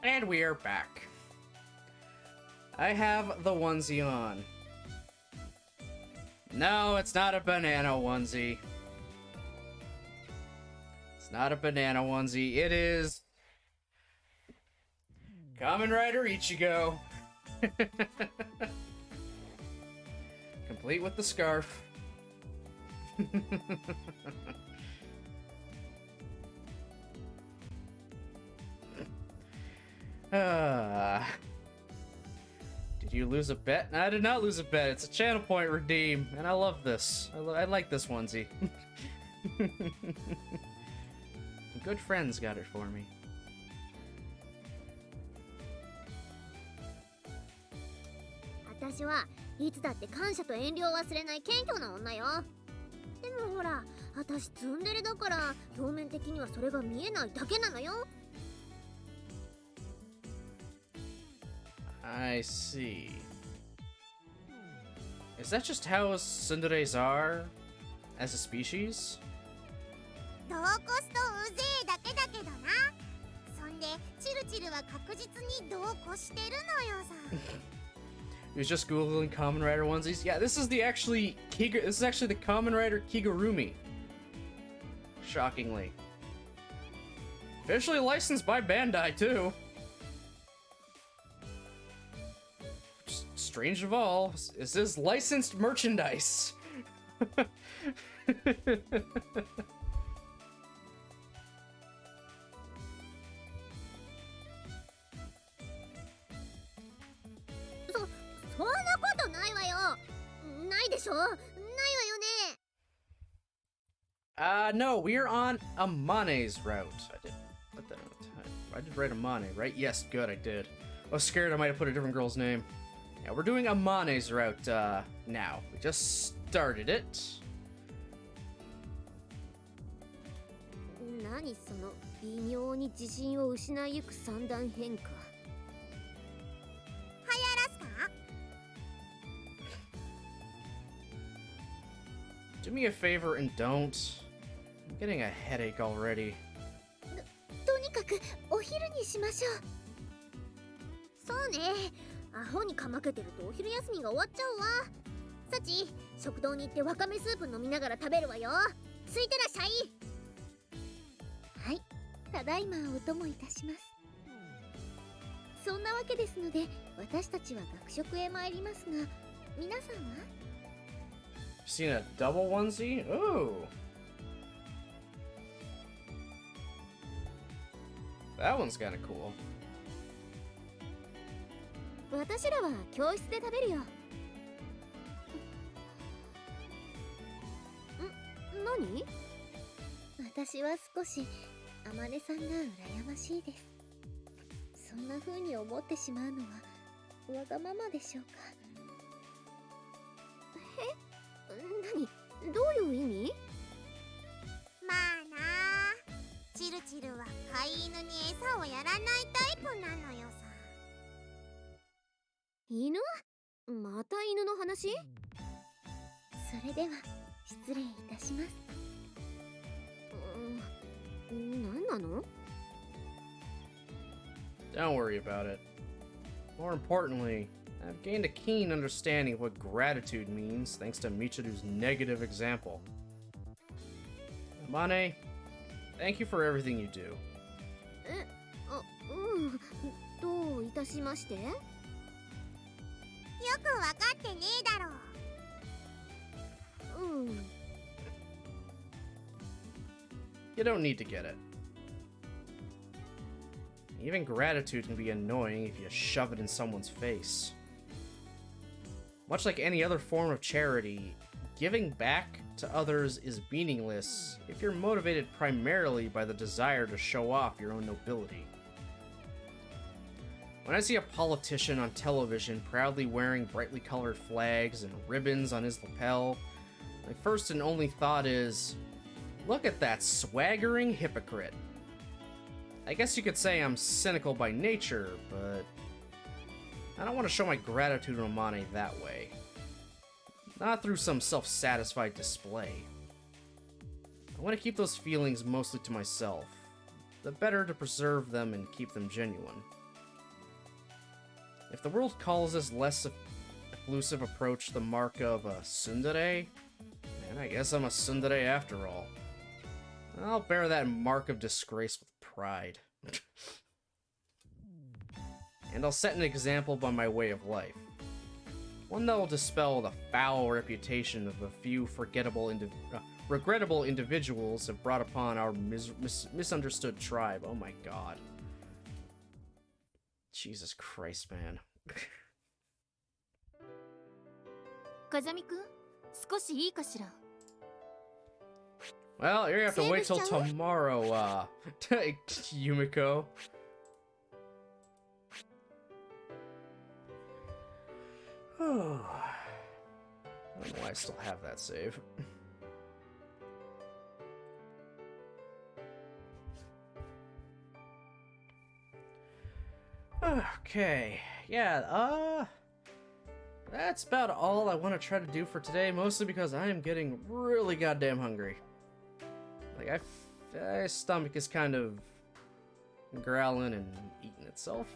And we are back. I have the onesie on. No, it's not a banana onesie. It's not a banana onesie. It is Kamen Rider Ichigo. Complete with the scarf. Did you lose a bet? No, I did not lose a bet. It's a channel point redeem, and I love this. I like this onesie. Good friends got it for me. 私はいつだって感謝と遠慮を忘れない謙虚な女よ。でもほら、私ツンデレだから表面的にはそれが見えないだけなのよ。I see. Is that just how tsunderes are as a species? どうこすとうぜえだけだけどな。そんでチルチルは確実にどうこしてるのよさ。He was just googling Kamen Rider onesies. Yeah, this is actually the Kamen Rider Kigurumi. Shockingly. Officially licensed by Bandai too. Strange of all, is this licensed merchandise? No, we're on Amane's route. I did put that on the time. I did write Amane, right? Yes, good, I did. I was scared I might have put a different girl's name. Yeah, we're doing Amane's route, now. We just started it. 何その微妙に自信を失いゆく三段変化。流行らすか？ Do me a favor and don't. I'm getting a headache already. とにかくお昼にしましょう。そうね。アホにかまけてるとお昼休みが終わっちゃうわ。サチ、食堂に行ってわかめスープ飲みながら食べるわよ。ついてらっしゃい。はい、ただいまお供いたします。そんなわけですので、私たちは学食へ参りますが、皆さんは？ Seen a double onesie? Ooh. That one's kind of cool. 私らは教室で食べるよ。何？私は少し天音さんが羨ましいです。そんな風に思ってしまうのはわがままでしょうか。何？どういう意味？まあなあ、チルチルは飼い犬に餌をやらないタイプなのよさ。犬？また犬の話？それでは失礼いたします。何なの？ Don't worry about it. More importantly, I've gained a keen understanding of what gratitude means thanks to Michiru's negative example. Amane, thank you for everything you do. どういたしまして？よくわかってねえだろ。You don't need to get it. Even gratitude can be annoying if you shove it in someone's face. Much like any other form of charity, giving back to others is meaningless if you're motivated primarily by the desire to show off your own nobility. When I see a politician on television proudly wearing brightly colored flags and ribbons on his lapel, my first and only thought is, look at that swaggering hypocrite. I guess you could say I'm cynical by nature, but I don't want to show my gratitude to Amane that way. Not through some self-satisfied display. I want to keep those feelings mostly to myself. The better to preserve them and keep them genuine. If the world calls this less exclusive approach the mark of a tsundere, then I guess I'm a tsundere after all. I'll bear that mark of disgrace with pride. And I'll set an example by my way of life. One that will dispel the foul reputation of a few regrettable individuals have brought upon our misunderstood tribe. Oh my god. Jesus Christ, man. 風見くん、少しいいかしら。 Well, you're gonna have to wait till Save us, tomorrow, Yumiko. Oh. I don't know why I still have that save. Okay, yeah, that's about all I want to try to do for today, mostly because I am getting really goddamn hungry. Like, my stomach is kind of growling and eating itself.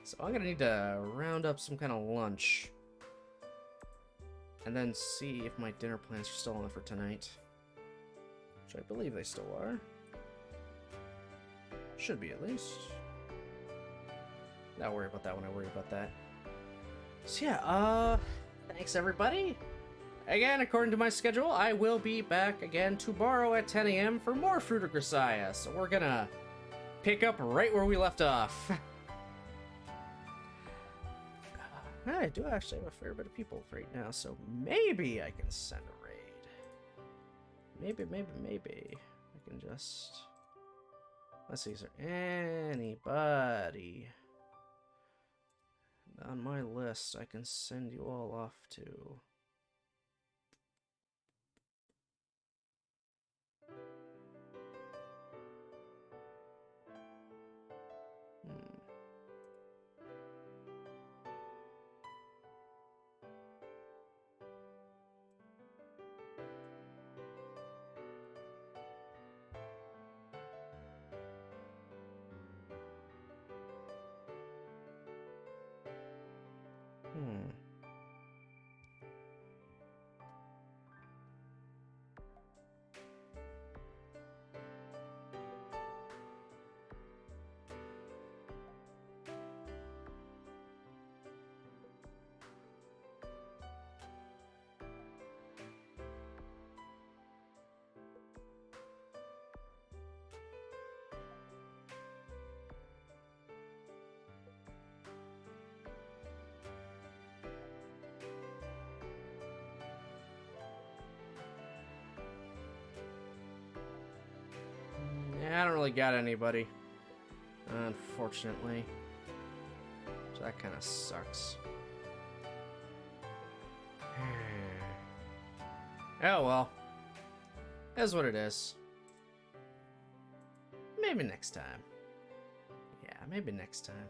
So I'm gonna need to round up some kind of lunch. And then see if my dinner plans are still on for tonight. Which I believe they still are. Should be, at least. Not worry about that when I worry about that. So yeah, thanks everybody. Again, according to my schedule, I will be back again tomorrow at 10 a.m. for more Fruit of Grisaia. So we're gonna pick up right where we left off. I do actually have a fair bit of people right now, so maybe I can send a raid. Maybe. I can just... Let's see, is there anybody on my list I can send you all off to? Yeah, I don't really got anybody, unfortunately. So that kind of sucks. Oh well. That's what it is. Maybe next time. Yeah, maybe next time.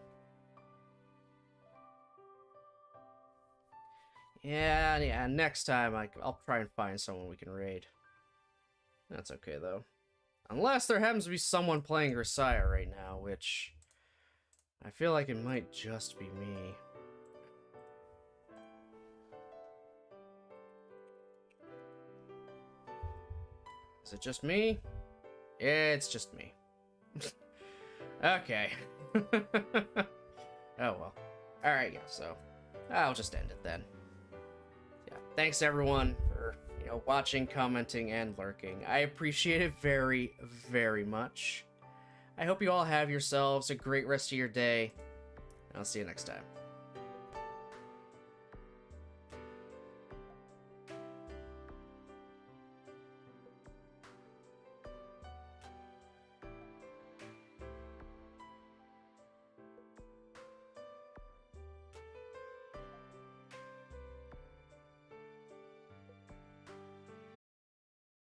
Yeah, next time I'll try and find someone we can raid. That's okay, though. Unless there happens to be someone playing Grisaia right now, which I feel like it might just be me. Is it just me? It's just me. Okay. Oh well. Alright, yeah, so I'll just end it then. Yeah, thanks everyone for, watching, commenting, and lurking. I appreciate it very, very much. I hope you all have yourselves a great rest of your day, and I'll see you next time.